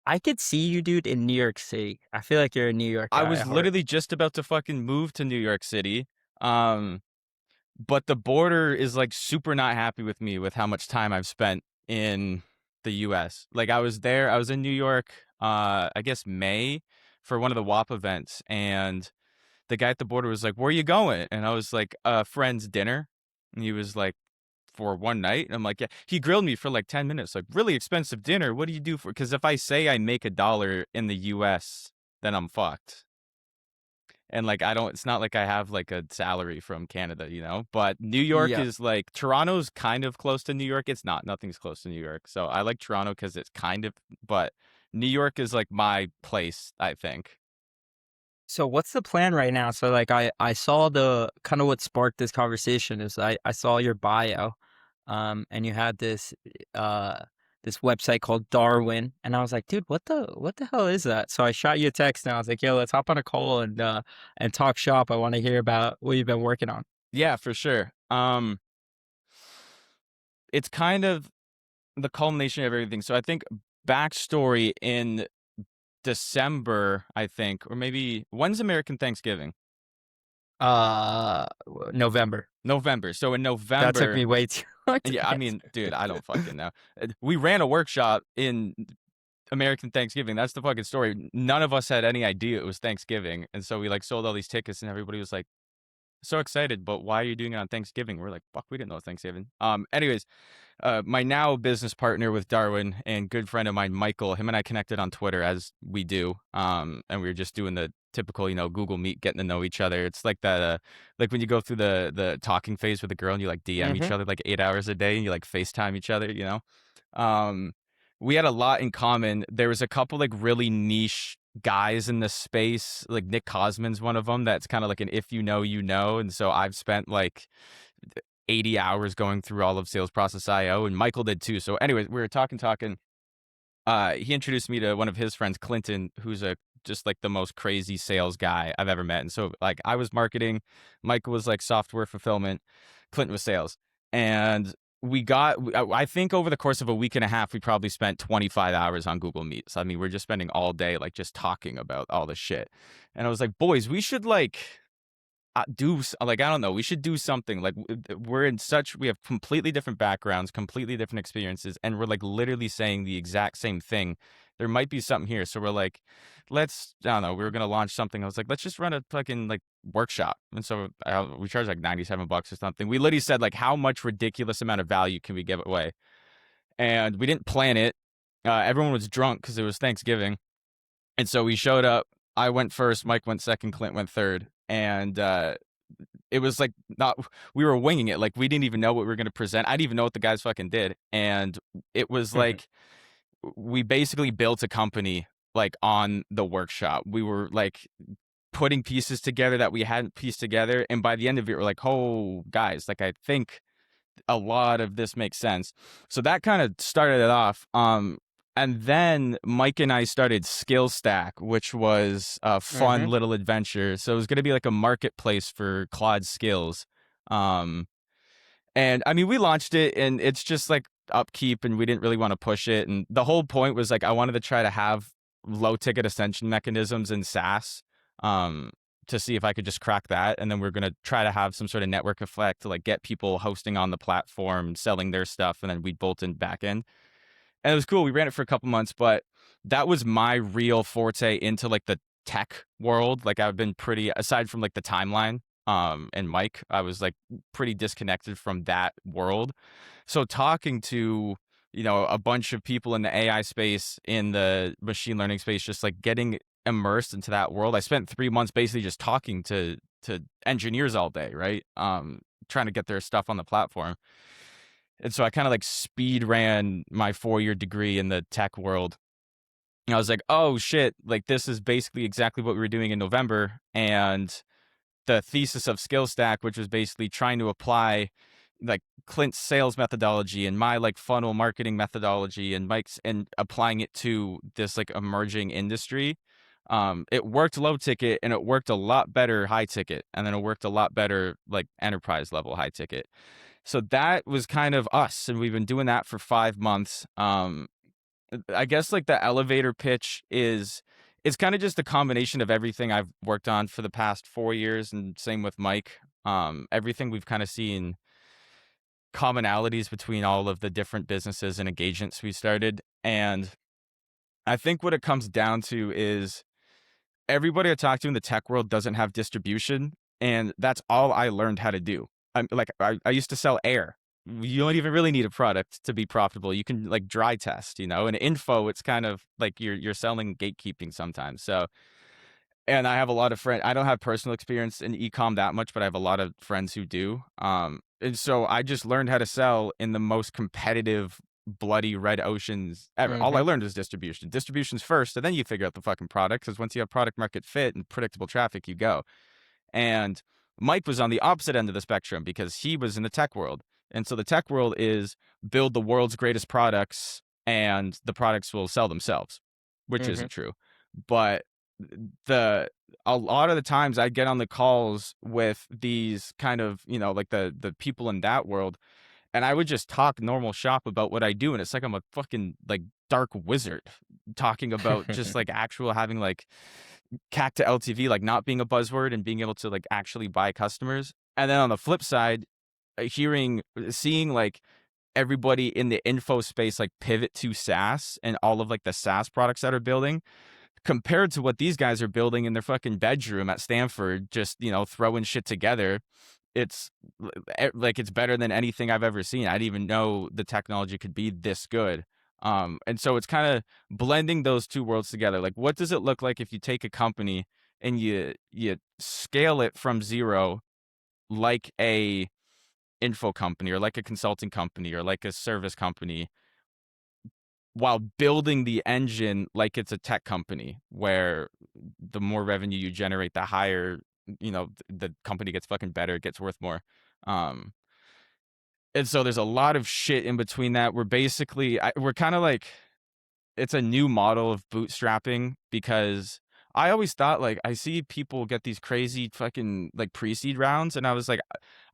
I could see you, dude, in New York City. I feel like you're a New York I guy was at heart. literally just about to fucking move to New York City. Um, but the border is like super not happy with me with how much time I've spent in the US. Like I was there, I was in New York, I guess May for one of the WAP events, and the guy at the border was like, "Where are you going?" And I was like, "A friend's dinner." And he was like, "For one night?" And I'm like, "Yeah." He grilled me for like 10 minutes, like, "Really expensive dinner. What do you do for?" Because if I say I make $1 in the US, then I'm fucked. And like I don't, it's not like I have like a salary from Canada, you know? But New York Yeah. is like, Toronto's kind of close to New York. It's not, nothing's close to New York. So I like Toronto because it's kind of, but New York is like my place, I think. So what's the plan right now? So like I saw the kind of what sparked this conversation is I saw your bio, and you had uh this website called Darwin, and I was like, dude, what the hell is that? So I shot you a text and I was like, yo, let's hop on a call and talk shop. I want to hear about what you've been working on. Yeah, for sure. It's kind of the culmination of everything. So I think backstory in December, I think, or maybe when's American Thanksgiving? November. November. So in That took November, me way too long to yeah, I mean, answer. dude, I don't fucking know. We ran a workshop in American Thanksgiving. That's the fucking story. None of us had any idea it was Thanksgiving. And so we like sold all these tickets and everybody was like so excited, but why are you doing it on Thanksgiving? We're like, fuck, we didn't know it was Thanksgiving. Anyways, my now business partner with Darwin and good friend of mine, Michael, him and I connected on Twitter as we do. And we were just doing the typical, Google Meet, getting to know each other. It's like that, like when you go through the talking phase with a girl and you like DM each Mm-hmm. other like 8 hours a day and you like FaceTime each other, you know? Um, we had a lot in common. There was a couple like really niche guys in the space, like Nick Cosman's one of them. That's kind of like an if you know, you know. And so I've spent like 80 hours going through all of Sales Process IO, and Michael did too. So, anyways, we were talking. He introduced me to one of his friends, Clinton, who's a just like the most crazy sales guy I've ever met. And so, like, I was marketing, Michael was like software fulfillment, Clinton was sales, and we got. I think over the course of a week and a half, we probably spent 25 hours on Google Meets. I mean, we're just spending all day like just talking about all this shit. And I was like, boys, we should like like I don't know, we should do something like we have completely different backgrounds, completely different experiences, and we're like literally saying the exact same thing. There might be something here, so we're like, let's, I don't know, we were gonna launch something. I was like, let's just run a fucking like workshop. And so we charged like $97 or something. We literally said like, how much ridiculous amount of value can we give away? And we didn't plan it. Everyone was drunk because it was Thanksgiving, and so we showed up. I went first, Mike went second, Clint went third, and it was like not, we were winging it. Like we didn't even know what we were going to present. I didn't even know what the guys fucking did. And it was like we basically built a company like on the workshop. We were like putting pieces together that we hadn't pieced together, and by the end of it we're like, "Oh, guys, like I think a lot of this makes sense." So that kind of started it off. And then Mike and I started Skill Stack, which was a fun Mm-hmm. little adventure. So it was going to be like a marketplace for Claude skills. Um, and I mean, we launched it and it's just like upkeep and we didn't really want to push it. And the whole point was like, I wanted to try to have low ticket ascension mechanisms in SaaS. Um, to see if I could just crack that. And then we're going to try to have some sort of network effect to like get people hosting on the platform, selling their stuff, and then we bolt in back end. And it was cool. We ran it for a couple months, but that was my real forte into like the tech world. Like I've been pretty, aside from like the timeline, and Mike, I was like pretty disconnected from that world. So talking to, a bunch of people in the AI space, in the machine learning space, just like getting immersed into that world. I spent 3 months basically just talking to engineers all day, right? Trying to get their stuff on the platform. And so I kind of like speed ran my 4-year degree in the tech world. And I was like, oh shit, like this is basically exactly what we were doing in November. And the thesis of Skill Stack, which was basically trying to apply like Clint's sales methodology and my like funnel marketing methodology and Mike's, and applying it to this like emerging industry. It worked low ticket and it worked a lot better high ticket. And then it worked a lot better like enterprise level high ticket. So that was kind of us, and we've been doing that for 5 months. I guess like the elevator pitch is it's kind of just a combination of everything I've worked on for the past 4 years, and same with Mike. Everything we've kind of seen commonalities between all of the different businesses and engagements we started. And I think what it comes down to is everybody I talk to in the tech world doesn't have distribution, and that's all I learned how to do. I used to sell air. You don't even really need a product to be profitable. You can like dry test, you know. And info, it's kind of like you're selling gatekeeping sometimes. So, and I have a lot of friends. I don't have personal experience in e-com that much, but I have a lot of friends who do. And so I just learned how to sell in the most competitive, bloody red oceans ever. All I Mhm. learned was distribution. Distribution's first, and then you figure out the fucking product. Because once you have product market fit and predictable traffic, you go. And Mike was on the opposite end of the spectrum because he was in the tech world. And so the tech world is build the world's greatest products and the products will sell themselves, which Mhm. isn't true. But the a lot of the times I get on the calls with these kind of, you know, like the people in that world, and I would just talk normal shop about what I do, and it's like I'm a fucking like dark wizard talking about just like actual having like CAC to LTV, like not being a buzzword and being able to like actually buy customers. And then on the flip side, seeing like everybody in the info space like pivot to SaaS and all of like the SaaS products that are building compared to what these guys are building in their fucking bedroom at Stanford, just, you know, throwing shit together. It's like it's better than anything I've ever seen. I didn't even know the technology could be this good. And so it's kind of blending those two worlds together. Like, what does it look like if you take a company and you scale it from zero, like a info company or like a consulting company or like a service company, while building the engine like it's a tech company, where the more revenue you generate, the higher, you know, the company gets fucking better, it gets worth more. Um, and so there's a lot of shit in between that. We're basically, we're kind of like, it's a new model of bootstrapping because I always thought like I see people get these crazy fucking like pre-seed rounds, and I was like,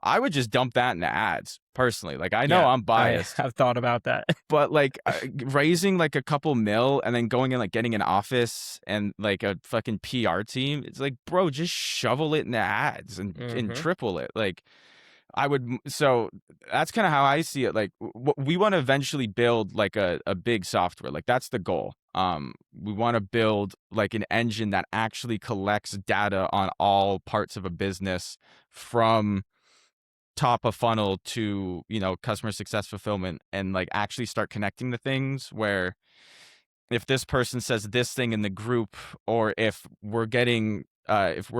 I would just dump that into ads personally. Like I know Yeah, I'm I biased, have thought about that. but like raising like a couple mil and then going and like getting an office and like a fucking PR team, it's like, bro, just shovel it into ads and Mhm. triple it. Like so that's kind of how I see it. Like we want to eventually build like a big software. Like that's the goal. We want to build like an engine that actually collects data on all parts of a business from top of funnel to, you know, customer success fulfillment, and like actually start connecting the things where if this person says this thing in the group, or if we're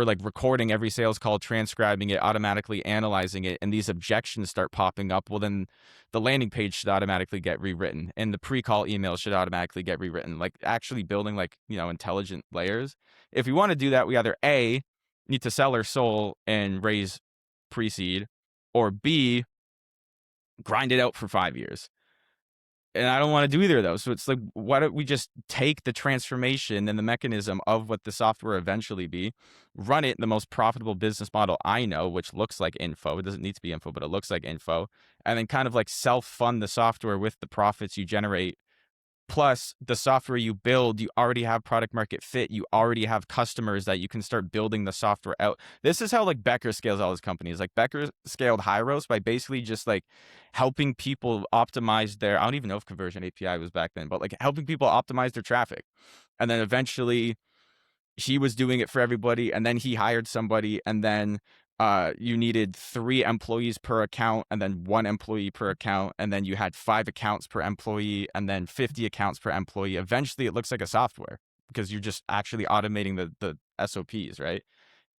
like recording every sales call, transcribing it, automatically analyzing it, and these objections start popping up, well then the landing page should automatically get rewritten and the pre-call email should automatically get rewritten. Like actually building like, you know, intelligent layers. If we want to do that, we either A, need to sell our soul and raise pre-seed, or B, grind it out for 5 years. And I don't want to do either of those. So it's like, why don't we just take the transformation and the mechanism of what the software eventually be, run it in the most profitable business model I know, which looks like info. It doesn't need to be info, but it looks like info. And then kind of like self-fund the software with the profits you generate. Plus, the software you build, you already have product market fit. You already have customers that you can start building the software out. This is how like Becker scales all his companies. Like Becker scaled Hyros by basically just like helping people optimize their, I don't even know if conversion API was back then, but like helping people optimize their traffic. And then eventually he was doing it for everybody, and then he hired somebody, and then you needed 3 employees per account, and then 1 employee per account, and then you had 5 accounts per employee, and then 50 accounts per employee. Eventually, it looks like a software because you're just actually automating the SOPs, right?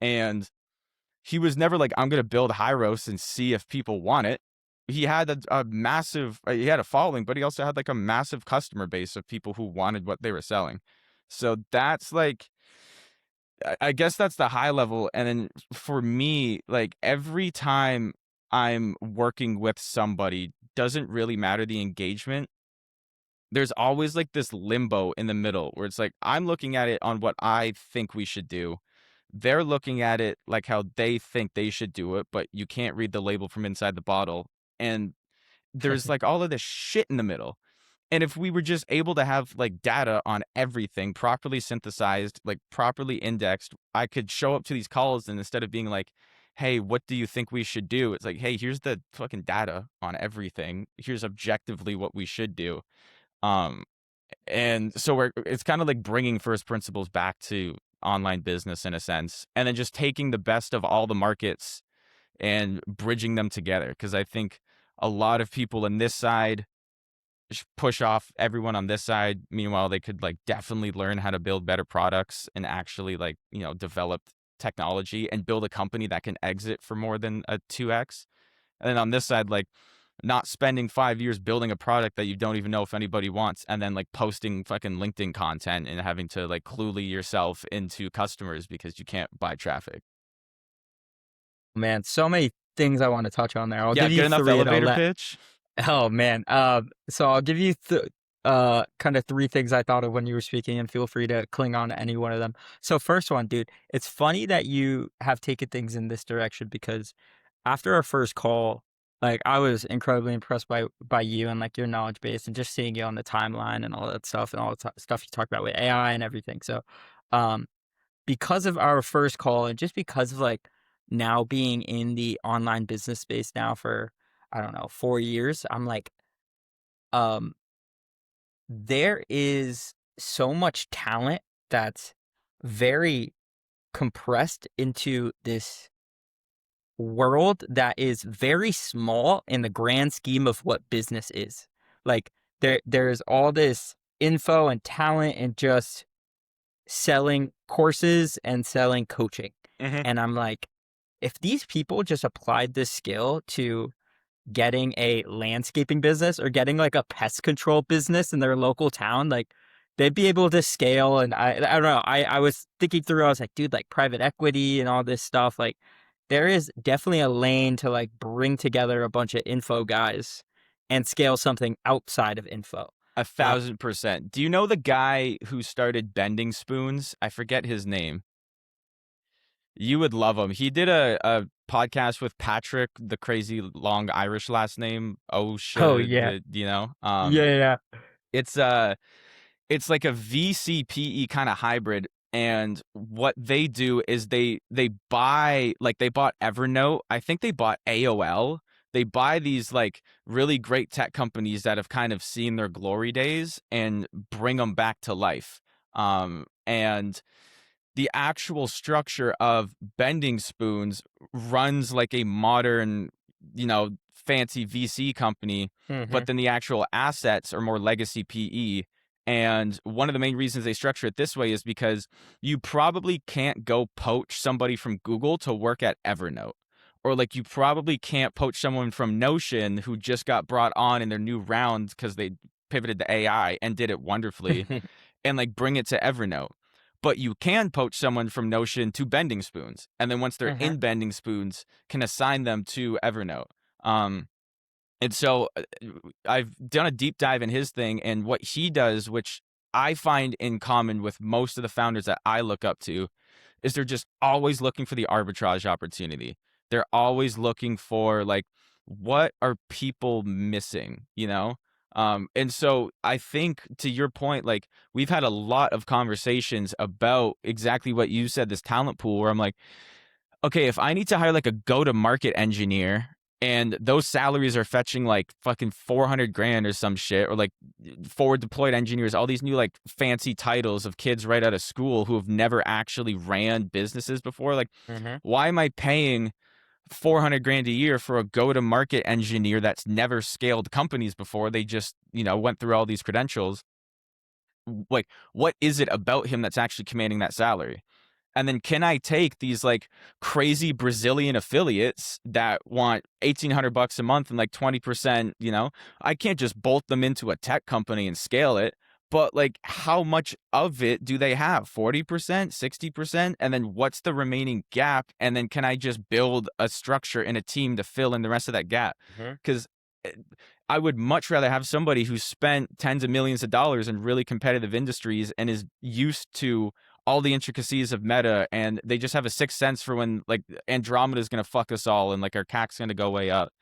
And he was never like, I'm going to build Hyros and see if people want it. He had a massive, he had a following, but he also had like a massive customer base of people who wanted what they were selling. So that's like, I guess that's the high level. And then for me, like every time I'm working with somebody, doesn't really matter the engagement. There's always like this limbo in the middle where it's like, I'm looking at it on what I think we should do. They're looking at it like how they think they should do it, but you can't read the label from inside the bottle. And there's like all of this shit in the middle. And if we were just able to have like data on everything properly synthesized, like properly indexed, I could show up to these calls and instead of being like, hey, what do you think we should do? It's like, hey, here's the fucking data on everything. Here's objectively what we should do. Um, and so it's kind of like bringing first principles back to online business in a sense, and then just taking the best of all the markets and bridging them together. Because I think a lot of people in this side push off everyone on this side. Meanwhile, they could like definitely learn how to build better products and actually like, develop technology and build a company that can exit for more than a 2x. And then on this side, like not spending 5 years building a product that you don't even know if anybody wants, and then like posting fucking LinkedIn content and having to like cluely yourself into customers because you can't buy traffic. Man, so many things I want to touch on there. I'll Yeah, give you good enough 3 and I'll elevator let pitch. Oh, man. So I'll give you kind of 3 things I thought of when you were speaking, and feel free to cling on to any one of them. So first one, dude, it's funny that you have taken things in this direction because after our first call, like I was incredibly impressed by you and like your knowledge base and just seeing you on the timeline and all that stuff and all the stuff you talked about with AI and everything. So, um, because of our first call and just because of like now being in the online business space now for, I don't know, 4 years, I'm like, um, there is so much talent that's very compressed into this world that is very small in the grand scheme of what business is. Like there's all this info and talent and just selling courses and selling coaching. Hmm. And I'm like, if these people just applied this skill to getting a landscaping business or getting like a pest control business in their local town, like they'd be able to scale. And I don't know. I was thinking through, I was like, dude, like private equity and all this stuff, like there is definitely a lane to like bring together a bunch of info guys and scale something outside of info. A Uh, 1000%. Do you know the guy who started Bending Spoons? I forget his name. You would love him. He did a podcast with Patrick, the crazy long Irish last name. oh OSHA, yeah. Yeah, yeah. it's it's like a VCPE kind of hybrid. And what they do is they buy, like they bought Evernote. I think they bought AOL. They buy these like really great tech companies that have kind of seen their glory days and bring them back to life. And the actual structure of Bending Spoons runs like a modern, fancy VC company, but Hmm. then the actual assets are more legacy PE. And one of the main reasons they structure it this way is because you probably can't go poach somebody from Google to work at Evernote. Or like you probably can't poach someone from Notion who just got brought on in their new round because they pivoted to AI and did it wonderfully, and like bring it to Evernote. But you can poach someone from Notion to Bending Spoons, and then once they're Hmm. in Bending Spoons, can assign them to Evernote. Um, and so I've done a deep dive in his thing, and what he does, which I find in common with most of the founders that I look up to, is they're just always looking for the arbitrage opportunity. They're always looking for like, what are people missing, you know? And so I think to your point, like we've had a lot of conversations about exactly what you said, this talent pool, where I'm like, okay, if I need to hire like a go-to-market engineer and those salaries are fetching like fucking 400 grand or some shit, or like forward deployed engineers, all these new like fancy titles of kids right out of school who have never actually ran businesses before, like Hmm. why am I paying 400 grand a year for a go-to-market engineer that's never scaled companies before? They just, went through all these credentials. Like, what is it about him that's actually commanding that salary? And then can I take these like crazy Brazilian affiliates that want 1,800 bucks a month and like 20%, I can't just bolt them into a tech company and scale it. But like, how much of it do they have? 40%, 60%? And then what's the remaining gap? And then can I just build a structure and a team to fill in the rest of that gap? Hmm. Because I would much rather have somebody who's spent tens of millions of dollars in really competitive industries and is used to all the intricacies of meta, and they just have a sixth sense for when like Andromeda is going to fuck us all and like our CAC's going to go way up.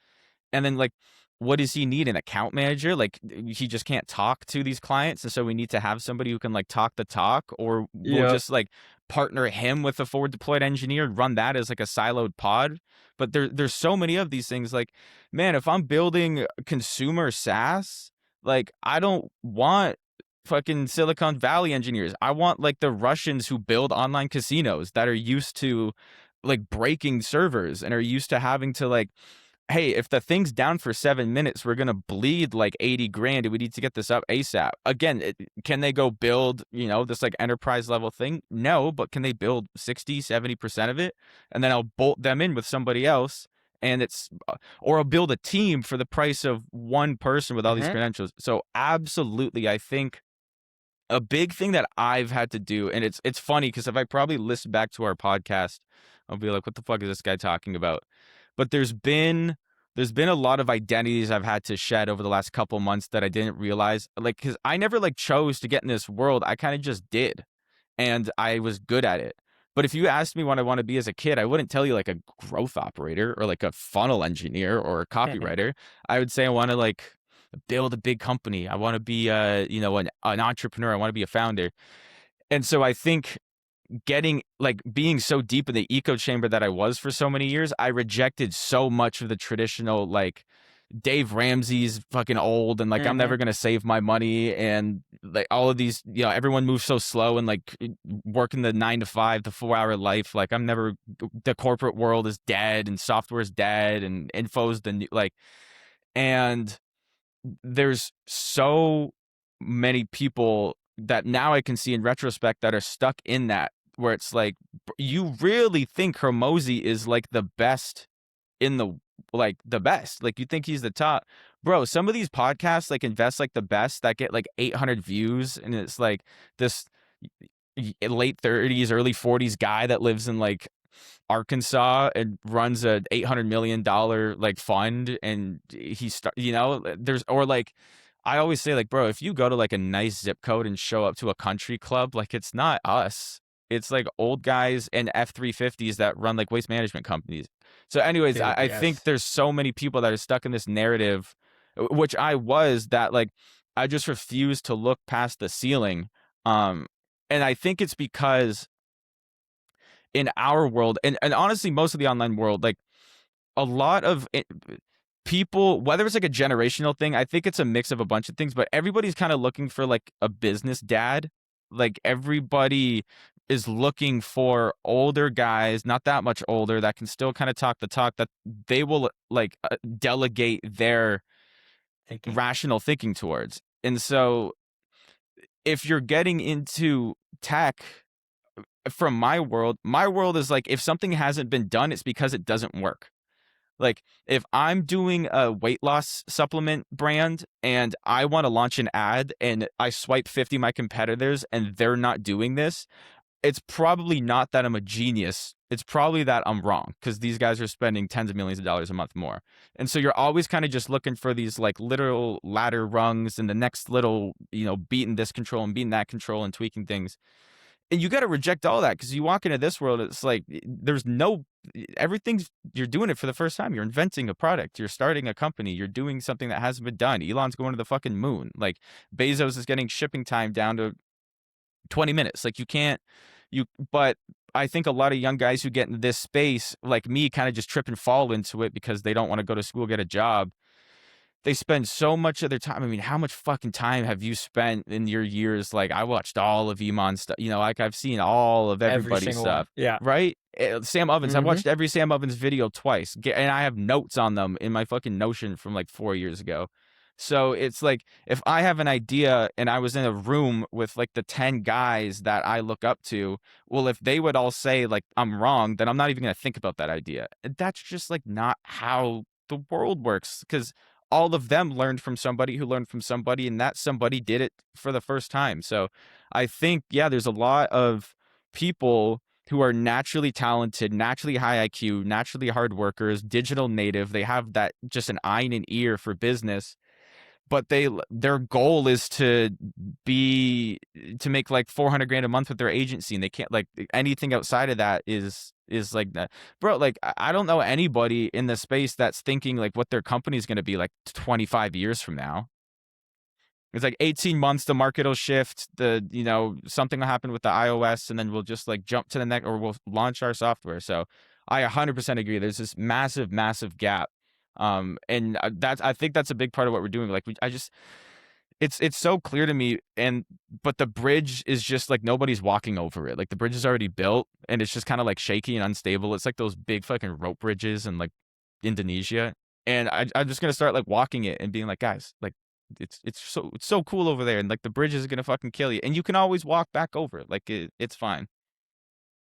And then like what does he need? An account manager? Like, he just can't talk to these clients, and so we need to have somebody who can like talk the talk, or we'll Yep. just like partner him with a forward deployed engineer and run that as like a siloed pod. But there's so many of these things. Like, man, if I'm building consumer SaaS, like, I don't want fucking Silicon Valley engineers. I want like the Russians who build online casinos that are used to like breaking servers and are used to having to like, hey, if the thing's down for 7 minutes, we're gonna bleed like 80 grand, and we need to get this up ASAP. Again, can they go build, this like enterprise level thing? No, but can they build 60-70% of it, and then I'll bolt them in with somebody else, and or I'll build a team for the price of one person with all these Mhm. credentials. So absolutely, I think a big thing that I've had to do, and it's funny because if I probably listen back to our podcast, I'll be like, what the fuck is this guy talking about? But there's been a lot of identities I've had to shed over the last couple months that I didn't realize. Like, because I never like chose to get in this world. I kind of just did, and I was good at it. But if you asked me what I want to be as a kid, I wouldn't tell you like a growth operator or like a funnel engineer or a copywriter. I would say I want to like build a big company. I want to be an entrepreneur. I want to be a founder. And so I think getting like being so deep in the echo chamber that I was for so many years, I rejected so much of the traditional like Dave Ramsey's fucking old and like I'm never Mhm. gonna save my money and like all of these, everyone moves so slow and like working the 9 to 5 to 4 hour life. Like I'm never the corporate world is dead and software is dead and info's the new like and there's so many people that now I can see in retrospect that are stuck in that where it's like you really think Hormozy is like the best in the best. Like you think he's the top. Bro, some of these podcasts like invest like the best that get like 800 views and it's like this late 30s, early 40s guy that lives in like Arkansas and runs a $800 million like fund and there's or like I always say like bro, if you go to like a nice zip code and show up to a country club, like it's not us, it's like old guys and F-350s that run like waste management companies. So anyways, I, Dude, I think yes. there's so many people that are stuck in this narrative, which I was, that like I just refuse to look past the ceiling. And I think it's because in our world and honestly most of the online world, like a lot of people, whether it's like a generational thing, I think it's a mix of a bunch of things, but everybody's kind of looking for like a business dad. Like everybody is looking for older guys, not that much older, that can still kind of talk the talk, that they will like delegate their Thinking. rational thinking towards. And so if you're getting into tech, from my world is like if something hasn't been done, it's because it doesn't work. Like if I'm doing a weight loss supplement brand and I want to launch an ad and I swipe 50 of my competitors and they're not doing this, it's probably not that I'm a genius. It's probably that I'm wrong because these guys are spending tens of millions of dollars a month more. And so you're always kind of just looking for these like literal ladder rungs and the next little, beating this control and beating that control and tweaking things. And you got to reject all that because you walk into this world, it's like there's no everything's, you're doing it for the first time. You're inventing a product, you're starting a company, you're doing something that hasn't been done. Elon's going to the fucking moon. Like Bezos is getting shipping time down to 20 minutes. Like you can't you but I think a lot of young guys who get into this space like me kind of just trip and fall into it because they don't want to go to school, get a job. They spend so much of their time. I mean, how much fucking time have you spent in your years? Like, I watched all of Iman's stuff. Like I've seen all of Every everybody's single one. stuff, Yeah. right? Sam Ovens. I've Mhm. watched every Sam Ovens video twice, and I have notes on them in my fucking Notion from like 4 years ago. So it's like if I have an idea and I was in a room with like the 10 guys that I look up to, well, if they would all say like I'm wrong, then I'm not even gonna think about that idea. And that's just like not how the world works because all of them learned from somebody who learned from somebody, and that somebody did it for the first time. So I think, yeah, there's a lot of people who are naturally talented, naturally high IQ, naturally hard workers, digital native. They have that just an eye and an ear for business, but their goal is to make like 400 grand a month with their agency, and they can't like anything outside of that is is like that. Bro, like I don't know anybody in the space that's thinking like what their company's going to be like 25 years from now. It's like 18 months, the market will shift, something will happen with the iOS, and then we'll just like jump to the next, or we'll launch our software. So I 100% agree. There's this massive, massive gap. And I think that's a big part of what we're doing. Like it's so clear to me, but the bridge is just like nobody's walking over it. Like the bridge is already built and it's just kind of like shaky and unstable. It's like those big fucking rope bridges in like Indonesia. And I'm just gonna start like walking it and being like, guys, like it's so cool over there, and like the bridge is gonna fucking kill you, and you can always walk back over it. Like it's fine.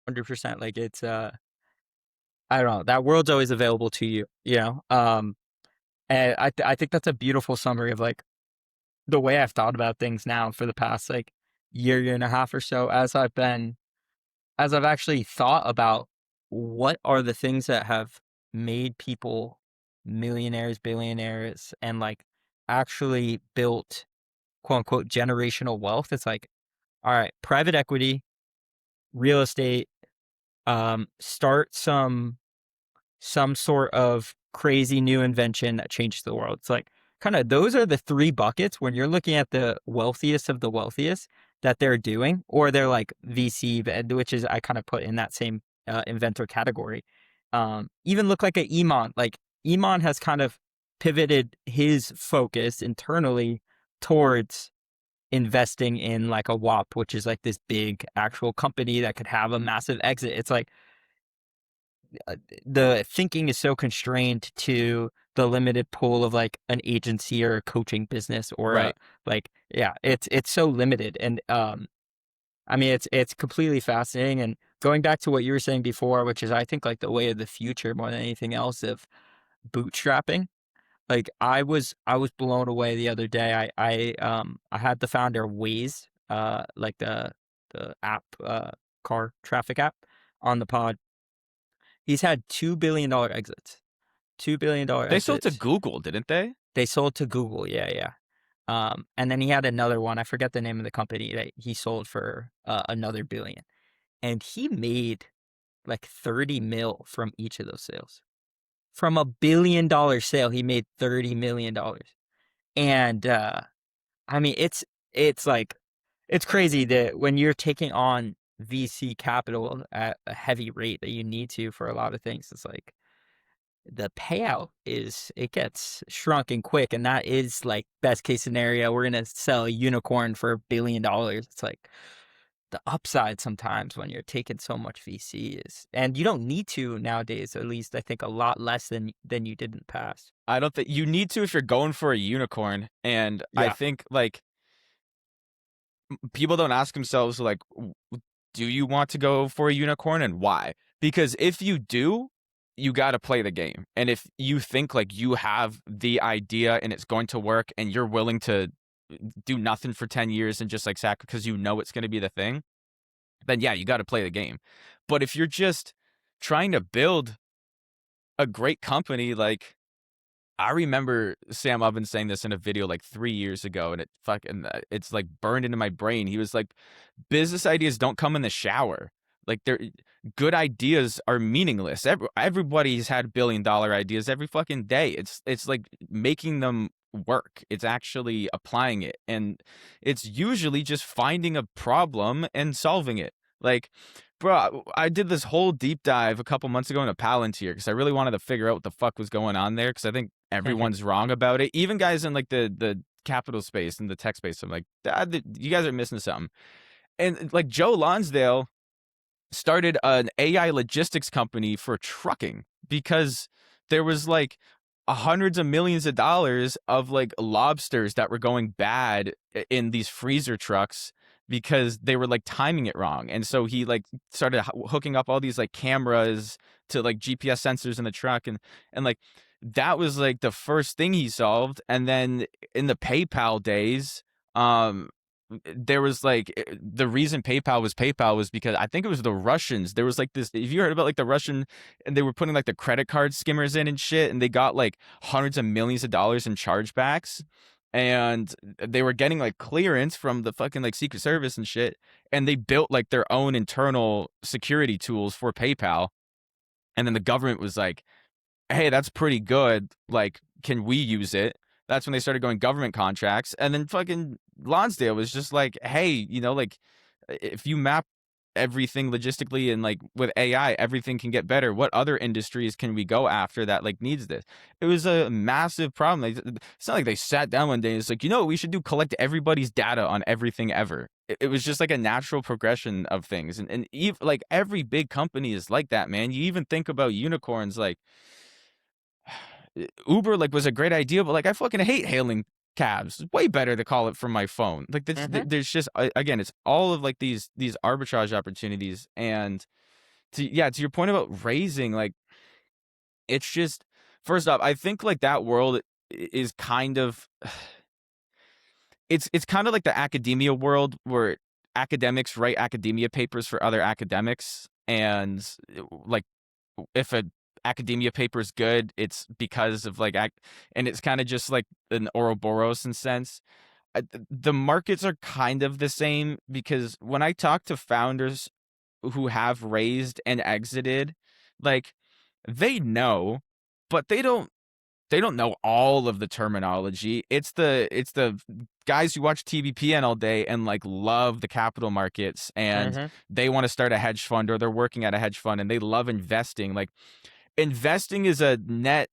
100%. Like it's I don't know, that world's always available to you, you know. And I think that's a beautiful summary of like the way I've thought about things now for the past like year and a half or so, as I've actually thought about what are the things that have made people millionaires, billionaires, and like actually built quote unquote generational wealth. It's like, all right, private equity, real estate, start some sort of crazy new invention that changes the world. It's like kind of those are the three buckets when you're looking at the wealthiest of the wealthiest that they're doing, or they're like VC, which is I kind of put in that same inventor category. Even look like a Iman. Like Iman has kind of pivoted his focus internally towards investing in like a WAP, which is like this big actual company that could have a massive exit. It's like uh, the thinking is so constrained to the limited pool of like an agency or a coaching business or a Right. like yeah, it's so limited. And I mean it's completely fascinating. And going back to what you were saying before, which is I think like the way of the future more than anything else of bootstrapping. Like I was blown away the other day. I had the founder of Waze, like the app, car traffic app, on the pod. He's had $2 billion exits. $2 billion They sold to exits. Google, didn't they? They sold to Google. Yeah, yeah. And then he had another one. I forget the name of the company that he sold for another billion. And he made like 30 mil from each of those sales. From $1 billion sale, he made $30 million. And I mean, it's like it's crazy that when you're taking on VC capital at a heavy rate that you need to for a lot of things, it's like the payout is it gets shrunken quick, and that is like best case scenario. We're gonna sell a unicorn for $1 billion. It's like the upside sometimes when you're taking so much VC is, and you don't need to nowadays. At least I think a lot less than you did in the past. I don't think you need to if you're going for a unicorn. And I Yeah, think like people don't ask themselves like, do you want to go for a unicorn and why? Because if you do, you got to play the game. And if you think like you have the idea and it's going to work and you're willing to do nothing for 10 years and just like sack because you know it's going to be the thing, then yeah, you got to play the game. But if you're just trying to build a great company, like I remember Sam Ovens saying this in a video like 3 years ago, and it's like burned into my brain. He was like, "Business ideas don't come in the shower. Like they're good ideas are meaningless. Everybody's had $1 billion ideas every fucking day. It's like making them work. It's actually applying it, and it's usually just finding a problem and solving it. Like." Bro, I did this whole deep dive a couple months ago into Palantir because I really wanted to figure out what the fuck was going on there because I think everyone's wrong about it. Even guys in like the capital space and the tech space, I'm like, you guys are missing something." And like Joe Lonsdale started an AI logistics company for trucking because there was like hundreds of millions of dollars of like lobsters that were going bad in these freezer trucks because they were like timing it wrong. And so he like started hooking up all these like cameras to like GPS sensors in the truck, and like that was like the first thing he solved. And then in the PayPal days, there was like the reason PayPal was because I think it was the Russians. There was like this. If you heard about like the Russian, and they were putting like the credit card skimmers in and shit, and they got like hundreds of millions of dollars in chargebacks, and they were getting like clearance from the fucking like Secret Service and shit, and they built like their own internal security tools for PayPal. And then the government was like, hey, that's pretty good. Like, can we use it? That's when they started going government contracts. And then fucking Lonsdale was just like, hey, like if you map everything logistically and like with AI, everything can get better. What other industries can we go after that like needs this? It was a massive problem. It's not like they sat down one day and it's like, what we should do? Collect everybody's data on everything ever. It was just like a natural progression of things. And even, like every big company is like that, man. You even think about unicorns like Uber like was a great idea, but like I fucking hate hailing cabs. It's way better to call it from my phone. Like Mhm. there's just again, it's all of like these arbitrage opportunities. And to your point about raising, like it's just first off, I think like that world is kind of it's kind of like the academia world where academics write academia papers for other academics, and like if a academia paper is good, it's because of like and it's kind of just like an Ouroboros in sense. The markets are kind of the same because when I talk to founders who have raised and exited, like they know, but they don't know all of the terminology. It's the guys who watch TVPN all day and like love the capital markets, and Mhm. they want to start a hedge fund or they're working at a hedge fund and they love investing. Like investing is a net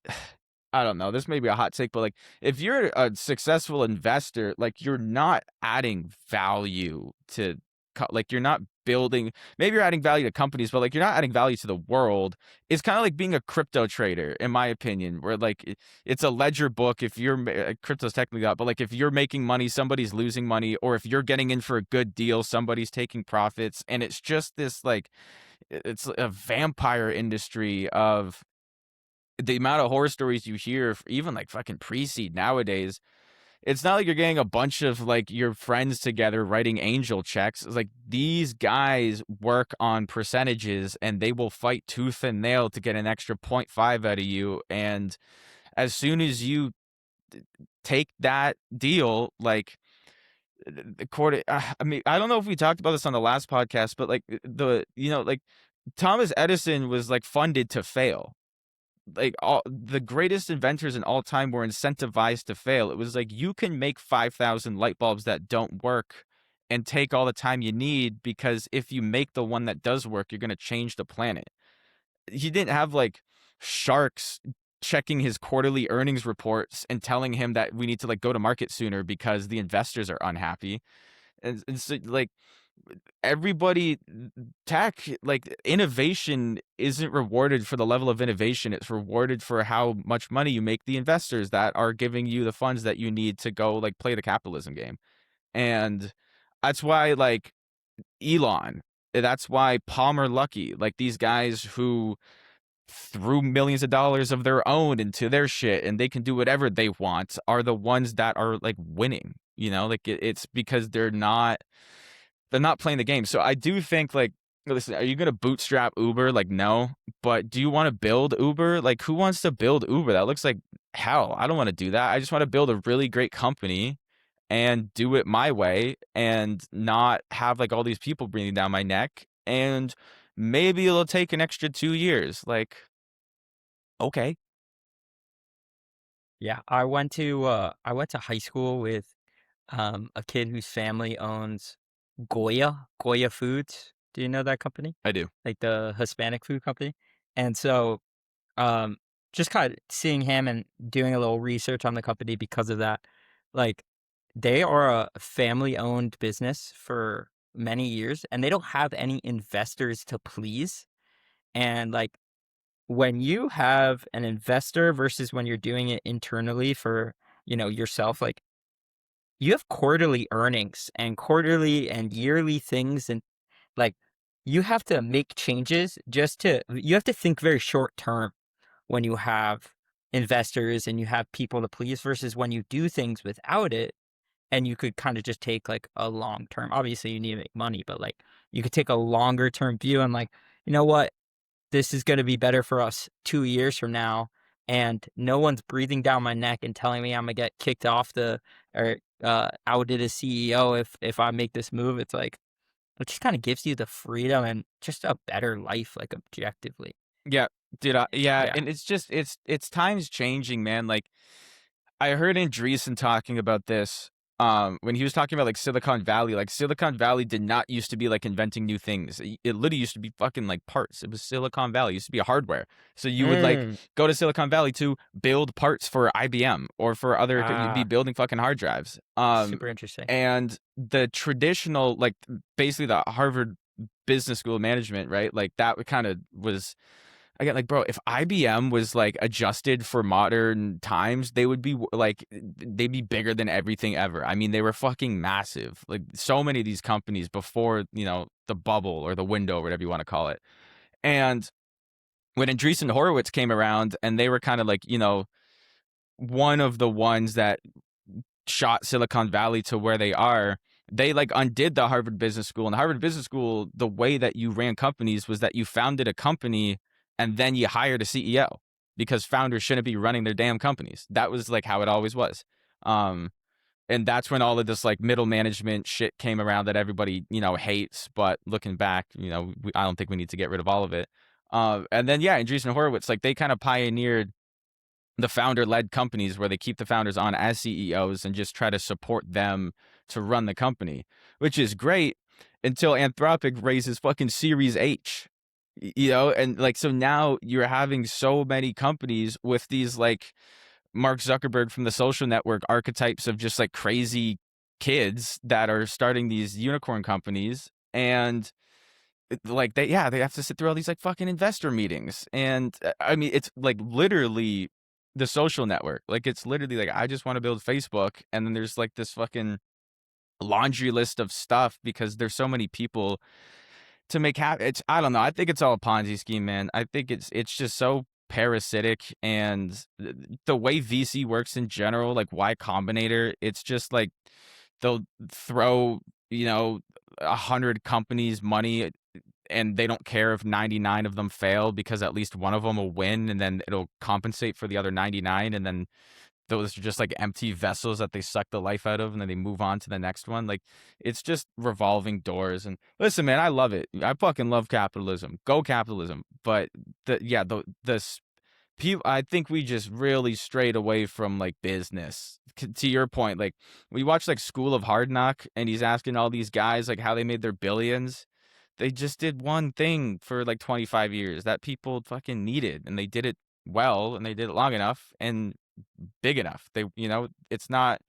I don't know, this may be a hot take, but like if you're a successful investor, like you're not adding value to like you're not building, maybe you're adding value to companies, but like you're not adding value to the world. It's kind of like being a crypto trader in my opinion, where like it's a ledger book. If you're crypto's technically that, but like if you're making money, somebody's losing money, or if you're getting in for a good deal, somebody's taking profits, and it's just this like it's a vampire industry of the amount of horror stories you hear, even like fucking pre-seed nowadays. It's not like you're getting a bunch of like your friends together writing angel checks. It's like these guys work on percentages and they will fight tooth and nail to get an extra point 0.5 out of you. And as soon as you take that deal, like the court, I mean, I don't know if we talked about this on the last podcast, but like like Thomas Edison was like funded to fail. Like all the greatest inventors in all time were incentivized to fail. It was like you can make 5,000 light bulbs that don't work and take all the time you need, because if you make the one that does work, you're going to change the planet. He didn't have like sharks checking his quarterly earnings reports and telling him that we need to like go to market sooner because the investors are unhappy. And so like everybody tech like innovation isn't rewarded for the level of innovation. It's rewarded for how much money you make the investors that are giving you the funds that you need to go like play the capitalism game. And that's why like Elon, that's why Palmer Luckey, like these guys who threw millions of dollars of their own into their shit and they can do whatever they want, are the ones that are like winning. Like it's because they're not playing the game. So I do think like, listen, are you going to bootstrap Uber? Like, no. But do you want to build Uber? Like, who wants to build Uber? That looks like hell. I don't want to do that. I just want to build a really great company and do it my way and not have like all these people breathing down my neck. And maybe it'll take an extra 2 years. Like, okay. Yeah, I went to high school with a kid whose family owns Goya Foods. Do you know that company? I do. Like the Hispanic food company. And so um just kind of seeing him and doing a little research on the company because of that. Like they are a family owned business for many years and they don't have any investors to please. And like when you have an investor versus when you're doing it internally for, yourself, like you have quarterly earnings and quarterly and yearly things and like you have to make changes you have to think very short term when you have investors and you have people to please versus when you do things without it and you could kind of just take like a long term. Obviously you need to make money, but like you could take a longer term view and like, you know what? This is going to be better for us 2 years from now. And no one's breathing down my neck and telling me I'm gonna get kicked off or outed as CEO if I make this move. It's like it just kind of gives you the freedom and just a better life, like objectively. Yeah. Dude, yeah, Yeah. and it's just it's times changing, man. Like I heard Andreessen talking about this when he was talking about like Silicon Valley. Like Silicon Valley did not used to be like inventing new things. It literally used to be fucking like parts. It was Silicon Valley. It used to be a hardware. So you would like Mm. go to Silicon Valley to build parts for IBM or for other you'd be Ah, building fucking hard drives. super interesting. And the traditional like basically the Harvard Business School of Management, right? Like that kind of was again, like, bro, if IBM was like adjusted for modern times, they would be like, they'd be bigger than everything ever. I mean, they were fucking massive. Like, so many of these companies before, the bubble or the window, whatever you want to call it. And when Andreessen Horowitz came around and they were kind of like, one of the ones that shot Silicon Valley to where they are, they like undid the Harvard Business School. And the Harvard Business School, the way that you ran companies was that you founded a company and then you hired a CEO because founders shouldn't be running their damn companies. That was like how it always was. Um, and that's when all of this like middle management shit came around that everybody, hates. But looking back, I don't think we need to get rid of all of it. And then, yeah, Andreessen Horowitz, like they kind of pioneered the founder-led companies where they keep the founders on as CEOs and just try to support them to run the company, which is great until Anthropic raises fucking Series H. And like so now you're having so many companies with these like Mark Zuckerberg from the social network archetypes of just like crazy kids that are starting these unicorn companies and like they have to sit through all these like fucking investor meetings and I mean it's like literally the social network, like it's literally like I just want to build Facebook and then there's like this fucking laundry list of stuff because there's so many people to make happen. It's I don't know, I think it's all a Ponzi scheme, man. I think it's just so parasitic and the way VC works in general, like Y Combinator, it's just like they'll throw 100 companies money and they don't care if 99 of them fail because at least one of them will win and then it'll compensate for the other 99 and then those are just like empty vessels that they suck the life out of and then they move on to the next one. Like it's just revolving doors. And listen, man, I love it. I fucking love capitalism. Go capitalism. But people, I think we just really strayed away from like business. To your point, like we watched like School of Hard Knock, and he's asking all these guys like how they made their billions. They just did one thing for like 25 years that people fucking needed, and they did it well, and they did it long enough and big enough. It's not.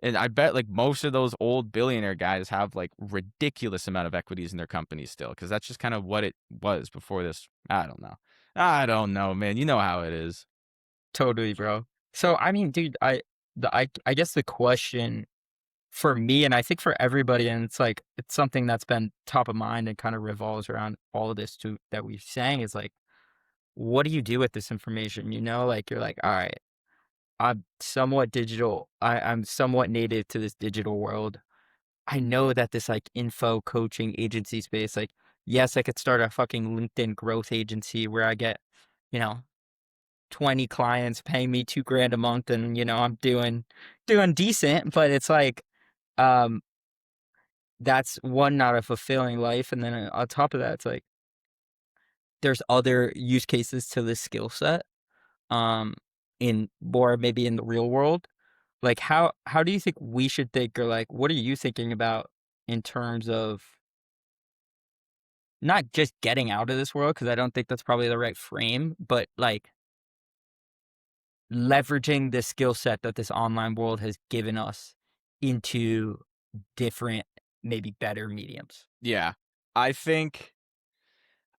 And I bet like most of those old billionaire guys have like ridiculous amount of equities in their companies still, because that's just kind of what it was before this. I don't know. I don't know, man. You know how it is. Totally, bro. So, I mean, dude, I guess the question for me, and I think for everybody, and it's like, it's something that's been top of mind and kind of revolves around all of this too, that we're saying is like, what do you do with this information? Like, you're like, all right, I'm somewhat digital. I'm somewhat native to this digital world. I know that this like info coaching agency space, like, yes, I could start a fucking LinkedIn growth agency where I get, you know, 20 clients paying me 2 grand a month and, I'm doing decent, but it's like, um, that's one, not a fulfilling life. And then on top of that, it's like, there's other use cases to this skill set, um, in more maybe in the real world. Like how do you think we should think, or like what are you thinking about in terms of not just getting out of this world, because I don't think that's probably the right frame, but like leveraging the skill set that this online world has given us into different, maybe better mediums. Yeah. I think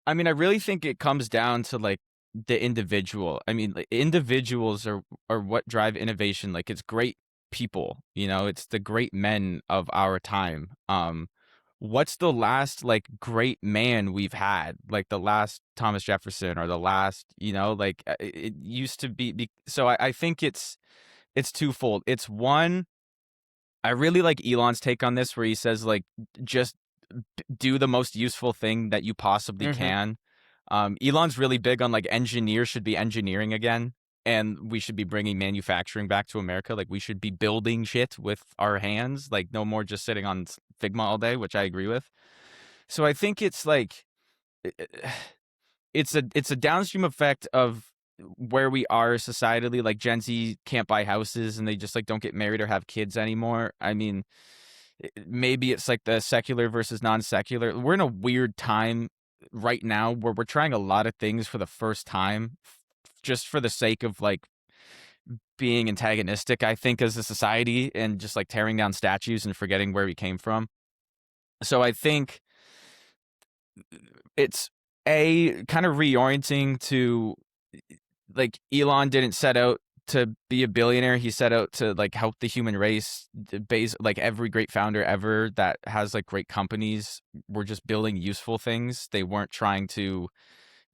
I mean, I really think it comes down to like the individual. I mean, like, individuals are what drive innovation. Like it's great people, it's the great men of our time. What's the last like great man we've had? Like the last Thomas Jefferson or the last, like it used to so I think it's twofold. It's one, I really like Elon's take on this where he says like just do the most useful thing that you possibly Mhm. can. Elon's really big on like engineers should be engineering again, and we should be bringing manufacturing back to America. Like we should be building shit with our hands, like no more just sitting on Figma all day, which I agree with. So I think it's like it's a downstream effect of where we are societally. Like Gen Z can't buy houses and they just like don't get married or have kids anymore. I mean, maybe it's like the secular versus non-secular. We're in a weird time right now where we're trying a lot of things for the first time just for the sake of like being antagonistic, I think, as a society, and just like tearing down statues and forgetting where we came from. So I think it's a kind of reorienting to, like, Elon didn't set out to be a billionaire. He set out to like help the human race. Base like every great founder ever that has like great companies were just building useful things. They weren't trying to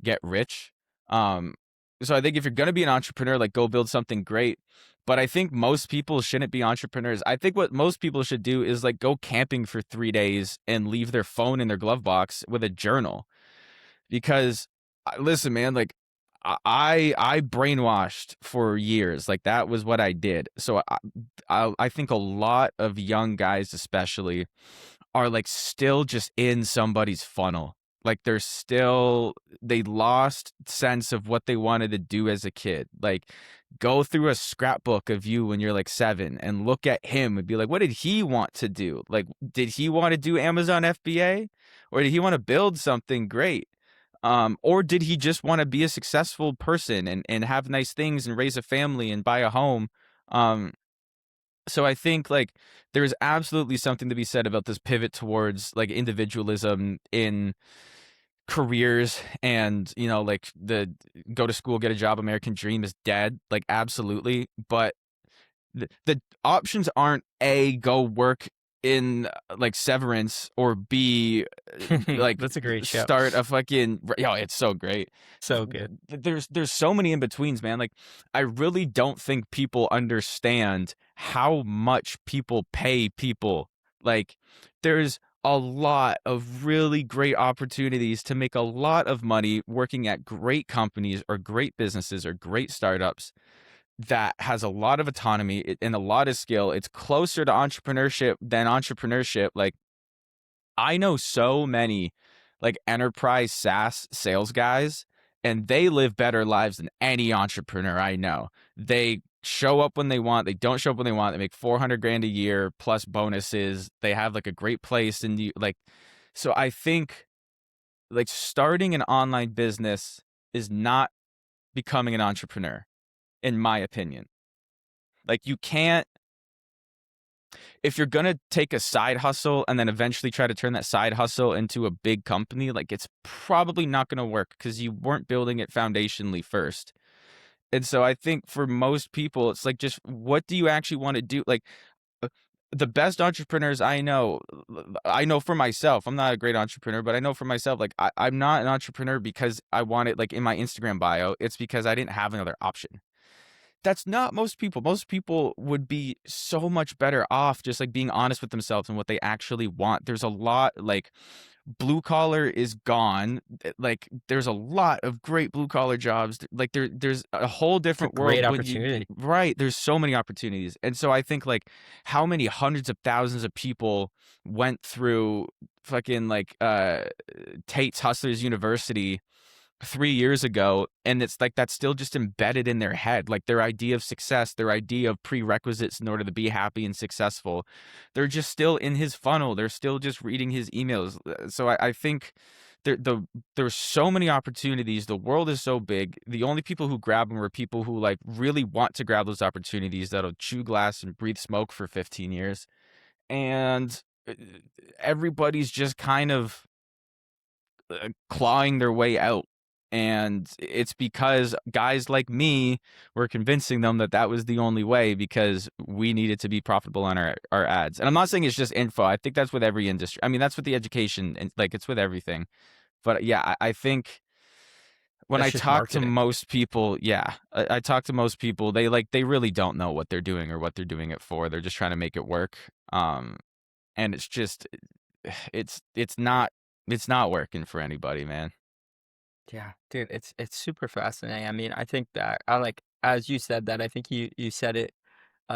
get rich. Um, so I think if you're going to be an entrepreneur, like, go build something great. But I think most people shouldn't be entrepreneurs. I think what most people should do is like go camping for 3 days and leave their phone in their glove box with a journal. Because listen, man, like, I brainwashed for years. Like, that was what I did. So I think a lot of young guys, especially, are like still just in somebody's funnel. Like, they lost sense of what they wanted to do as a kid. Like, go through a scrapbook of you when you're like 7 and look at him and be like, what did he want to do? Like, did he want to do Amazon FBA, or did he want to build something great? Or did he just want to be a successful person and have nice things and raise a family and buy a home? Um, so I think like there's absolutely something to be said about this pivot towards like individualism in careers. And like, the go to school, get a job, American dream is dead. Like, absolutely. But the options aren't A, go work in like Severance, or B, like, That's a great show. start a fucking, it's so great. So good. There's so many in betweens, man. Like, I really don't think people understand how much people pay people. Like, there's a lot of really great opportunities to make a lot of money working at great companies or great businesses or great startups that has a lot of autonomy and a lot of skill. It's closer to entrepreneurship than entrepreneurship. Like, I know so many like enterprise SaaS sales guys, and they live better lives than any entrepreneur I know. They show up when they want, they don't show up when they want. They make 400 grand a year plus bonuses. They have like a great place, and so I think like starting an online business is not becoming an entrepreneur, in my opinion. Like, you can't, if you're going to take a side hustle and then eventually try to turn that side hustle into a big company, like, it's probably not going to work because you weren't building it foundationally first. And so I think for most people, it's like, just what do you actually want to do? Like, uh, the best entrepreneurs I know for myself, I'm not a great entrepreneur, but I know for myself, like, I'm not an entrepreneur because I want it like in my Instagram bio. It's because I didn't have another option. That's not most people. Most people would be so much better off just like being honest with themselves and what they actually want. There's a lot, like, blue collar is gone. Like, there's a lot of great blue collar jobs. Like, there's a whole It's a different great world when you, opportunity. right, there's so many opportunities. And so I think like how many hundreds of thousands of people went through fucking like Tate's Hustlers University 3 years ago, and it's like that's still just embedded in their head. Like, their idea of success, their idea of prerequisites in order to be happy and successful, they're just still in his funnel. They're still just reading his emails. So I think there's so many opportunities. The world is so big. The only people who grab them are people who like really want to grab those opportunities, that'll chew glass and breathe smoke for 15 years. And everybody's just kind of clawing their way out. And it's because guys like me were convincing them that that was the only way, because we needed to be profitable on our ads. And I'm not saying it's just info. I think that's with every industry. I mean, that's with the education, and like, it's with everything. But yeah, I think when I That's just talk to marketing. most people, I talk to most people, they really don't know what they're doing or what they're doing it for. They're just trying to make it work. And it's just, it's not, it's not working for anybody, man. Yeah, dude, it's super fascinating. I mean, I think that I like as you said that, I think you said it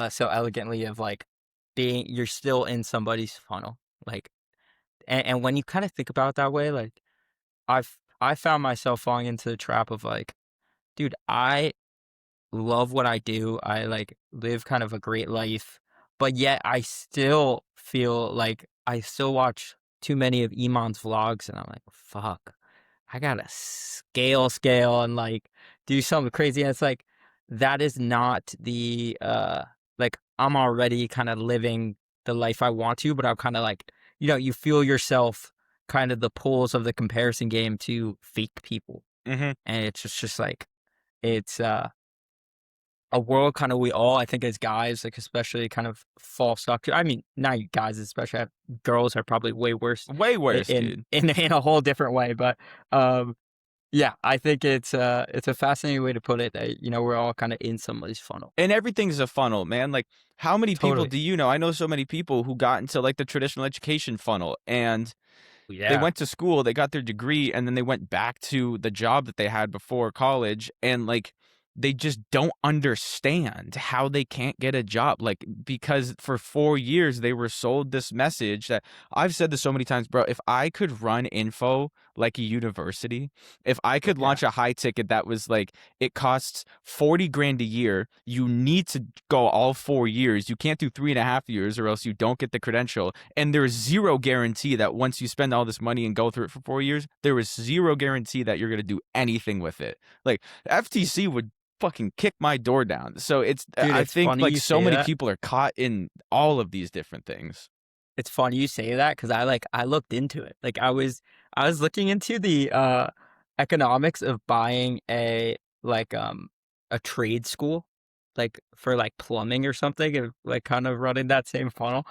so elegantly of like being you're still in somebody's funnel. Like and when you kind of think about it that way, like I found myself falling into the trap of like, dude, I love what I do. I like live kind of a great life, but yet I still feel like I still watch too many of Iman's vlogs and I'm like, fuck, I gotta scale and like do something crazy. And it's like that is not the like I'm already kind of living the life I want to, but I'm kind of like, you feel yourself kind of the pulls of the comparison game to fake people. Mhm. And it's just like it's a world kind of we all, I think, as guys, like, especially kind of fall stuck to. I mean, not you guys especially, girls are probably way worse Way I worse, dude. in a whole different way, but, um, yeah, I think it's a fascinating way to put it that, we're all kinda in somebody's funnel. And everything's a funnel, man. Like, how many people Totally. do you know? I know so many people who got into like the traditional education funnel, and they Yeah. went to school, they got their degree, and then they went back to the job that they had before college, and like they just don't understand how they can't get a job. Like, because for 4 years they were sold this message that I've said this so many times, bro. If I could run info like a university, if I could Yeah. launch a high ticket that was like, it costs 40 grand a year, you need to go all 4 years. You can't do 3.5 years or else you don't get the credential. And there's zero guarantee that once you spend all this money and go through it for 4 years, there is zero guarantee that you're going to do anything with it. Like, FTC would fucking kick my door down. So Dude, I it's think funny like you so say many that. people are caught in all of these different things. It's funny you say that because I looked into it. Like, I was looking into the, economics of buying a trade school, like, for, like, plumbing or something and, like, kind of running that same funnel.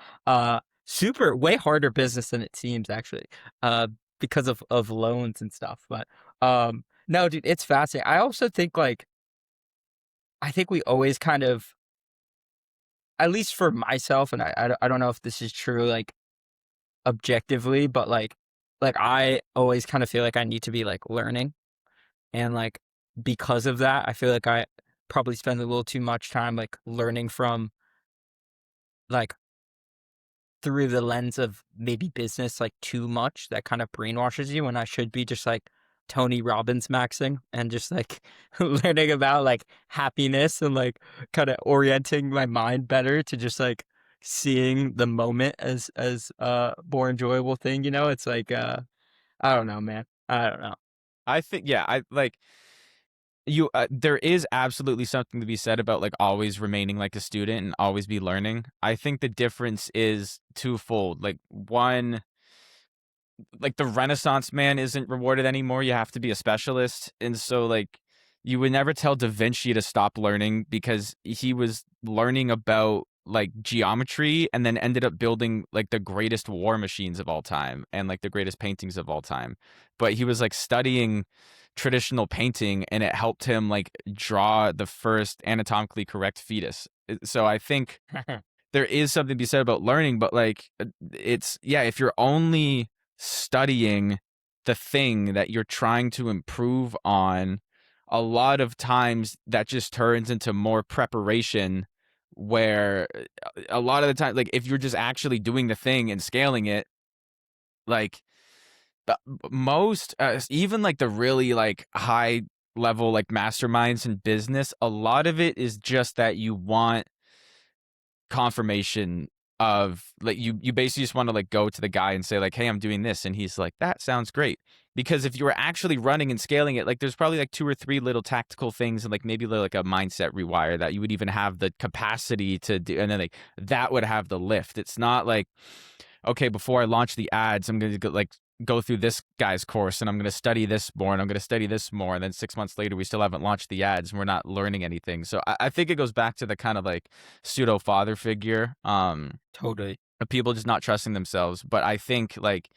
Super way harder business than it seems actually, uh, because of loans and stuff, but, no, dude, it's fascinating. I also think, like I think we always kind of at least for myself, and I don't know if this is true, like, objectively, but, like, I always kinda feel like I need to be, like, learning, and, like, because of that, I feel like I probably spend a little too much time, like, learning from, like, through the lens of maybe business, like, too much that kind of brainwashes you when I should be just, like, Tony Robbins maxing and just, like, learning about, like, happiness and, like, kinda orienting my mind better to just, like, seeing the moment as a more enjoyable thing, you know? It's like, I don't know, man. I don't know. I think, yeah, I like you. There is absolutely something to be said about like always remaining like a student and always be learning. I think the difference is twofold. Like, one, like the Renaissance man isn't rewarded anymore. You have to be a specialist. And so like you would never tell Da Vinci to stop learning because he was learning about like geometry and then ended up building like the greatest war machines of all time and like the greatest paintings of all time. But he was like studying traditional painting and it helped him like draw the first anatomically correct fetus. So I think there is something to be said about learning, but like it's, yeah, if you're only studying the thing that you're trying to improve on, a lot of times that just turns into more preparation where a lot of the time, like if you're just actually doing the thing and scaling it, like most even like the really like high level like masterminds in business, a lot of it is just that you want confirmation of like you basically just want to like go to the guy and say like, hey, I'm doing this, and he's like, that sounds great. Because if you were actually running and scaling it, like there's probably like two or three little tactical things and like maybe like a mindset rewire that you would even have the capacity to do, and then like that would have the lift. It's not like, okay, before I launch the ads, I'm going to like go through this guy's course and I'm going to study this more and I'm going to study this more. And then 6 months later, we still haven't launched the ads and we're not learning anything. So I think it goes back to the kind of like pseudo father figure, Totally. of people just not trusting themselves. But I think like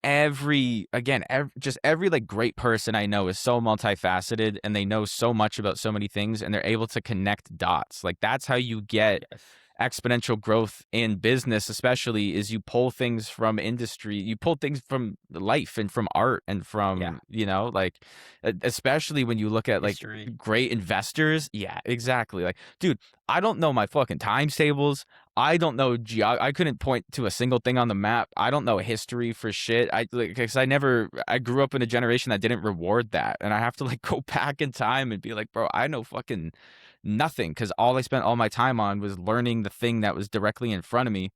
just every like great person I know is so multifaceted and they know so much about so many things and they're able to connect dots. Like that's how you get Yes. exponential growth in business, especially, is you pull things from industry, you pull things from life and from art and Yeah. from, like especially when you look at like History. great investors. Yeah, exactly. Like, dude, I don't know my fucking times tables. I don't know I couldn't point to a single thing on the map. I don't know history for shit. I like, cause I grew up in a generation that didn't reward that. And I have to like go back in time and be like, bro, I know fucking nothing. Cause all I spent all my time on was learning the thing that was directly in front of me,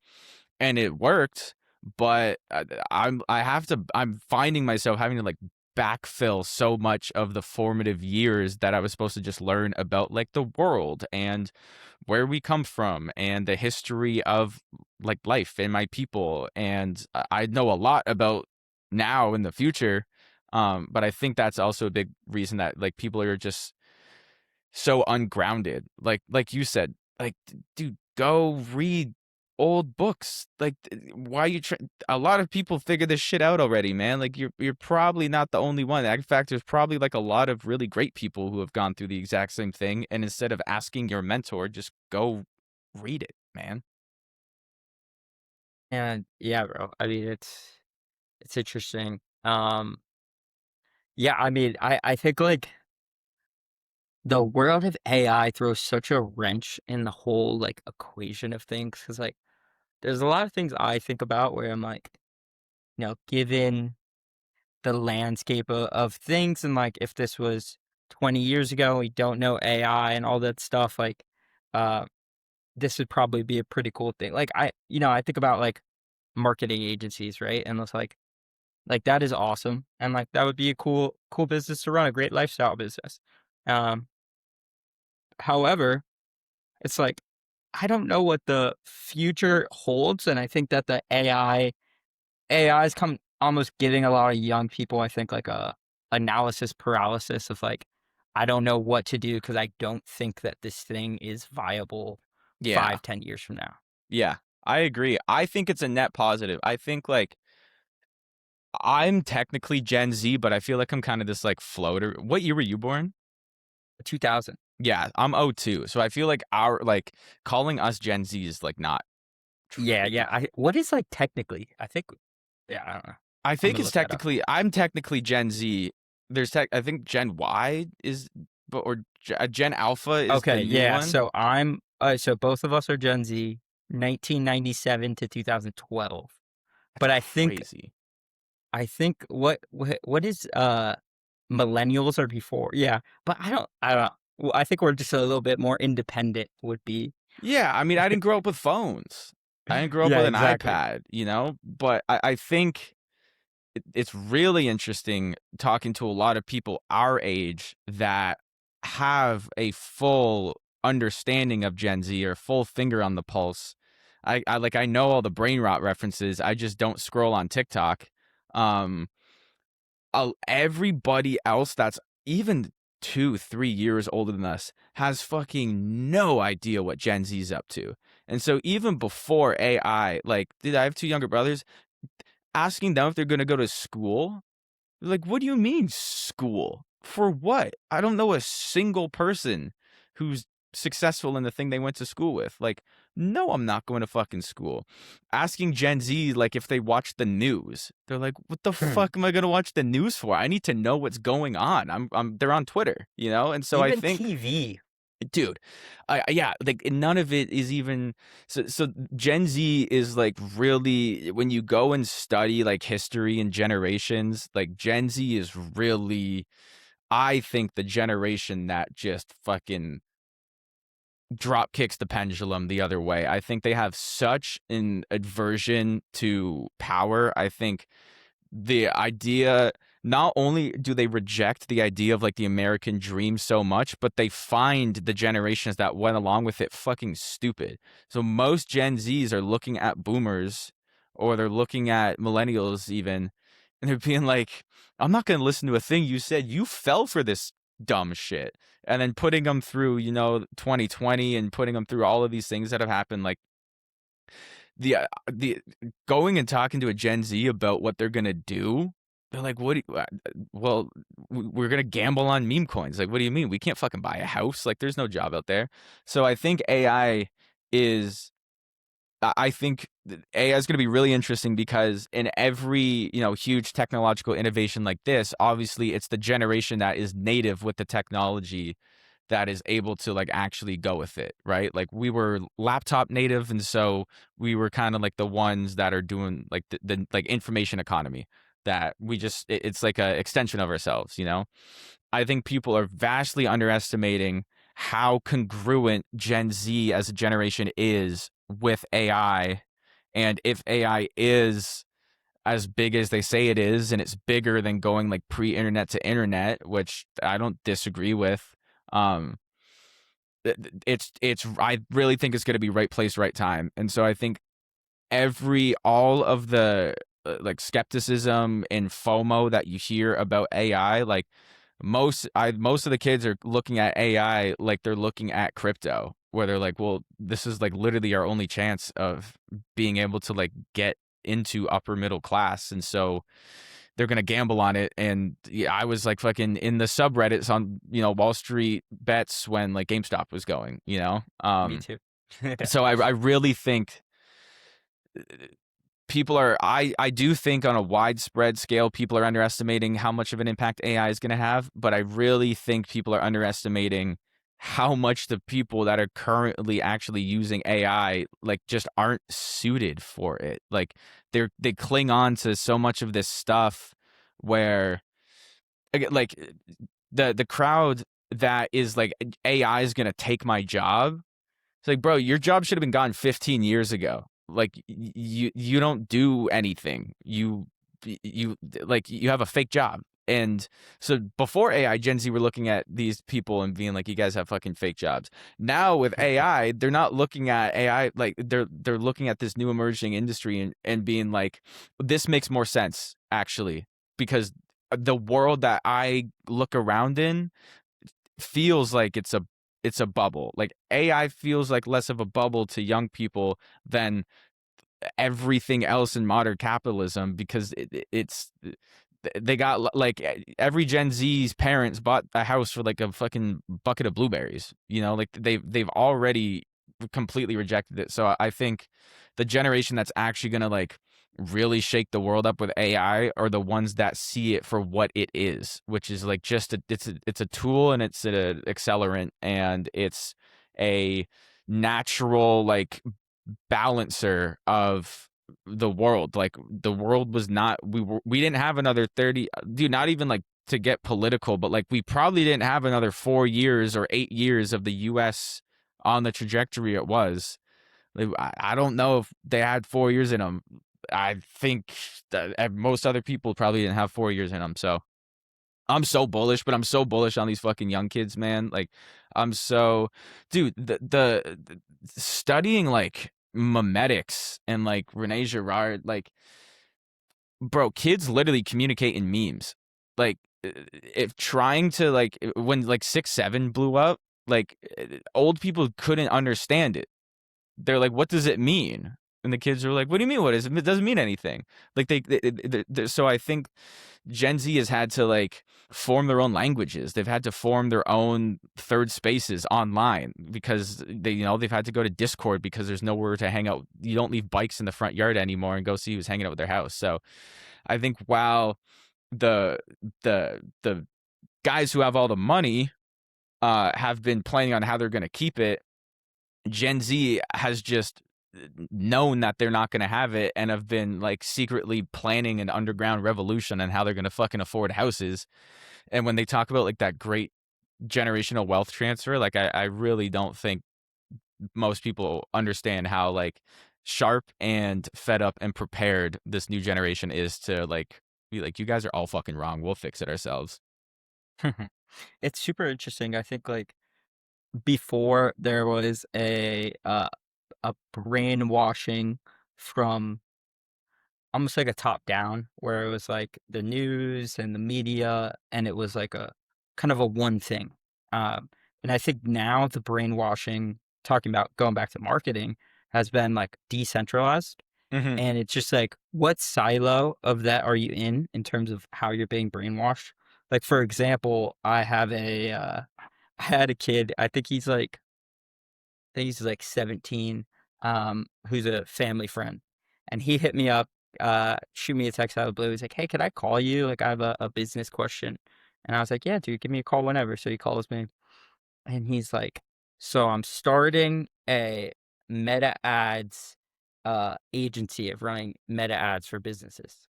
and it worked. But I'm finding myself having to like backfill so much of the formative years that I was supposed to just learn about like the world and where we come from and the history of like life and my people. And I know a lot about now in the future. But I think that's also a big reason that like people are just so ungrounded. Like you said, like dude, go read old books. Like why you a lot of people figure this shit out already, man. Like you're probably not the only one. In fact, there's probably like a lot of really great people who have gone through the exact same thing, and instead of asking your mentor, just go read it, man. And yeah, bro. I mean, it's interesting. Yeah, I mean, I think like the world of AI throws such a wrench in the whole like equation of things because like there's a lot of things I think about where I'm like, given the landscape of things and like if this was 20 years ago, we don't know AI and all that stuff, like uh this would probably be a pretty cool thing. Like I think about like marketing agencies, right? And it's like that is awesome. And like that would be a cool business to run, a great lifestyle business. Um However, it's like I don't know what the future holds, and I think that the AI is come almost giving a lot of young people, I think, like a analysis paralysis of like, I don't know what to do because I don't think that this thing is viable Yeah. 5, 10 years from now. Yeah. I agree. I think it's a net positive. I think like I'm technically Gen Z, but I feel like I'm kind of this like floater. What year were you born? 2000. Yeah, I'm '02. So I feel like our like calling us Gen Z is like not Yeah, true. yeah. What is like technically? I think. Yeah, I don't know. I I'm think gonna it's look that up. technically I'm technically Gen Z. I think Gen Y is but or Gen Alpha is the Okay, new yeah. one. So both of us are Gen Z, 1997 to 2012. That's But crazy. I think what is millennials are before. Yeah, but I don't. Well, I think we're just a little bit more independent would be. Yeah, I mean, I didn't grow up with phones. I didn't grow up Yeah, with an exactly. iPad, you know? But I think it's really interesting talking to a lot of people our age that have a full understanding of Gen Z or full finger on the pulse. I know all the brain rot references. I just don't scroll on TikTok. Um, everybody else that's even 2, 3 years older than us has fucking no idea what Gen Z's up to. And so even before AI, like, did I have two younger brothers? Asking them if they're gonna go to school, like, what do you mean school? For what? I don't know a single person who's successful in the thing they went to school with. Like, no, I'm not going to fucking school. Asking Gen Z, like, if they watch the news, they're like, what the Hmm. fuck am I going to watch the news for? I need to know what's going on. They're on Twitter, you know? And so I Even think TV. dude, yeah, like none of it is even so Gen Z is like really when you go and study like history and generations, like Gen Z is really I think the generation that just fucking drop kicks the pendulum the other way. I think they have such an aversion to power. I think the idea not only do they reject the idea of like the American dream so much, but they find the generations that went along with it fucking stupid. So most Gen Zs are looking at boomers or they're looking at millennials even, and they're being like, I'm not going to listen to a thing you said. You fell for this dumb shit. And then putting them through, 2020 and putting them through all of these things that have happened, like the going and talking to a Gen Z about what they're gonna do, they're like, "What? Well, we're gonna gamble on meme coins." Like, what do you mean? We can't fucking buy a house. Like, there's no job out there. So I think AI is. I think AI is going to be really interesting because in every huge technological innovation like this, obviously it's the generation that is native with the technology that is able to like actually go with it, right? Like we were laptop native, and so we were kind of like the ones that are doing like the like information economy, that we just it's like a extension of ourselves, you know? I think people are vastly underestimating how congruent Gen Z as a generation is with AI. And if AI is as big as they say it is, and it's bigger than going like pre-internet to internet, which I don't disagree with. Um, it's I really think it's going to be right place, right time, and so I think all of the like skepticism and FOMO that you hear about AI, like most of the kids are looking at AI like they're looking at crypto, where they're like, well, this is like literally our only chance of being able to like get into upper middle class, and so they're gonna gamble on it. And yeah, I was like fucking in the subreddits on Wall Street bets when like GameStop was going, Me too. so I really think people are I do think on a widespread scale people are underestimating how much of an impact AI is going to have, but I really think people are underestimating how much the people that are currently actually using AI like just aren't suited for it. Like they cling on to so much of this stuff where like the crowd that is like AI is going to take my job. It's like, bro, your job should have been gone 15 years ago. Like you don't do anything. You like you have a fake job. And so before AI, Gen Z were looking at these people and being like, you guys have fucking fake jobs. Now with AI, they're not looking at AI like they're looking at this new emerging industry and being like, this makes more sense actually, because the world that I look around in feels like it's a bubble. Like AI feels like less of a bubble to young people than everything else in modern capitalism, because it's they got like every Gen Z's parents bought a house for like a fucking bucket of blueberries. Like they've already completely rejected it. So I think the generation that's actually gonna like really shake the world up with AI are the ones that see it for what it is, which is like just it's a tool, and it's an accelerant, and it's a natural like balancer of the world. Like the world was not we didn't have another 30, dude, not even like to get political, but like we probably didn't have another 4 years or 8 years of the US on the trajectory it was. Like, I don't know if they had 4 years in them. I think that most other people probably didn't have 4 years in them. So I'm so bullish, but I'm so bullish on these fucking young kids, man. Like, I'm so, dude, the studying like memetics and like Rene Girard, like, bro, kids literally communicate in memes. Like, if trying to like when like 6-7 blew up, like old people couldn't understand it. They're like, what does it mean? And the kids are like, what do you mean? What is it? It doesn't mean anything. Like so I think Gen Z has had to like form their own languages. They've had to form their own third spaces online, because they've had to go to Discord because there's nowhere to hang out. You don't leave bikes in the front yard anymore and go see who's hanging out with their house. So I think while the the guys who have all the money have been planning on how they're going to keep it, Gen Z has just known that they're not going to have it, and have been like secretly planning an underground revolution on how they're going to fucking afford houses. And when they talk about like that great generational wealth transfer, like I really don't think most people understand how like sharp and fed up and prepared this new generation is to like be like, you guys are all fucking wrong. We'll fix it ourselves. It's super interesting. I think like before there was a brainwashing from almost like a top down, where it was like the news and the media, and it was like a kind of a one thing. And I think now the brainwashing, talking about going back to marketing, has been like decentralized. Mm-hmm. And it's just like, what silo of that are you in terms of how you're being brainwashed? Like, for example, I had a kid, I think he's like 17, who's a family friend. And he hit me up, shoot me a text out of the blue. He's like, hey, could I call you? Like, I have a business question. And I was like, yeah, dude, give me a call whenever. So he calls me. and he's like, "So I'm starting a meta ads agency of running meta ads for businesses."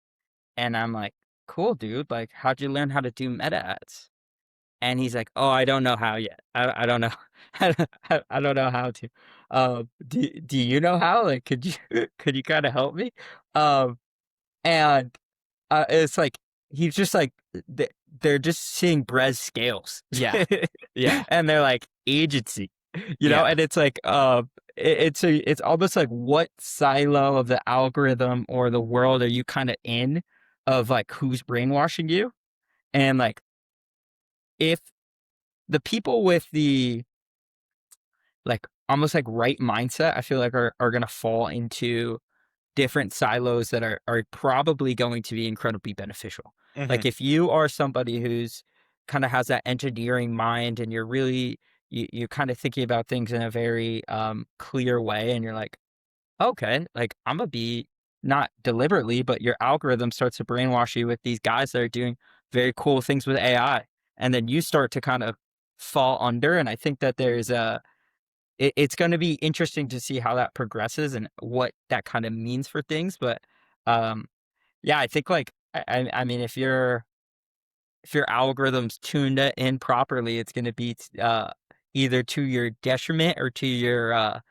And I'm like, "Cool, dude. Like, how'd you learn how to do meta ads?" And he's like, "Oh, I don't know how yet. I don't know. I don't know how to. Do you know how? Like, could you could you kind of help me?" Um, and it's like he's just like they're just seeing Brez scales, Yeah. Yeah. and they're like agency, Yeah. and it's like it's almost like what silo of the algorithm or the world are you kind of in of like who's brainwashing you, and like if the people with the like almost like right mindset, I feel like are gonna fall into different silos that are probably going to be incredibly beneficial. Hmm. Like if you are somebody who's kind of has that engineering mind and you're really you're kind of thinking about things in a very clear way and you're like, okay, like I'm gonna be not deliberately, but your algorithm starts to brainwash you with these guys that are doing very cool things with AI. And then you start to kind of fall under. And I think that there's it's going to be interesting to see how that progresses and what that kind of means for things. But um, yeah, I think like I mean, if your algorithm's tuned it in properly, it's going to be either to your detriment or to your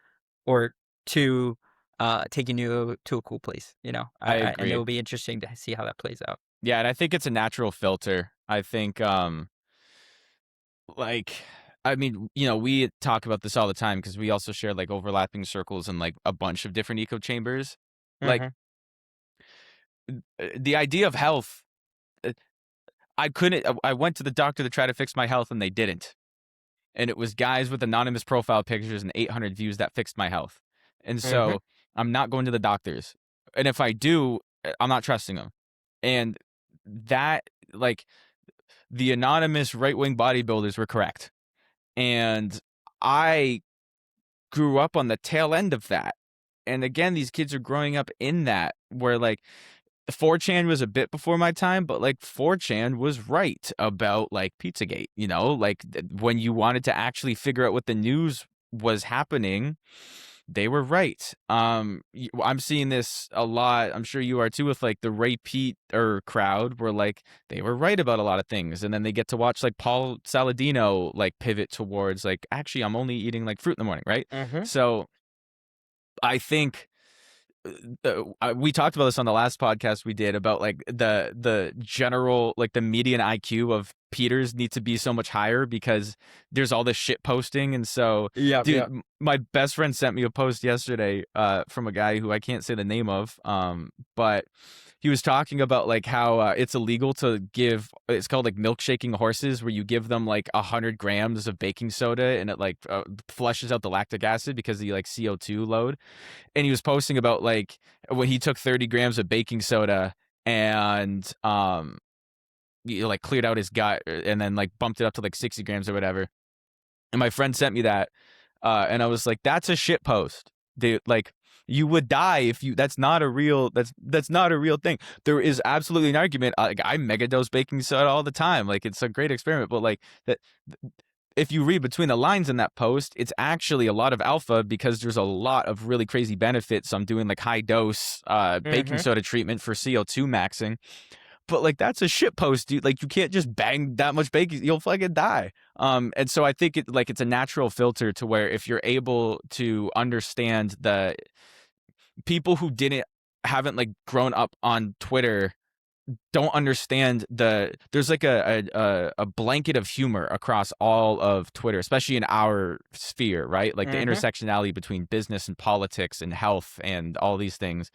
or to taking you to a cool place. I And it agree. will be interesting to see how that plays out. Yeah, and I think it's a natural filter. I think like I mean, we talk about this all the time because we also share like overlapping circles and like a bunch of different echo chambers. Like Hmm. the idea of health, uh, I couldn't. I went to the doctor to try to fix my health, and they didn't. And it was guys with anonymous profile pictures and 800 views that fixed my health. And Hmm. so I'm not going to the doctors. And if I do, I'm not trusting them. And that, like, the anonymous right wing bodybuilders were correct. And I grew up on the tail end of that. And again, these kids are growing up in that where, like, 4chan was a bit before my time, but like 4chan was right about like Pizzagate, like when you wanted to actually figure out what the news was happening, they were right. I'm seeing this a lot. I'm sure you are too with like the Ray Pete or crowd where like they were right about a lot of things. And then they get to watch like Paul Saladino like pivot towards like, actually, I'm only eating like fruit in the morning. Right. Hmm. So I think we talked about this on the last podcast we did about like the general like the median IQ of Peters needs to be so much higher because there's all this shit posting. And so Yep. dude, Yep. my best friend sent me a post yesterday from a guy who I can't say the name of, but he was talking about like how it's illegal to give, it's called like milkshaking horses, where you give them like 100 grams of baking soda and it like flushes out the lactic acid because of the like CO2 load. And he was posting about like when he took 30 grams of baking soda and like cleared out his gut and then like bumped it up to like 60 grams or whatever. And my friend sent me that and I was like, that's a shit post, dude. Like, you would die if you, that's not a real thing. There is absolutely an argument, like I megadose baking soda all the time, like it's a great experiment, but like that, if you read between the lines in that post, it's actually a lot of alpha because there's a lot of really crazy benefits. I'm doing like high dose baking Hmm. soda treatment for CO2 maxing. But like that's a shit post, dude. Like you can't just bang that much baking, you'll fucking die. And so I think it's a natural filter to where if you're able to understand the people who haven't like grown up on Twitter don't understand there's like a blanket of humor across all of Twitter, especially in our sphere, right? Like the Hmm. intersectionality between business and politics and health and all these things.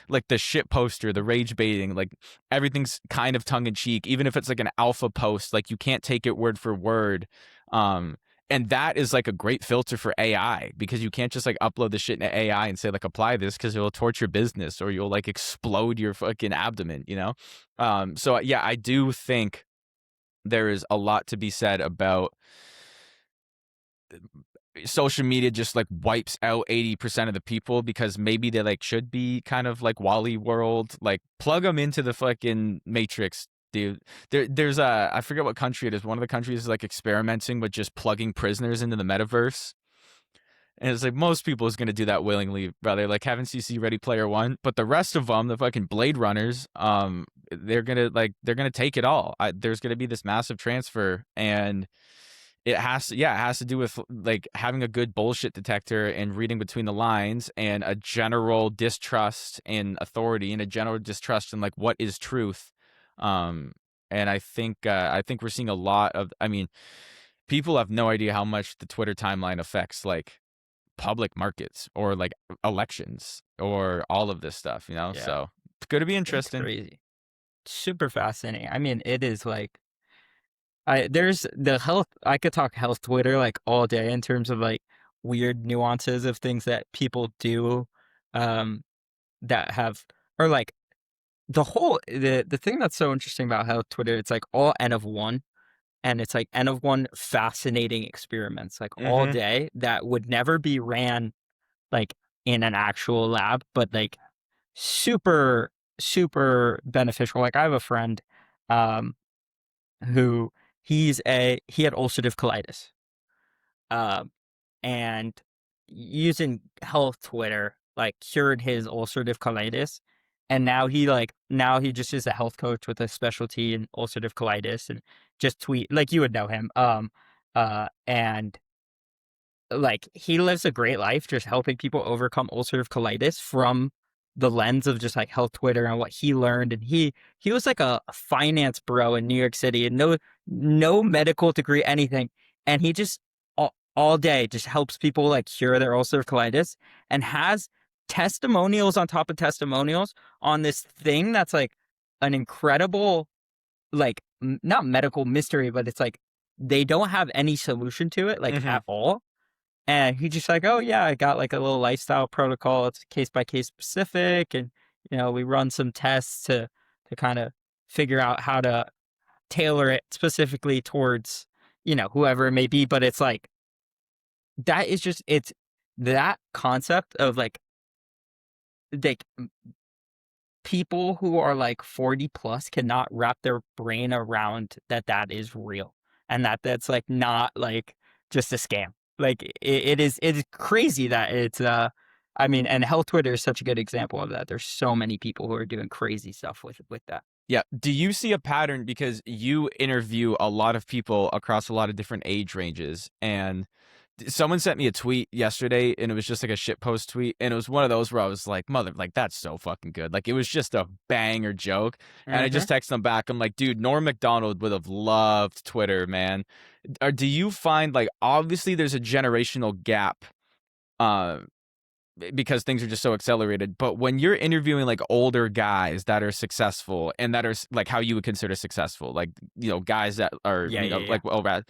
Like the shit poster, the rage baiting, like everything's kind of tongue in cheek, even if it's like an alpha post, like you can't take it word for word. Um, and that is like a great filter for AI because you can't just like upload the shit into AI and say like apply this because it'll torture business or you'll like explode your fucking abdomen. So yeah, I do think there is a lot to be said about social media just like wipes out 80% of the people because maybe they like should be kind of like Wally World, like plug them into the fucking matrix dude. There's a I forget what country it is. One of the countries is like experimenting with just plugging prisoners into the metaverse. And it's like most people is gonna do that willingly, brother. Like, haven't you seen Ready Player One? But the rest of them, the fucking Blade Runners, they're gonna take it all. There's gonna be this massive transfer, and it has to do with like having a good bullshit detector and reading between the lines and a general distrust in authority and a general distrust in like what is truth. Um, and I think we're seeing a lot of. I mean, people have no idea how much the Twitter timeline affects like public markets or like elections or all of this stuff, you know? Yeah, So it's going to be it's interesting. crazy. Super fascinating. I mean, it is like there's the health. I could talk health Twitter like all day in terms of like weird nuances of things that people do, um, that have or like the thing that's so interesting about health Twitter. It's like all N of one, and it's like N of one fascinating experiments like all Mm-hmm. day that would never be ran like in an actual lab, but like super super beneficial. Like I have a friend, um, who he had ulcerative colitis, um, and using health Twitter like cured his ulcerative colitis, and now he just is a health coach with a specialty in ulcerative colitis, and just tweet like you would know him, and like he lives a great life just helping people overcome ulcerative colitis from the lens of just like health Twitter and what he learned. And he was like a finance bro in New York City and no medical degree, anything. And he just all day just helps people like cure their ulcerative colitis and has testimonials on top of testimonials on this thing that's like an incredible like not medical mystery, but it's like they don't have any solution to it like Mm-hmm. at all. And he just like, oh yeah, I got like a little lifestyle protocol. It's case by case specific, and we run some tests to kind of figure out how to tailor it specifically towards whoever it may be. But it's like that is just it's that concept of like people who are like 40 plus cannot wrap their brain around that is real and that's like not like just a scam. Like it is crazy that it's I mean, and health Twitter is such a good example of that. There's so many people who are doing crazy stuff with that. Yeah. Do you see a pattern because you interview a lot of people across a lot of different age ranges? And someone sent me a tweet yesterday and it was just like a shit post tweet. And it was one of those where I was like, mother, like, that's so fucking good. Like, it was just a banger joke. And I Hmm. just texted them back. I'm like, dude, Norm Macdonald would have loved Twitter, man. Or do you find like, obviously there's a generational gap, uh, because things are just so accelerated. But when you're interviewing like older guys that are successful and that are like how you would consider successful, like, guys that are, Yeah, yeah, yeah. like, well,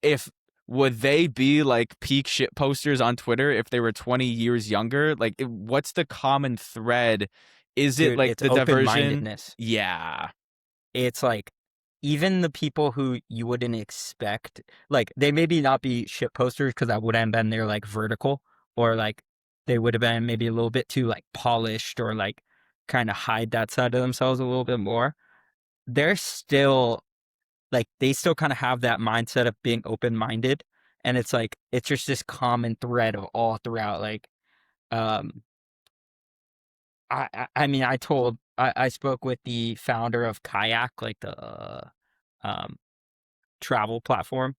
if would they be like peak shit posters on Twitter if they were 20 years younger? Like, what's the common thread? Is it Dude, like it's the open diversion? mindedness. Yeah. It's like even the people who you wouldn't expect, like they maybe not be shit posters because that wouldn't have been their like vertical, or like they would have been maybe a little bit too like polished or like kind of hide that side of themselves a little bit more. They're still like they still kind of have that mindset of being open minded, and it's like it's just this common thread all throughout. Like, um, I mean, I spoke with the founder of Kayak, like the um travel platform.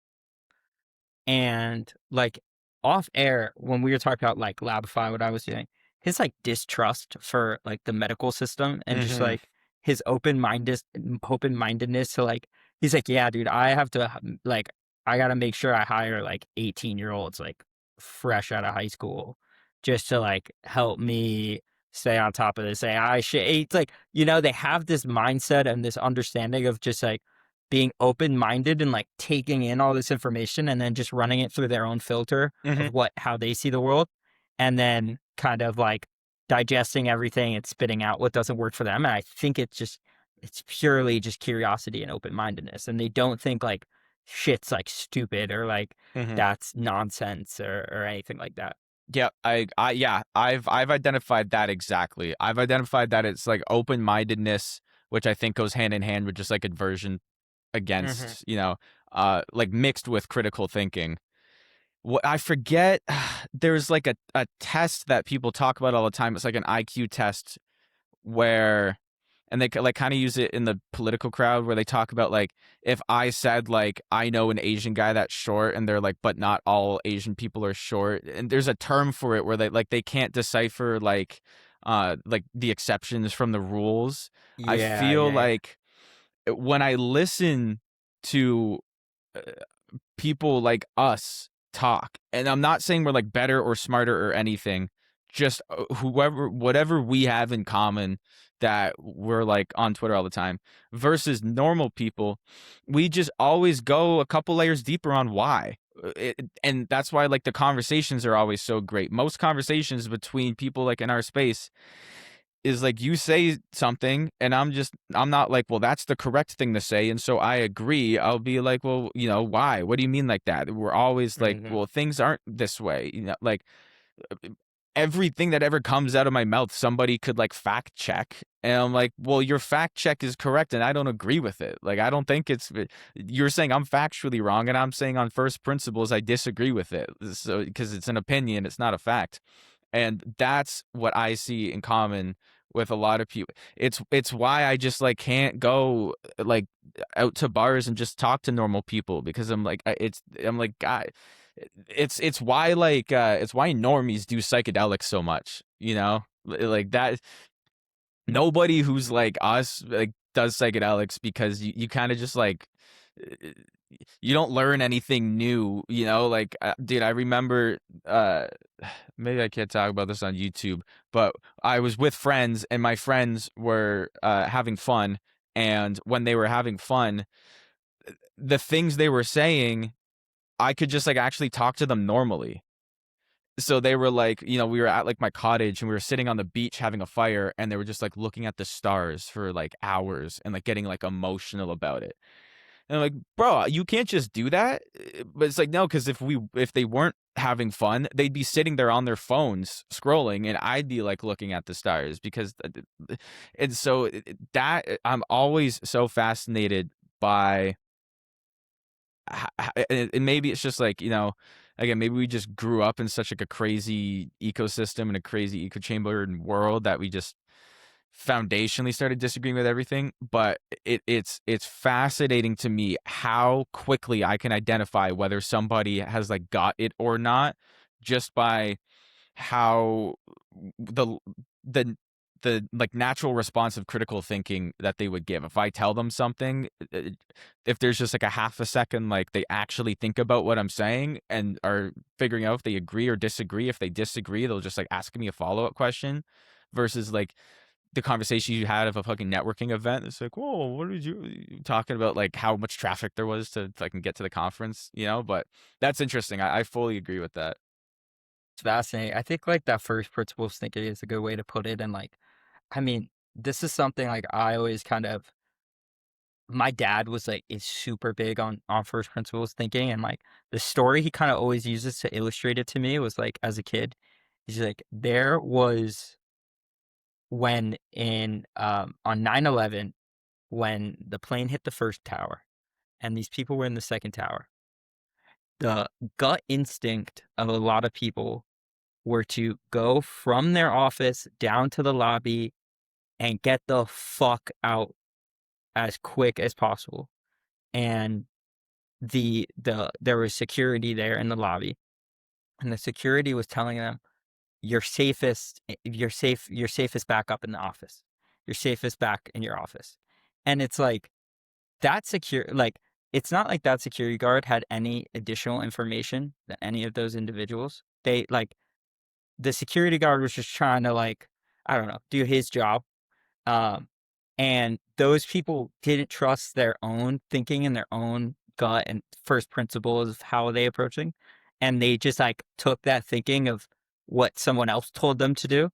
And like off air, when we were talking about like Labify, what I was doing, his like distrust for like the medical system and just Mm-hmm. like his open mindedness to like he's like, yeah, dude, I have to like I gotta make sure I hire like 18-year-olds like fresh out of high school just to like help me stay on top of this AI shit. It's like, they have this mindset and this understanding of just like being open-minded and like taking in all this information and then just running it through their own filter Mm-hmm. of how they see the world, and then kind of like digesting everything and spitting out what doesn't work for them. And I think it's purely just curiosity and open-mindedness, and they don't think like shit's like stupid or like Mm-hmm. that's nonsense or anything like that. Yeah, yeah, I've identified that exactly. I've identified that it's like open mindedness, which I think goes hand in hand with just like aversion Mhm. against, like mixed with critical thinking. What I forget, there's like a test that people talk about all the time. It's like an IQ test where, and they like kind of use it in the political crowd where they talk about like, if I said like I know an Asian guy that's short, and they're like, but not all Asian people are short, and there's a term for it where they can't decipher like the exceptions from the rules. I Yeah, feel yeah, yeah. like when I listen to uh, people like us talk, and I'm not saying we're like better or smarter or anything, just whoever, whatever we have in common, that we're like on Twitter all the time versus normal people, we just always go a couple layers deeper on why. And that's why like the conversations are always so great. Most conversations between people like in our space is like, you say something and I'm not like, well, that's the correct thing to say, and so I agree. I'll be like, well, why? What do you mean like that? We're always like, Mhm. well, things aren't this way. Like everything that ever comes out of my mouth, somebody could like fact check. And I'm like, well, your fact check is correct and I don't agree with it. Like, I don't think you're saying I'm factually wrong, and I'm saying on first principles, I disagree with it. So, because it's an opinion, it's not a fact. And that's what I see in common with a lot of people. It's why I just like can't go like out to bars and just talk to normal people, because I'm like, God, it's why normies do psychedelics so much, like that. Nobody who's like us like does psychedelics, because you kind of just like, uh, you don't learn anything new, like, dude, I remember, maybe I can't talk about this on YouTube, but I was with friends and my friends were having fun, and when they were having fun, the things they were saying, I could just like actually talk to them normally. So they were like, we were at like my cottage and we were sitting on the beach having a fire, and they were just like looking at the stars for like hours and like getting like emotional about it. And I'm like, bro, you can't just do that. But it's like, no, because if they weren't having fun, they'd be sitting there on their phones scrolling, and I'd be like looking at the stars, because, and so that I'm always so fascinated by, and maybe it's just like, again, maybe we just grew up in such like a crazy ecosystem and a crazy echo chamber and world that we just foundationally started disagreeing with everything. But it's fascinating to me how quickly I can identify whether somebody has like got it or not, just by how the the like natural response of critical thinking that they would give. If I tell them something, if there's just like a half a second, like they actually think about what I'm saying and are figuring out if they agree or disagree. If they disagree, they'll just like ask me a follow-up question, versus like the conversation you had of a fucking networking event. It's like, whoa, what did you talking about? Like how much traffic there was to fucking get to the conference, But that's interesting. I fully agree with that. It's fascinating. I think like that first principles thinking is a good way to put it. And like, I mean, this is something like I always kind of, my dad was like is super big on first principles thinking, and like the story he kind of always uses to illustrate it to me was like as a kid, he's like there was when in on 9/11 when the plane hit the first tower and these people were in the second tower, the gut instinct of a lot of people were to go from their office down to the lobby and get the fuck out as quick as possible. And there was security there in the lobby, and the security was telling them, you're safest back up in the office. You're safest back in your office." And it's like that secure like it's not like that security guard had any additional information than any of those individuals. They like the security guard was just trying to like, I don't know, do his job. Um, and those people didn't trust their own thinking and their own gut and first principles of how they approaching. And they just like took that thinking of what someone else told them to do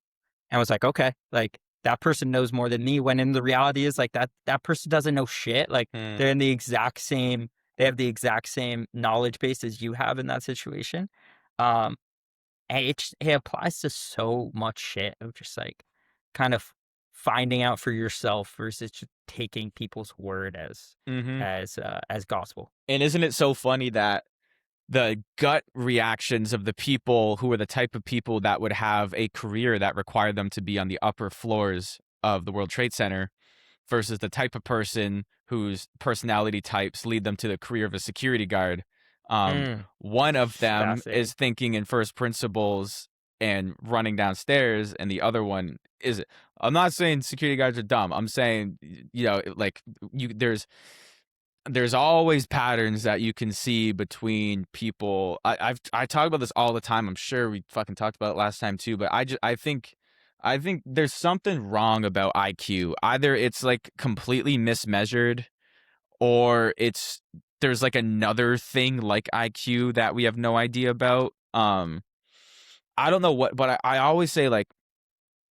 and was like, okay, like that person knows more than me. When in the reality is like that person doesn't know shit. Like Hmm. they're in the exact same, they have the exact same knowledge base as you have in that situation. Um, and it applies to so much shit of just like kind of finding out for yourself versus just taking people's word Mhm. as gospel. And isn't it so funny that the gut reactions of the people who are the type of people that would have a career that required them to be on the upper floors of the World Trade Center versus the type of person whose personality types lead them to the career of a security guard. Mm, One of them fascinating. is thinking in first principles and running downstairs, and the other one is. I'm not saying security guards are dumb. I'm saying, like there's always patterns that you can see between people. I talk about this all the time. I'm sure we fucking talked about it last time too, but I think there's something wrong about IQ. Either it's like completely mismeasured, or there's like another thing like IQ that we have no idea about. I don't know what, but I always say, like,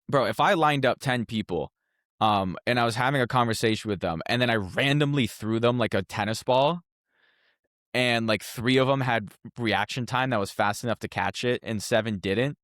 bro, if I lined up 10 people, and I was having a conversation with them, and then I randomly threw them like a tennis ball, and like 3 of them had reaction time that was fast enough to catch it and 7 didn't,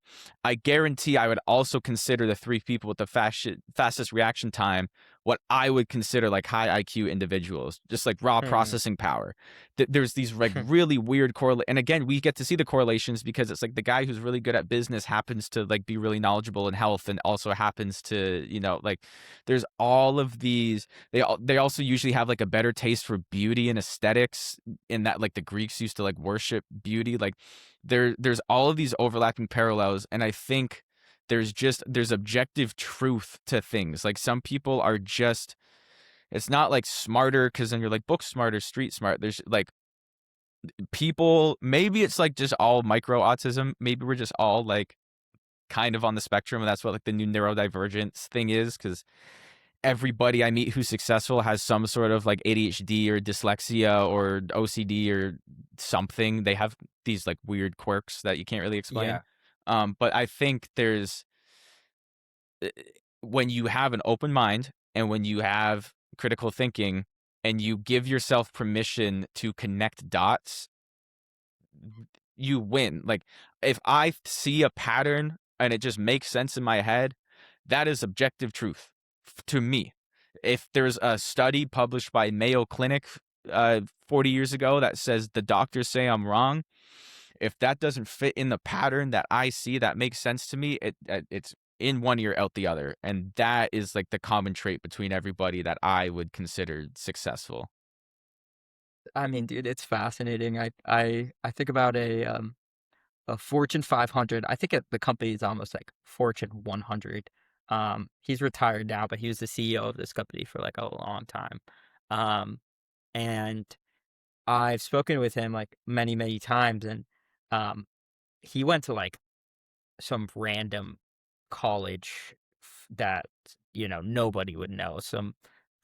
I guarantee I would also consider the 3 people with the fastest reaction time what I would consider like high IQ individuals, just like raw Hmm. processing power. There's these like really weird and again, we get to see the correlations because it's like the guy who's really good at business happens to like be really knowledgeable in health and also happens to, like, there's all of these. They also usually have like a better taste for beauty and aesthetics, in that like the Greeks used to like worship beauty. Like there's all of these overlapping parallels, and I think there's objective truth to things. Like some people are just, it's not like smarter because then you're like book smarter, street smart. There's like people, maybe it's like just all micro autism. Maybe we're just all like kind of on the spectrum, and that's what like the new neurodivergence thing is, because everybody I meet who's successful has some sort of like ADHD or dyslexia or OCD or something. They have these like weird quirks that you can't really explain. Yeah. But I think uh, when you have an open mind and when you have critical thinking and you give yourself permission to connect dots, you win. Like if I see a pattern and it just makes sense in my head, that is objective truth to me. If there's a study published by Mayo Clinic 40 years ago that says the doctors say I'm wrong, if that doesn't fit in the pattern that I see that makes sense to me, it's in one ear out the other, and that is like the common trait between everybody that I would consider successful. I mean, dude, it's fascinating. I think about a Fortune 500. I think the company is almost like Fortune 100. He's retired now, but he was the CEO of this company for like a long time. Um, and I've spoken with him like many, many times, and um, he went to like some random college that nobody would know, some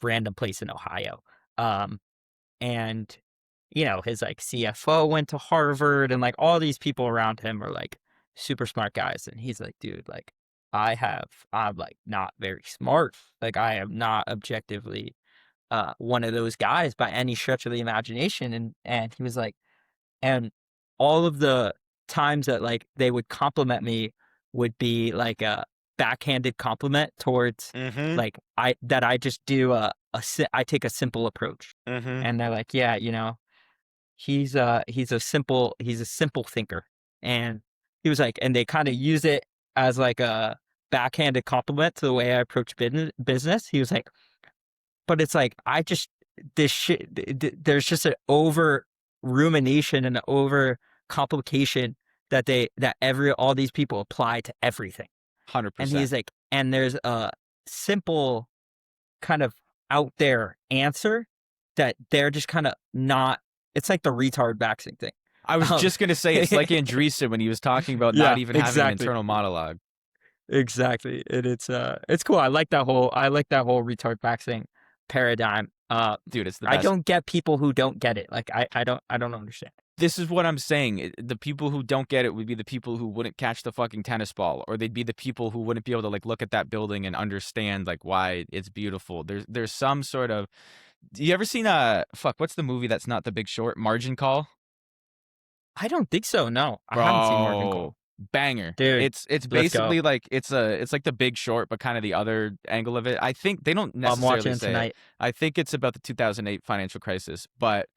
random place in Ohio. Um, and his like CFO went to Harvard, and like all these people around him are like super smart guys, and he's like, dude, like I'm like not very smart, like I am not objectively one of those guys by any stretch of the imagination. And he was like, and all of the times that like they would compliment me would be like a backhanded compliment towards Mm-hmm. like I just do I take a simple approach. Mm-hmm. And they're like, yeah, he's a simple thinker. And he was like, and they kind of use it as like a backhanded compliment to the way I approach business. He was like, but it's like I just this shit. There's just an over rumination and an over complication that every all these people apply to everything. And 100%. he's like, and there's a simple kind of out there answer that they're just kind of not. It's like the retard vaccine thing. I was Um, just gonna say it's like Andreessen when he was talking about not yeah, even having an exactly. internal monologue. Exactly. And it's cool. I like that whole retard vaccine paradigm. Dude, it's the I best. don't get people who don't get it. Like I don't understand. This is what I'm saying. The people who don't get it would be the people who wouldn't catch the fucking tennis ball, or they'd be the people who wouldn't be able to like look at that building and understand like why it's beautiful. There's some sort of. Do you ever seen what's the movie that's not The Big Short? Margin Call? I don't think so. No, I haven't seen Margin Bro, Call. Banger. Dude, It's let's go. basically like it's like The Big Short, but kind of the other angle of it. I think they don't I'm watching necessarily it say it. tonight. I think it's about the 2008 financial crisis, but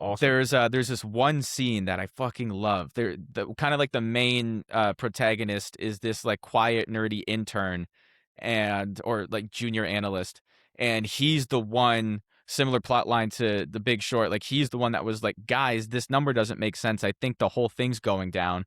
Awesome. there's this one scene that I fucking love. The kind of like the main protagonist is this like quiet nerdy intern and or like junior analyst, and he's the one, similar plot line to The Big Short. Like he's the one that was like, guys, this number doesn't make sense. I think the whole thing's going down,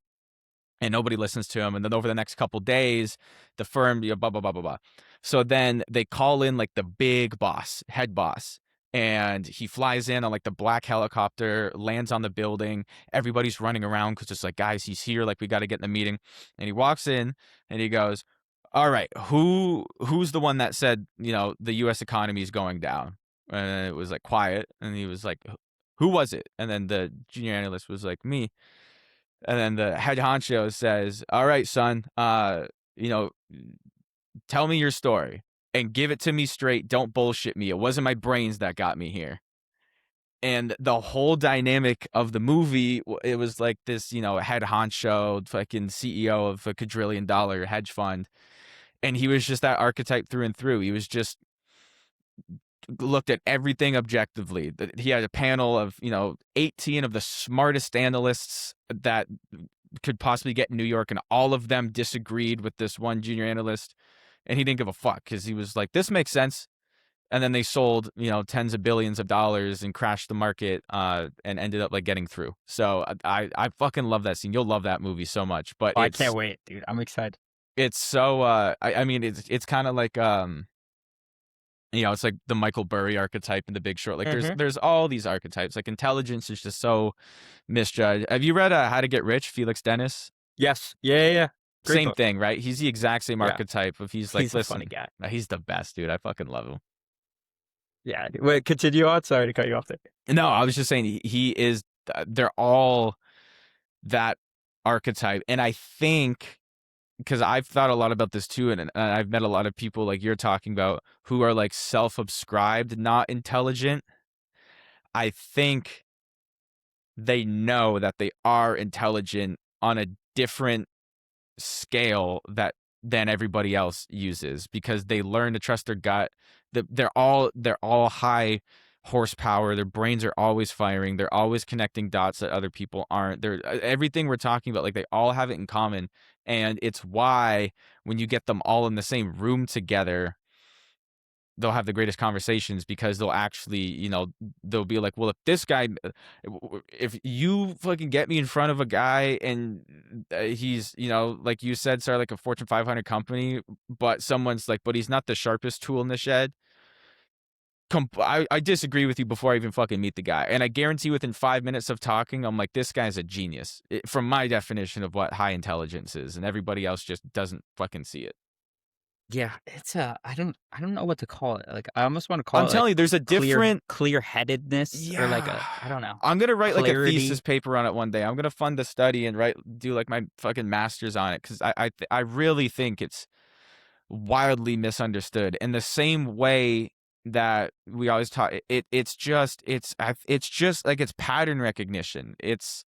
and nobody listens to him. And then over the next couple days, the firm, blah, blah, blah, blah, blah. So then they call in like the big boss, head boss, and he flies in on like the black helicopter, lands on the building. Everybody's running around because it's like, guys, he's here. Like, we got to get in the meeting. And he walks in and he goes, all right, who's the one that said, the US economy is going down? And it was like quiet. And he was like, who was it? And then the junior analyst was like, me. And then the head honcho says, all right, son, you know, tell me your story and give it to me straight. Don't bullshit me. It wasn't my brains that got me here. And the whole dynamic of the movie, it was like this, head honcho, fucking CEO of a quadrillion-dollar hedge fund. And he was just that archetype through and through. He was just looked at everything objectively. He had a panel of, 18 of the smartest analysts that could possibly get in New York, and all of them disagreed with this one junior analyst, and he didn't give a fuck because he was like, this makes sense. And then they sold, tens of billions of dollars and crashed the market, and ended up like getting through. So I fucking love that scene. You'll love that movie so much. But Oh, I can't wait, dude. I'm excited. it's so I mean it's kind of like it's like the Michael Burry archetype in The Big Short. Like Hmm. there's all these archetypes. Like intelligence is just so misjudged. Have you read How to Get Rich, Felix Dennis? Yes. Yeah, yeah, yeah. Great Same book. thing, right? He's the exact same Yeah. archetype of he's like, He's a funny listen, guy. he's the best, dude. I fucking love him. Yeah. Wait, continue on. Sorry to cut you off there. No, I was just saying he is. They're all that archetype, and I think because I've thought a lot about this too, and I've met a lot of people like you're talking about who are like self-abscribed, not intelligent. I think they know that they are intelligent on a different scale than everybody else uses because they learn to trust their gut. They're all high horsepower. Their brains are always firing. They're always connecting dots that other people aren't. They're everything we're talking about, like they all have it in common. And it's why when you get them all in the same room together, they'll have the greatest conversations because they'll actually, they'll be like, well, if this guy, if you fucking get me in front of a guy and he's, like you said, sorry, like a Fortune 500 company, but someone's like, but he's not the sharpest tool in the shed. I disagree with you before I even fucking meet the guy. And I guarantee within 5 minutes of talking, I'm like, this guy's a genius from my definition of what high intelligence is. And everybody else just doesn't fucking see it. Yeah, it's I don't know what to call it. Like I almost want to call I'm it like telling you, there's a different. clear-headedness or like Yeah. a I don't know. I'm gonna write like a thesis Clarity. paper on it one day. I'm gonna fund the study and do like my fucking master's on it because I really think it's wildly misunderstood in the same way that we always talk. It's just like it's pattern recognition. It's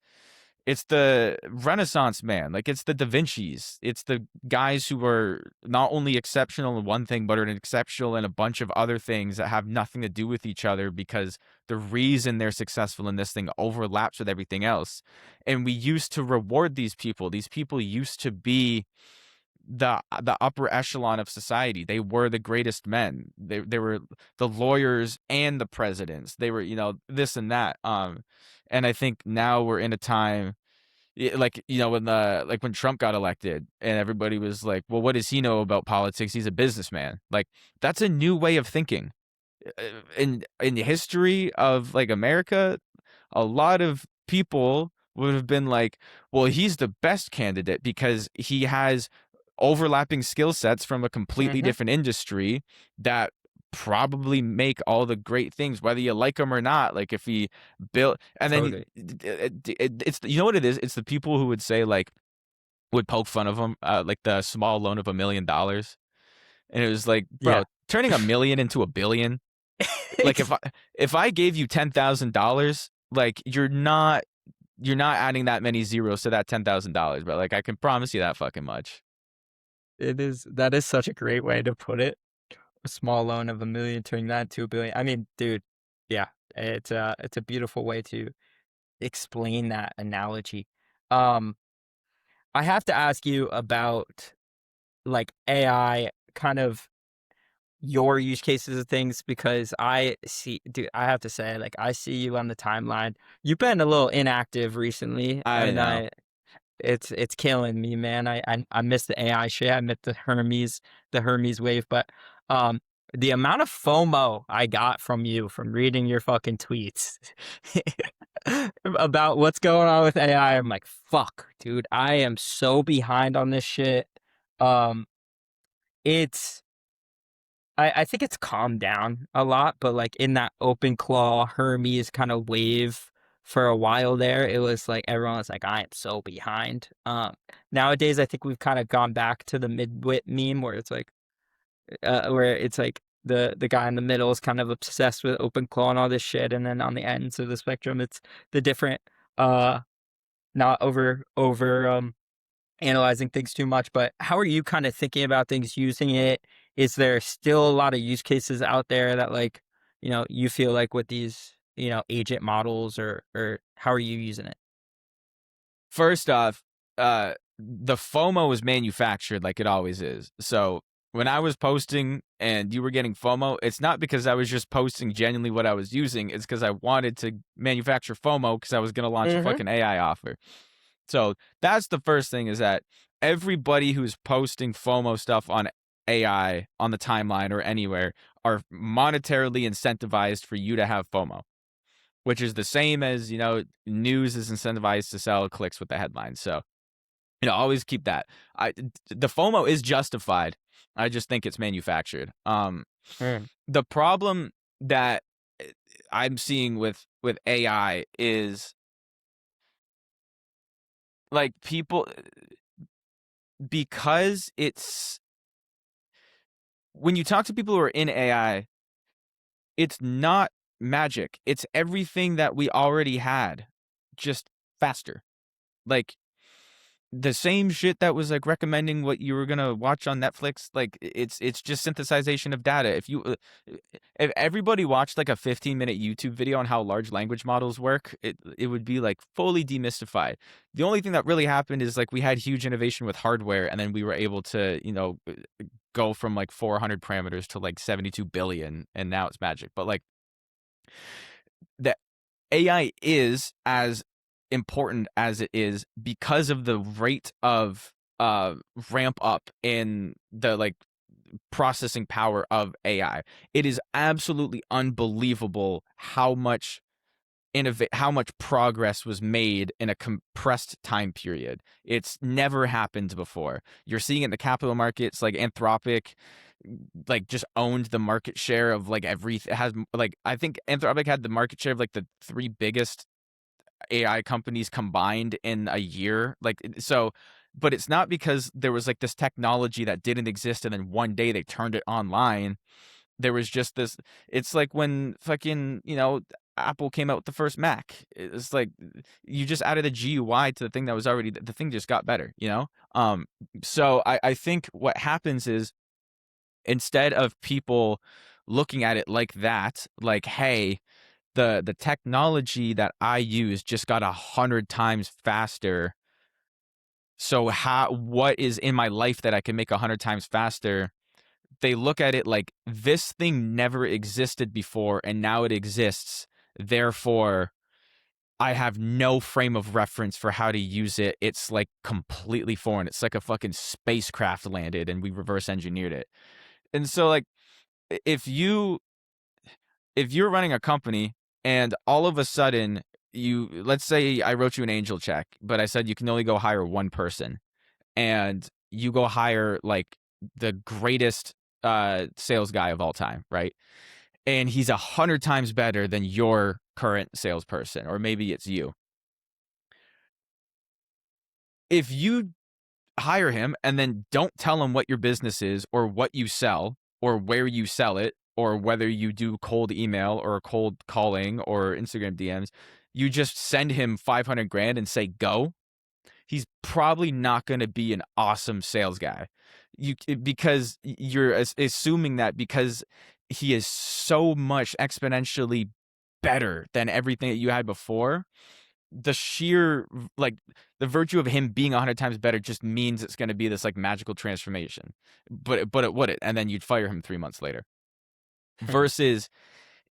the Renaissance man. Like it's the Da Vinci's. It's the guys who are not only exceptional in one thing, but are exceptional in a bunch of other things that have nothing to do with each other because the reason they're successful in this thing overlaps with everything else. And we used to reward these people. These people used to be the upper echelon of society. They were the greatest men. They were the lawyers and the presidents. They were, this and that. And I think now we're in a time like, when Trump got elected and everybody was like, well, what does he know about politics? He's a businessman. Like that's a new way of thinking. In the history of like America, a lot of people would have been like, well, he's the best candidate because he has overlapping skill sets from a completely Mhm. different industry that probably make all the great things, whether you like him or not. Like if he built, and then Totally. it's what it is. It's the people who would say like would poke fun of him, like the small loan of $1 million, and it was like, bro, Yeah. turning a million into a billion. Like Ex if I gave you $10,000, like you're not. you're not adding that many zeros to that $10,000, but like I can promise you that fucking much. That is such a great way to put it. A small loan of 1,000,000 turning that into 1,000,000,000. I mean, dude, yeah, it's a beautiful way to explain that analogy. Um, I have to ask you about like AI, kind of your use cases of things, because I see, dude, I have to say, like, I see you on the timeline. You've been a little inactive recently, I and know. it's killing me, man. I miss the AI shit. I miss the Hermes wave, but um, the amount of FOMO I got from you from reading your fucking tweets about what's going on with AI, I'm like, fuck, dude, I am so behind on this shit. Um, it's I think it's calmed down a lot, but like in that open claw Hermes kind of wave for a while there, it was like everyone was like, I am so behind. Nowadays I think we've kind of gone back to the midwit meme where it's like the guy in the middle is kind of obsessed with open claw and all this shit, and then on the ends of the spectrum it's the different uh not over analyzing things too much, but how are you kind of thinking about things, using it? Is there still a lot of use cases out there that like, you feel like with these, agent models, or how are you using it? First off, the FOMO is manufactured like it always is. So when I was posting and you were getting FOMO, it's not because I was just posting genuinely what I was using. It's because I wanted to manufacture FOMO because I was going to launch a Mm-hmm. fucking AI offer. So that's the first thing, is that everybody who's posting FOMO stuff on AI on the timeline or anywhere are monetarily incentivized for you to have FOMO, which is the same as, news is incentivized to sell clicks with the headlines. So, always keep that. The FOMO is justified. I just think it's manufactured. Mm. The problem that I'm seeing with AI is like people, because it's when you talk to people who are in AI, it's not magic. It's everything that we already had, just faster. Like the same shit that was like recommending what you were gonna watch on Netflix. Like it's just synthesization of data. If everybody watched like a 15-minute YouTube video on how large language models work, it would be like fully demystified. The only thing that really happened is like we had huge innovation with hardware, and then we were able to go from like 400 parameters to like 72 billion, and now it's magic. But like the AI is as important as it is because of the rate of ramp up in the like processing power of AI. It is absolutely unbelievable how much progress was made in a compressed time period. It's never happened before. You're seeing it in the capital markets, like Anthropic, like just owned the market share of like everything. It has like, I think Anthropic had the market share of like the three biggest AI companies combined in a year. Like so, but it's not because there was like this technology that didn't exist and then one day they turned it online. There was just this. It's like when fucking Apple came out with the first Mac. It's like you just added a GUI to the thing that was already, the thing just got better. So I think what happens is, instead of people looking at it like that, like, hey, the technology that I use just got 100 times faster. So what is in my life that I can make 100 times faster? They look at it like this thing never existed before and now it exists. Therefore, I have no frame of reference for how to use it. It's like completely foreign. It's like a fucking spacecraft landed and we reverse engineered it. And so like if you if you're running a company and all of a sudden let's say I wrote you an angel check, but I said you can only go hire one person, and you go hire like the greatest sales guy of all time, right? And he's 100 times better than your current salesperson, or maybe it's you. If you hire him and then don't tell him what your business is or what you sell or where you sell it, or whether you do cold email or cold calling or Instagram DMs, you just send him 500 grand and say go, he's probably not going to be an awesome sales guy. Because you're assuming that because he is so much exponentially better than everything that you had before, the sheer like the virtue of him being 100 times better just means it's going to be this like magical transformation. But it wouldn't, and then you'd fire him 3 months later. Versus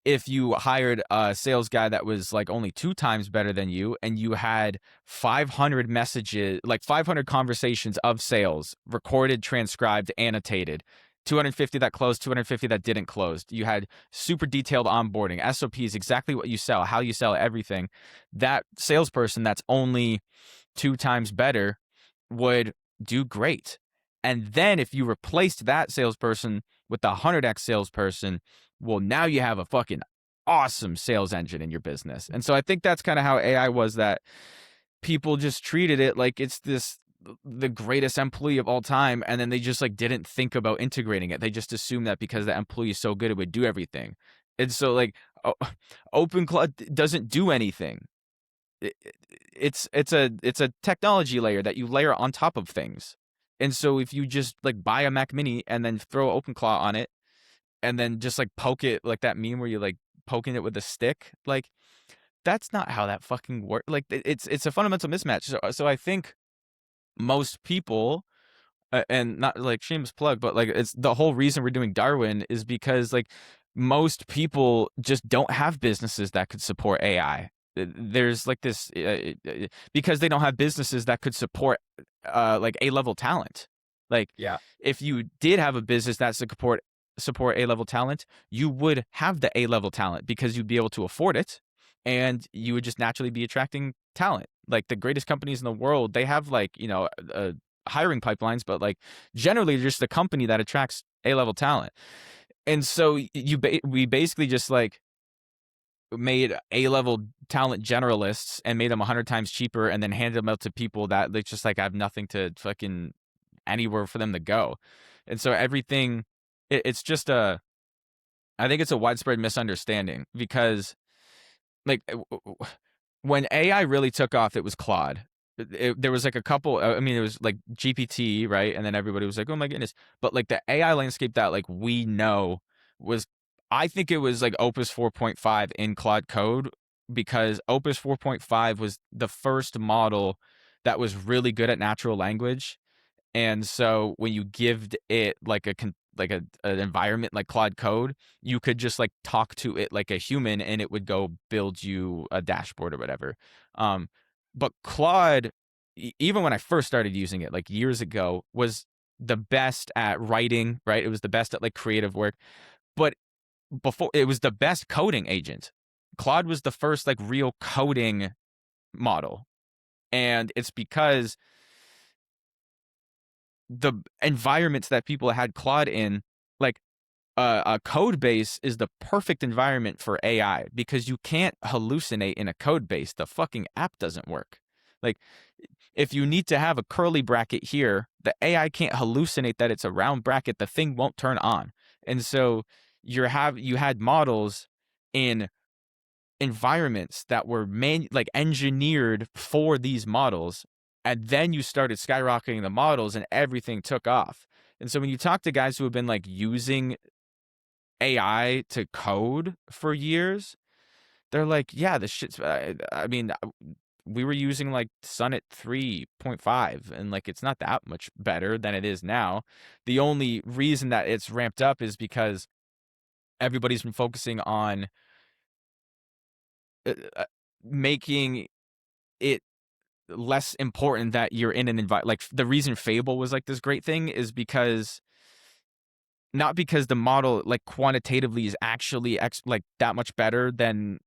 if you hired a sales guy that was like only 2 times better than you, and you had 500 messages, like 500 conversations of sales recorded, transcribed, annotated, 250 that closed, 250 that didn't close. You had super detailed onboarding, SOPs, exactly what you sell, how you sell, everything. That salesperson that's only 2 times better would do great. And then if you replaced that salesperson with the 100x salesperson, well, now you have a fucking awesome sales engine in your business. And so I think that's kind of how AI was, that people just treated it like it's the greatest employee of all time, and then they just like didn't think about integrating it. They just assumed that because the employee is so good it would do everything. And so like OpenCloud doesn't do anything. It's a technology layer that you layer on top of things. And so if you just like buy a Mac Mini and then throw OpenClaw on it and then just like poke it, like that meme where you're like poking it with a stick, like that's not how that fucking works. Like it's a fundamental mismatch. So I think most people, and not like shameless plug, but like it's the whole reason we're doing Darwin is because like most people just don't have businesses that could support AI. There's like this because they don't have businesses that could support like A-level talent. Like Yeah. if you did have a business that support A-level talent, you would have the A-level talent because you'd be able to afford it, and you would just naturally be attracting talent. Like the greatest companies in the world, they have like, hiring pipelines, but like generally just the company that attracts A-level talent. And so we basically just like made A-level talent generalists and made them 100 times cheaper, and then handed them out to people that they just like have nothing to fucking anywhere for them to go. And so everything, it's just I think it's a widespread misunderstanding, because like when AI really took off, it was Claude. There was like a couple. I mean, it was like GPT, right? And then everybody was like, "Oh my goodness!" But like the AI landscape that like we know was, I think it was like Opus 4.5 in Claude Code, because Opus 4.5 was the first model that was really good at natural language. And so when you give it like an environment like Claude Code, you could just like talk to it like a human, and it would go build you a dashboard or whatever. Um, but Claude, even when I first started using it like years ago, was the best at writing, right? It was the best at like creative work. But before, it was the best coding agent. Claude was the first like real coding model. And it's because the environments that people had Claude in, like a code base is the perfect environment for AI, because you can't hallucinate in a code base. The fucking app doesn't work. Like if you need to have a curly bracket here, the AI can't hallucinate that it's a round bracket. The thing won't turn on. And so you had models in environments that were like engineered for these models, and then you started skyrocketing the models and everything took off. And so when you talk to guys who have been like using AI to code for years, they're like, yeah, this shit's I mean, we were using like Sonnet 3.5, and like it's not that much better than it is now. The only reason that it's ramped up is because everybody's been focusing on uh, uh, making it less important that you're in an environment. Like the reason Fable was like this great thing is because, not because the model like quantitatively is actually like that much better than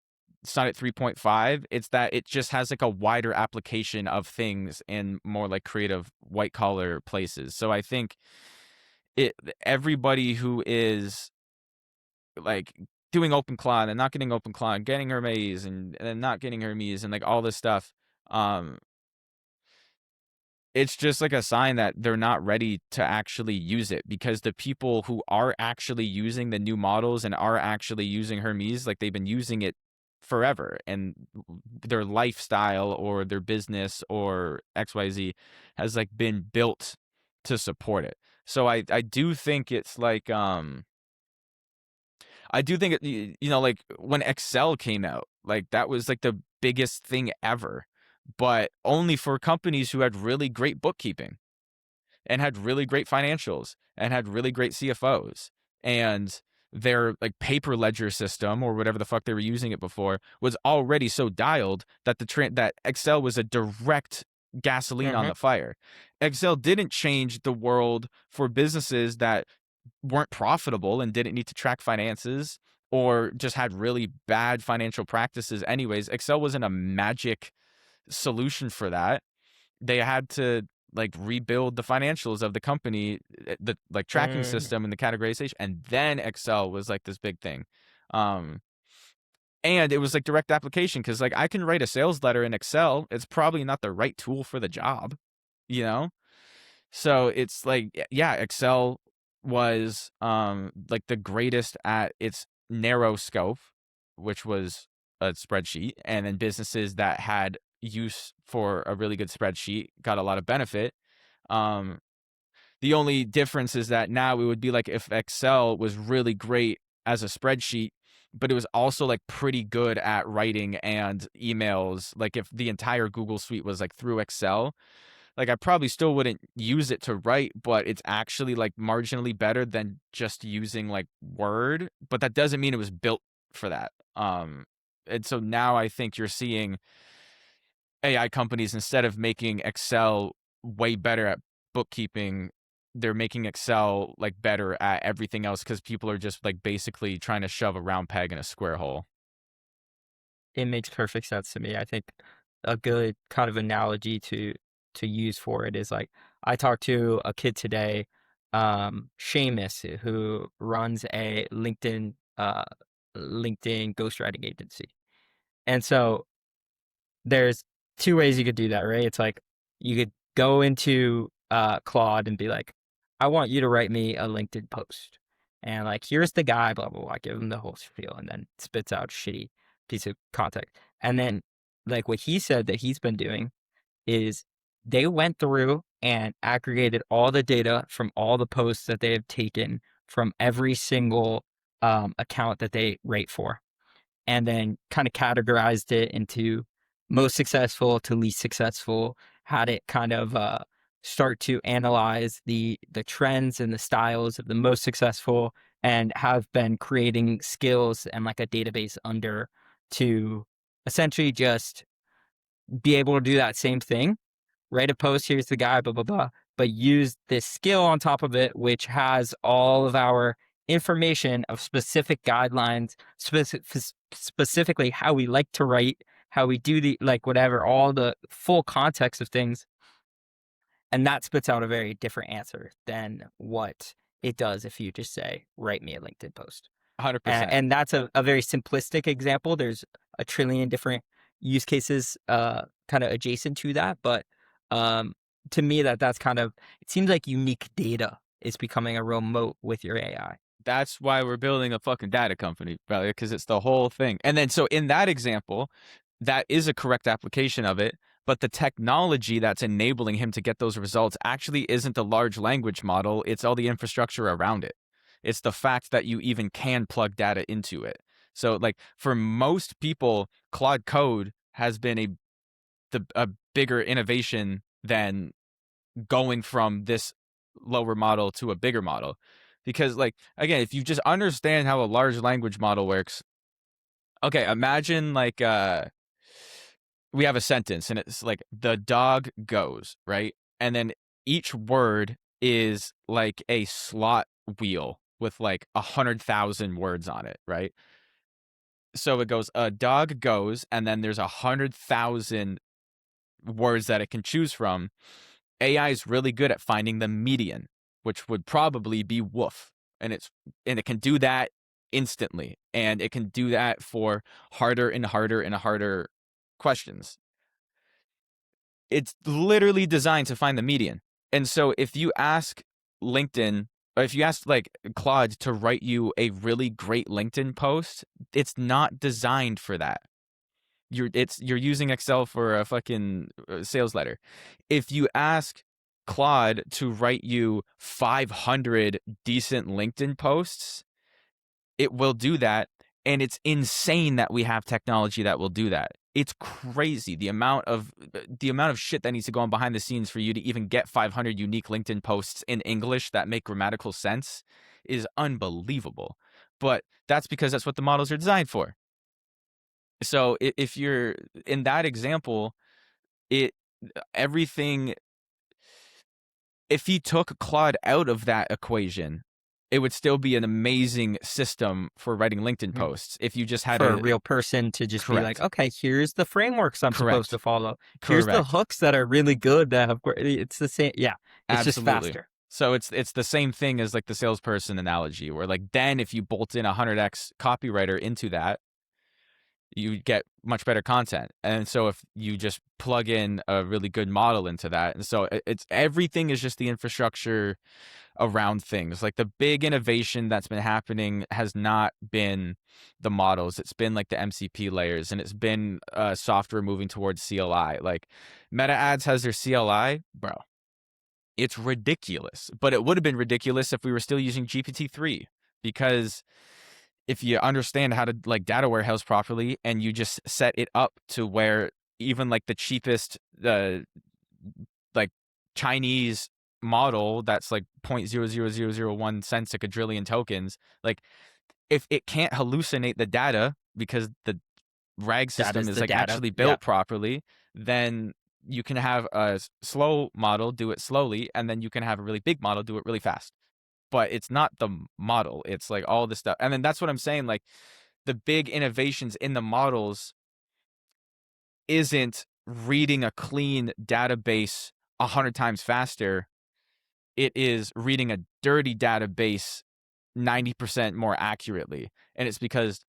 Sonnet 3.5. It's that it just has like a wider application of things in more like creative white collar places. So I think it everybody who is like doing OpenClaw and not getting OpenClaw and getting Hermes and then not getting Hermes and like all this stuff, um it's just like a sign that they're not ready to actually use it, because the people who are actually using the new models and are actually using Hermes, like they've been using it forever, and their lifestyle or their business or XYZ has like been built to support it. So I do think it's like I do think like when Excel came out, like that was like the biggest thing ever, but only for companies who had really great bookkeeping and had really great financials and had really great CFOs, and their like paper ledger system or whatever the fuck they were using it before was already so dialed that that Excel was a direct gasoline on Mhm. the fire. Excel didn't change the world for businesses that weren't profitable and didn't need to track finances or just had really bad financial practices anyways. Excel wasn't a magic solution for that. They had to like rebuild the financials of the company, the like tracking Mm, system and the categorization, and then Excel was like this big thing. Um and it was like direct application, because like I can write a sales letter in Excel. It's probably not the right tool for the job, you know? So it's like, yeah, Excel was like the greatest at its narrow scope, which was a spreadsheet, and then businesses that had use for a really good spreadsheet got a lot of benefit. Um the only difference is that now it would be like if Excel was really great as a spreadsheet, but it was also like pretty good at writing and emails. Like if the entire Google suite was like through Excel, like I probably still wouldn't use it to write, but it's actually like marginally better than just using like Word. But that doesn't mean it was built for that. And so now I think you're seeing AI companies, instead of making Excel way better at bookkeeping, they're making Excel like better at everything else, because people are just like basically trying to shove a round peg in a square hole. it makes perfect sense to me. I think a good kind of analogy to use for it is like I talked to a kid today, Seamus, who runs a LinkedIn ghostwriting agency. And so there's two ways you could do that, right? It's like you could go into Claude and be like, I want you to write me a LinkedIn post. And like, here's the guy, blah, blah, blah. Give him the whole spiel and then spits out a shitty piece of content. And then, like, what he said that he's been doing is they went through and aggregated all the data from all the posts that they have taken from every single account that they rate for, and then kind of categorized it into most successful to least successful, had it kind of start to analyze the trends and the styles of the most successful, and have been creating skills and like a database under to essentially just be able to do that same thing, write a post, here's the guy, blah, blah, blah, but use this skill on top of it, which has all of our information of specific guidelines, specifically how we like to write, how we do the, like, whatever, all the full context of things. And that spits out a very different answer than what it does if you just say, write me a LinkedIn post. 100%. And that's a very simplistic example. There's a trillion different use cases kind of adjacent to that. But um, to me, that's kind of, it seems like unique data is becoming a real moat with your AI. That's why we're building a fucking data company, brother, because it's the whole thing. And then, so in that example, that is a correct application of it, but the technology that's enabling him to get those results actually isn't the large language model, it's all the infrastructure around it. It's the fact that you even can plug data into it. So, like, for most people, Claude Code has been a bigger innovation than going from this lower model to a bigger model. Because, like, again, if you just understand how a large language model works, okay, imagine like we have a sentence and it's like the dog goes, right? And then each word is like a slot wheel with like 100,000 words on it, right? So it goes, a dog goes, and then there's 100,000 words that it can choose from. AI is really good at finding the median, which would probably be woof. And it can do that instantly. And it can do that for harder and harder and harder questions. it's literally designed to find the median. And so if you ask LinkedIn, or if you ask like Claude to write you a really great LinkedIn post, it's not designed for that. You're using Excel for a fucking sales letter. If you ask Claude to write you 500 decent LinkedIn posts, it will do that. And it's insane that we have technology that will do that. It's crazy the amount of shit that needs to go on behind the scenes for you to even get 500 unique LinkedIn posts in English that make grammatical sense is unbelievable. But that's because that's what the models are designed for. So if you're in that example, it everything if he took Claude out of that equation, it would still be an amazing system for writing LinkedIn Mhm. posts. If you just had For a a real person to just be like, correct, okay, here's the frameworks I'm supposed to correct, follow. Here's the correct, hooks that are really good that have, it's the same. Yeah. It's just absolutely. faster. So it's the same thing as like the salesperson analogy, where like then if you bolt in a 100x copywriter into that, you get much better content. And so if you just plug in a really good model into that, and so it's everything is just the infrastructure around things. Like the big innovation that's been happening has not been the models. It's been like the MCP layers, and it's been software moving towards CLI. Like Meta Ads has their CLI, bro. It's ridiculous, but it would have been ridiculous if we were still using GPT-3 because if you understand how to like data warehouse properly and you just set it up to where even like the cheapest like Chinese model that's like 0.00001 cents a quadrillion tokens, like if it can't hallucinate the data because the RAG That system is is the like data. actually Yeah. built properly, then you can have a slow model do it slowly, and then you can have a really big model do it really fast. But it's not the model, it's like all this stuff. And then that's what I'm saying, like the big innovations in the models isn't reading a clean database 100 times faster. It is reading a dirty database 90% more accurately. And it's because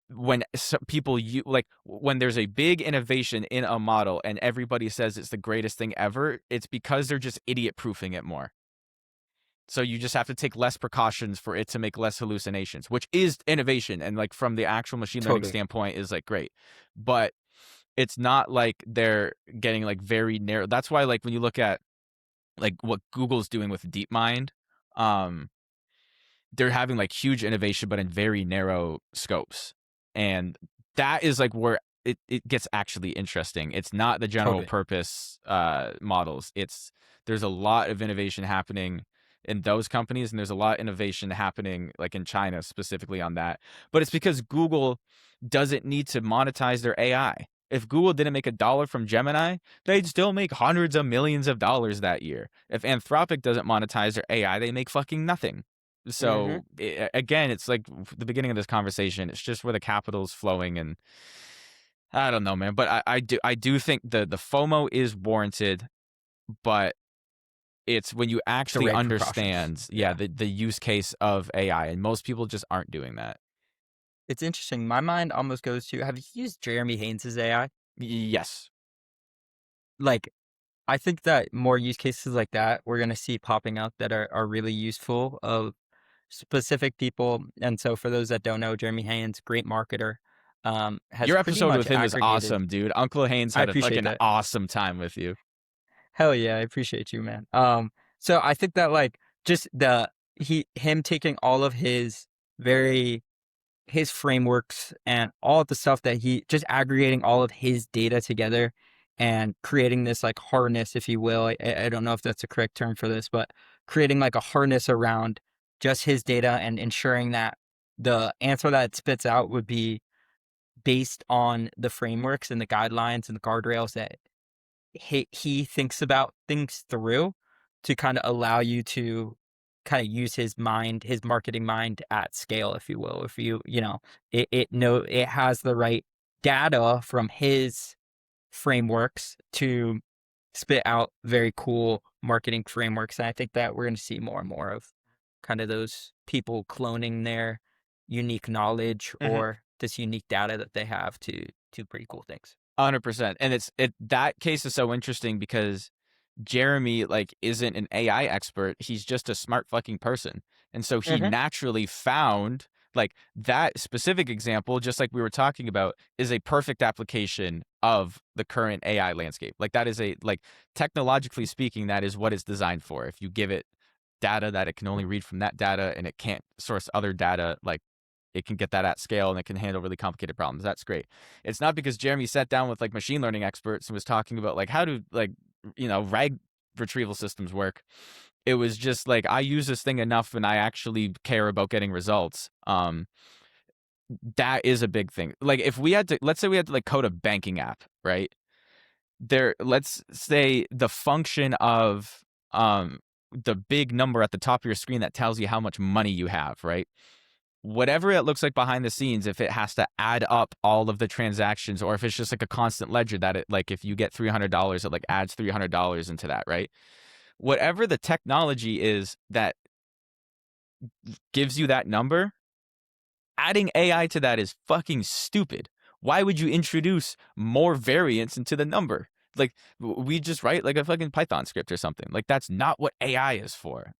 when people like when there's a big innovation in a model and everybody says it's the greatest thing ever, it's because they're just idiot proofing it more. So you just have to take less precautions for it to make less hallucinations, which is innovation and like from the actual machine learning Totally. standpoint is like great. But it's not like they're getting like very narrow. That's why like when you look at like what Google's doing with DeepMind, um they're having like huge innovation but in very narrow scopes. And that is like where it gets actually interesting. It's not the general Totally. purpose models. It's there's a lot of innovation happening in those companies, and there's a lot of innovation happening like in China specifically on that. But it's because Google doesn't need to monetize their AI. If Google didn't make $1 from Gemini, they'd still make hundreds of millions of dollars that year. If Anthropic doesn't monetize their AI, they make fucking nothing. Hmm. So again, it's like the beginning of this conversation. It's just where the capital's flowing, and I don't know, man. But I do think the FOMO is warranted, but it's when you The actually right precautions. understand, yeah, Yeah. the use case of AI, and most people just aren't doing that. It's interesting. My mind almost goes to, have you used Jeremy Haynes's AI? Yes, Like, I think that more use cases like that we're gonna see popping up that are really useful of specific people. And so for those that don't know, Jeremy Haynes, great marketer, has your pretty episode much with him was aggregated. awesome, dude. Uncle Haynes I had a appreciate fucking that. awesome time with you. Hell yeah, I appreciate you, man. So I think that like just him taking all of very his frameworks and all of the stuff that he just aggregating all of his data together and creating this like harness, if you will. I don't know if that's the correct term for this, but creating like a harness around just his data and ensuring that the answer that it spits out would be based on the frameworks and the guidelines and the guardrails that he thinks about things through to kind of allow you to kind of use his mind, his marketing mind at scale, if you will. If it has the right data from his frameworks to spit out very cool marketing frameworks. And I think that we're going to see more and more of kind of those people cloning their unique knowledge Mhm. or this unique data that they have to pretty cool things. 100%. And that case is so interesting because Jeremy like isn't an AI expert. He's just a smart fucking person. And so he Mhm, naturally found like that specific example, just like we were talking about, is a perfect application of the current AI landscape. Like that is like technologically speaking, that is what it's designed for. If you give it data that it can only read from that data and it can't source other data, like it can get that at scale and it can handle really complicated problems. That's great. It's not because Jeremy sat down with like machine learning experts and was talking about like how do like rag retrieval systems work. It was just like I use this thing enough and I actually care about getting results. That is a big thing. Like if we had to, let's say we had to like code a banking app, right? Let's say the function of the big number at the top of your screen that tells you how much money you have, right? Whatever it looks like behind the scenes, if it has to add up all of the transactions or if it's just like a constant ledger that it like if you get $300 it like adds $300 into that, right? Whatever the technology is that gives you that number, adding AI to that is fucking stupid. Why would you introduce more variance into the number? Like we just write like a fucking Python script or something. Like that's not what AI is for.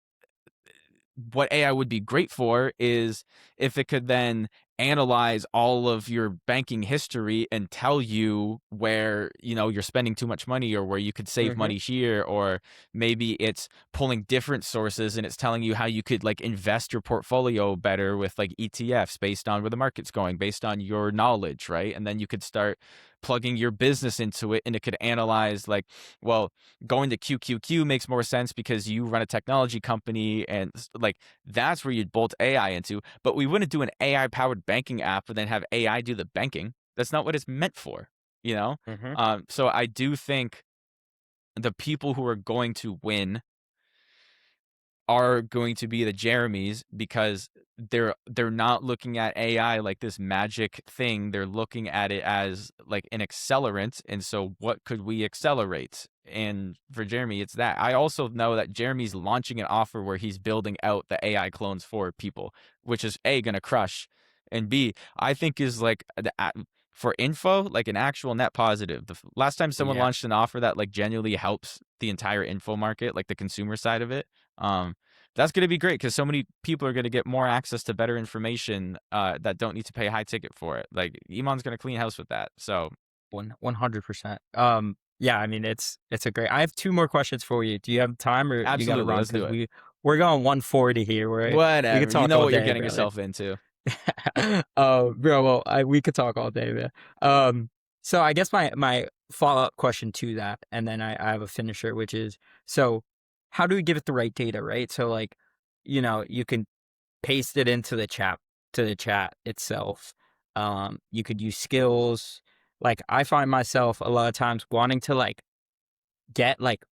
What AI would be great for is if it could then analyze all of your banking history and tell you where, you're spending too much money or where you could save mhm, money here, or maybe it's pulling different sources and it's telling you how you could like invest your portfolio better with like ETFs based on where the market's going, based on your knowledge, right? And then you could start plugging your business into it and it could analyze like, well, going to QQQ makes more sense because you run a technology company and like that's where you'd bolt AI into. But we wouldn't do an AI powered banking app and then have AI do the banking. That's not what it's meant for, you know? mhm, So I do think the people who are going to win are going to be the Jeremys because they're not looking at AI like this magic thing. They're looking at it as like an accelerant. And so what could we accelerate? And for Jeremy, it's that. I also know that Jeremy's launching an offer where he's building out the AI clones for people, which is A, gonna crush, and B, I think is like for info, like an actual net positive. The last time someone yeah. launched an offer that like genuinely helps the entire info market, like the consumer side of it, um, that's going to be great because so many people are going to get more access to better information that don't need to pay high ticket for it. Like Iman's going to clean house with that. So 100%. Yeah, I mean, it's a great. I have 2 more questions for you. Do you have time or you gotta absolutely, run? let's do Because it. we're going 140 here, we could Whatever. You talk know all what you're day, getting brother. yourself into. Bro, well, we could talk all day, man. So I guess my follow-up question to that, and then I have a finisher, which is, so how do we give it the right data, right? So, like, you can paste it into the chat itself. You could use skills. Like I find myself a lot of times wanting to like get like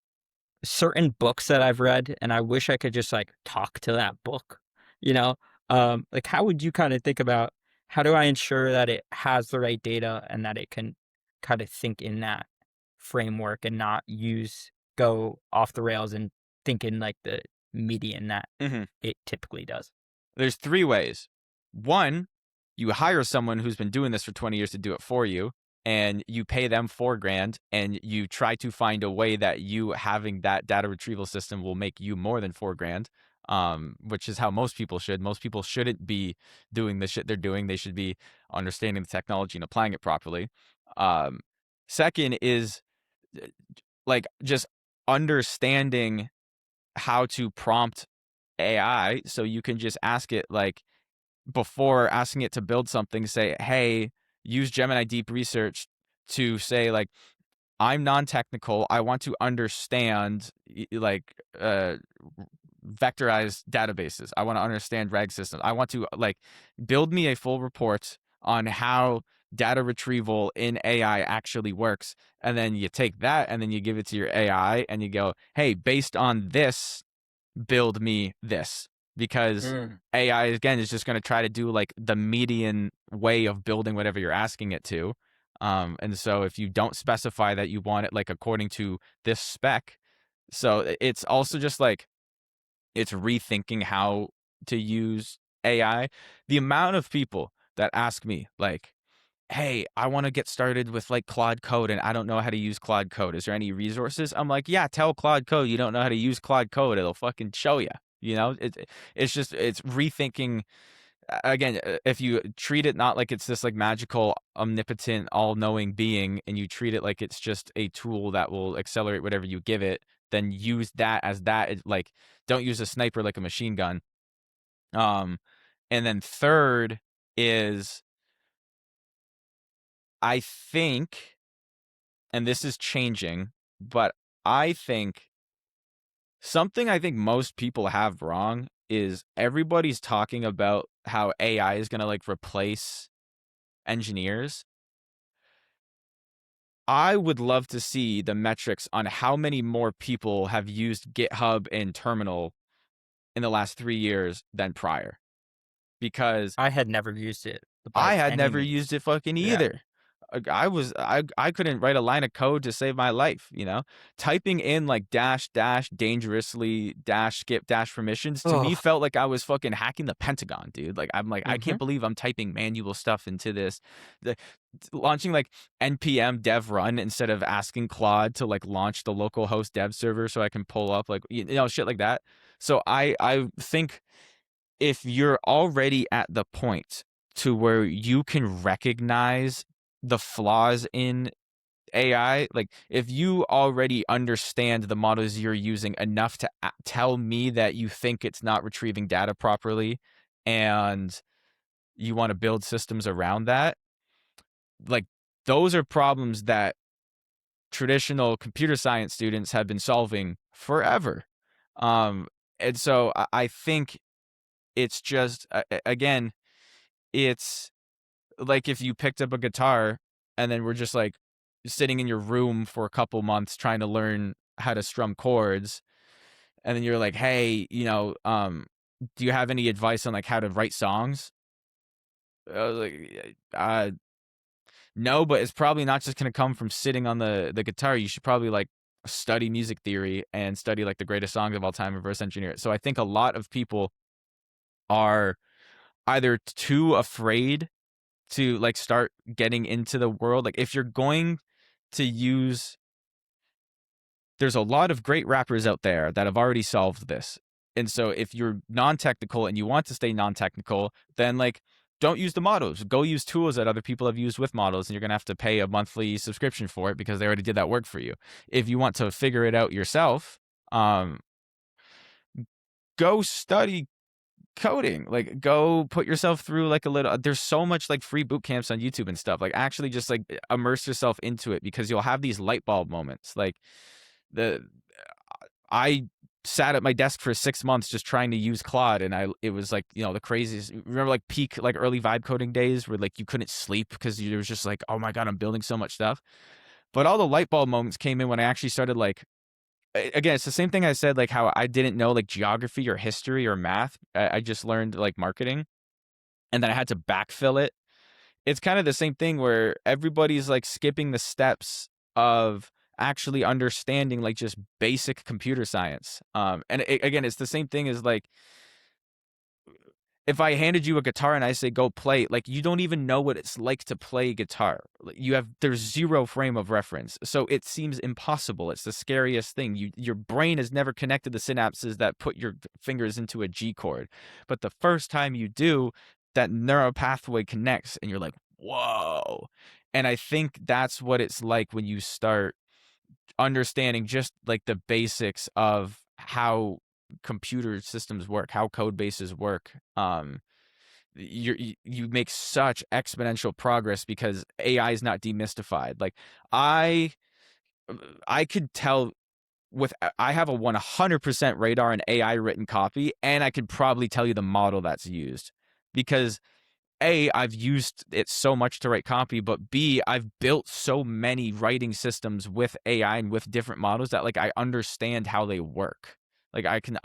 certain books that I've read, and I wish I could just like talk to that book, you know? Like how would you kind of think about how do I ensure that it has the right data and that it can kind of think in that framework and not go off the rails and think in like the median that Hmm. it typically does? There's three ways. One, you hire someone who's been doing this for 20 years to do it for you, and you pay them 4 grand, and you try to find a way that you having that data retrieval system will make you more than 4 grand. Which is how most people should. Most people shouldn't be doing the shit they're doing. They should be understanding the technology and applying it properly. Um, Second is uh, like just understanding how to prompt AI so you can just ask it like before asking it to build something, say, hey, use Gemini Deep Research to say like I'm non-technical. I want to understand like vectorized databases. I want to understand rag systems. I want to like build me a full report on how data retrieval in AI actually works. And then you take that and then you give it to your AI and you go, hey, based on this, build me this. Because Mm. AI again is just going to try to do like the median way of building whatever you're asking it to. And so if you don't specify that you want it like according to this spec, so it's also just like it's rethinking how to use AI. The amount of people that ask me like, "Hey, I wanna get started with, like, Claude Code, and I don't know how to use Claude Code. Is there any resources?" I'm like, "Yeah, tell Claude Code you don't know how to use Claude Code. It'll fucking show you." You know? It's just it's rethinking again, if you treat it not like it's this, like, magical, omnipotent, all-knowing being, and you treat it like it's just a tool that will accelerate whatever you give it, then use that as that, like, don't use a sniper like a machine gun. Um, and then third is I think, and this is changing, but I think something I think most people have wrong is everybody's talking about how AI is gonna, like, replace engineers. I would love to see the metrics on how many more people have used GitHub and Terminal in the last 3 years than prior, because I had never used it by I had any never means. used it fucking Yeah. either. I couldn't write a line of code to save my life, you know? Typing in, like, dash, dash, dangerously, dash, skip, dash permissions, to me Oh. felt like I was fucking hacking the Pentagon, dude. Like, I'm like, "I can't Mhm. believe I'm typing manual stuff into this." The launching, like, npm dev run instead of asking Claude to, like, launch the local host dev server so I can pull up, like, shit like that. So I think if you're already at the point to where you can recognize the flaws in AI, like if you already understand the models you're using enough to tell me that you think it's not retrieving data properly and you want to build systems around that, like those are problems that traditional computer science students have been solving forever. Um, and so I think it's just, again, it's like if you picked up a guitar and then were just like sitting in your room for a couple months trying to learn how to strum chords, and then you're like, "Hey, do you have any advice on like how to write songs?" I was like, no, but it's probably not just gonna come from sitting on the guitar. You should probably like study music theory and study like the greatest songs of all time, reverse engineer it." So I think a lot of people are either too afraid to like start getting into the world. Like if you're going to use, there's a lot of great rappers out there that have already solved this. And so if you're non-technical and you want to stay non-technical, then like don't use the models. Go use tools that other people have used with models, and you're gonna have to pay a monthly subscription for it because they already did that work for you. If you want to figure it out yourself, um, go study coding. Like go put yourself through like a little, there's so much like free boot camps on YouTube and stuff. Like actually just like immerse yourself into it, because you'll have these light bulb moments. Like the I sat at my desk for 6 months just trying to use Claude, and it was like, the craziest. Remember like peak like early vibe coding days where like you couldn't sleep because you was just like, "Oh my god, I'm building so much stuff." But all the light bulb moments came in when I actually started like, again, it's the same thing I said, like how I didn't know like geography or history or math. I just learned like marketing, and then I had to backfill it. It's kind of the same thing where everybody's like skipping the steps of actually understanding like just basic computer science. And again, it's the same thing as like if I handed you a guitar and I say go play, like you don't even know what it's like to play guitar. Like, there's zero frame of reference. So it seems impossible. It's the scariest thing. Your brain has never connected the synapses that put your fingers into a G chord. But the first time you do, that neural pathway connects and you're like, "Whoa." And I think that's what it's like when you start understanding just like the basics of how computer systems work, how code bases work. You make such exponential progress because AI is not demystified. Like I I could tell with I have a 100% radar and AI written copy, and I could probably tell you the model that's used, because I've used it so much to write copy, but B, I've built so many writing systems with AI and with different models that like I understand how they work. Like I can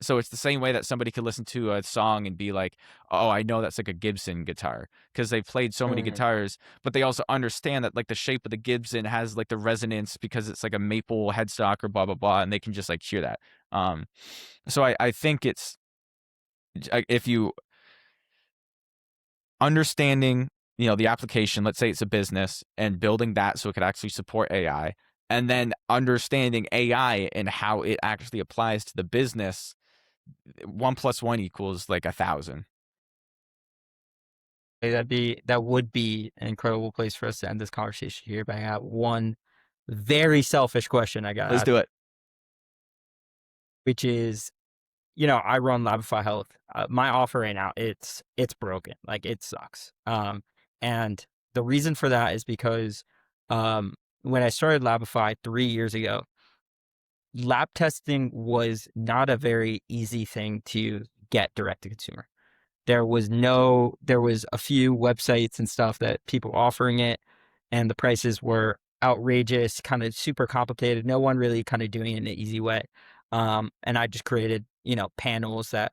so it's the same way that somebody could listen to a song and be like, "Oh, I know that's like a Gibson guitar," because they've played so many Mhm. guitars, but they also understand that like the shape of the Gibson has like the resonance because it's like a maple headstock or blah blah blah, and they can just like hear that. Um, so I think it's if you understanding the application, let's say it's a business, and building that so it could actually support AI, and then understanding AI and how it actually applies to the business, 1 + 1 equals like 1,000. That would be an incredible place for us to end this conversation here. But I got one very selfish question I got to Let's ask, do it. which is, I run Labify Health. My offer right now, it's broken. Like it sucks. And the reason for that is because when I started Labify 3 years ago, lab testing was not a very easy thing to get direct to consumer. There was a few websites and stuff that people offering it, and the prices were outrageous, kind of super complicated. No one really kind of doing it in an easy way. And I just created, panels that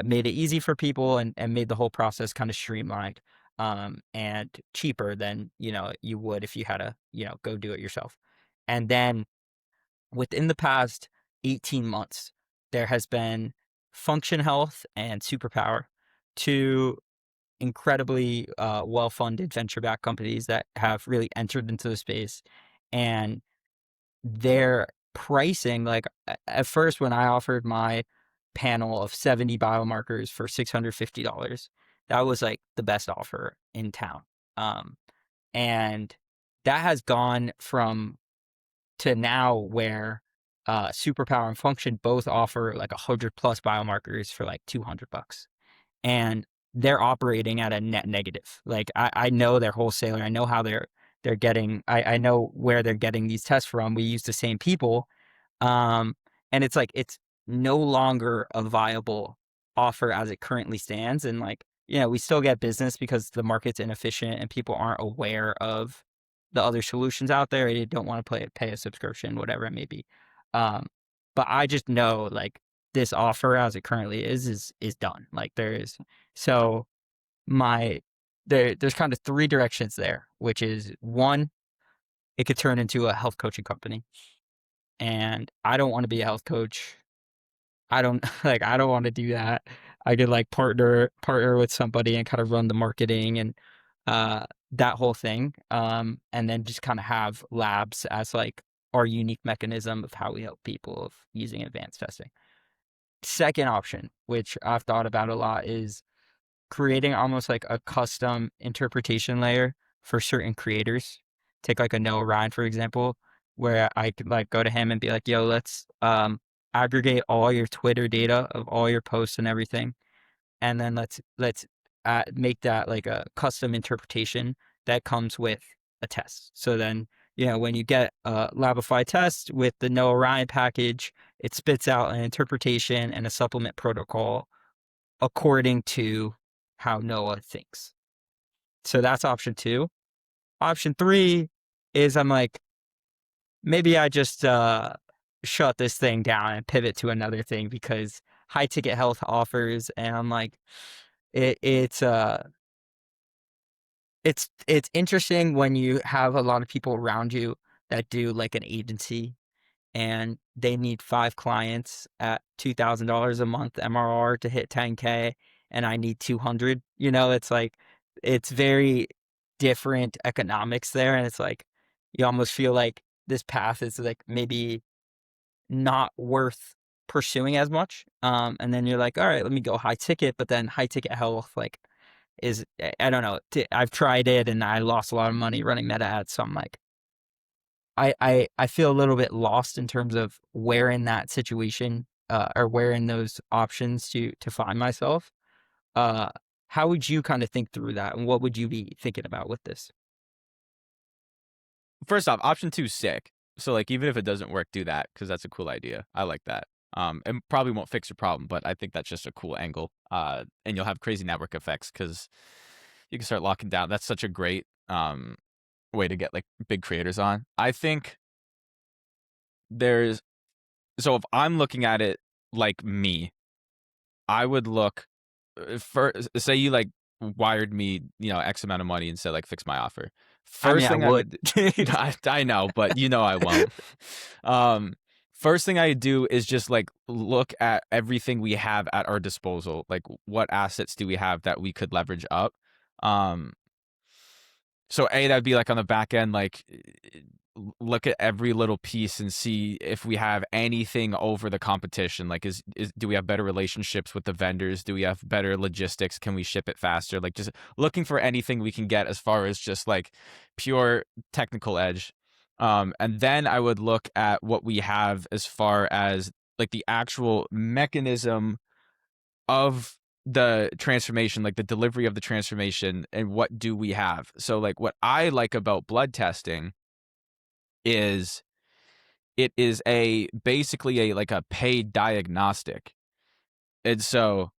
made it easy for people and made the whole process kind of streamlined, and cheaper than, you would if you had to, go do it yourself. And then within the past 18 months, there has been Function Health and Superpower, two incredibly well-funded venture-backed companies that have really entered into the space. And their pricing, like at first when I offered my panel of 70 biomarkers for $650, that was like the best offer in town. And that has gone from to now where Superpower and Function both offer like 100+ biomarkers for like $200, and they're operating at a net negative. Like I know their wholesaler, I know how they're getting, I know where they're getting these tests from. We use the same people, um, and it's like it's no longer a viable offer as it currently stands. And like, we still get business because the market's inefficient and people aren't aware of the other solutions out there. They don't want to pay a subscription, whatever it may be. Um, but I just know like this offer as it currently is done. Like there is so my there's kind of three directions there, which is one, it could turn into a health coaching company. And I don't want to be a health coach. I don't like I don't want to do that. I could like partner with somebody and kind of run the marketing and that whole thing. And then just kind of have labs as like our unique mechanism of how we help people of using advanced testing. Second option, which I've thought about a lot, is creating almost like a custom interpretation layer for certain creators. Take like a Noah Ryan, for example, where I could like go to him and be like, yo, let's aggregate all your Twitter data of all your posts and everything. And then let's make that like a custom interpretation that comes with a test. So then, when you get a Labify test with the Noah Ryan package, it spits out an interpretation and a supplement protocol according to how Noah thinks. So that's option two. Option three is I'm like, maybe I just shut this thing down and pivot to another thing because high ticket health offers, and I'm like, it's interesting when you have a lot of people around you that do like an agency and they need 5 clients at $2,000 a month MRR to hit 10K, and I need 200. It's like it's very different economics there, and it's like you almost feel like this path is like maybe not worth pursuing as much. And then you're like, all right, let me go high ticket, but then high ticket health like is I don't know. I've tried it and I lost a lot of money running meta ads, so I'm like I feel a little bit lost in terms of where in that situation, or where in those options to find myself. Uh, how would you kind of think through that, and what would you be thinking about with this? First off, option 2 is sick. So like even if it doesn't work, do that because that's a cool idea. I like that. And probably won't fix your problem, but I think that's just a cool angle. And you'll have crazy network effects because you can start locking down. That's such a great way to get like big creators on. I think there's so if I'm looking at it like me, I would look for say you like wired me, X amount of money and said like fix my offer. I mean, First I thing I would would. I know, but I won't. First thing I do is just like look at everything we have at our disposal. Like what assets do we have that we could leverage up? Um So that'd be like on the back end, like look at every little piece and see if we have anything over the competition. Like, is do we have better relationships with the vendors? Do we have better logistics? Can we ship it faster? Like, just looking for anything we can get as far as just like pure technical edge. And then I would look at what we have as far as like the actual mechanism of the transformation, like the delivery of the transformation, and what do we have. So like what I like about blood testing is it is a basically a like a paid diagnostic. And so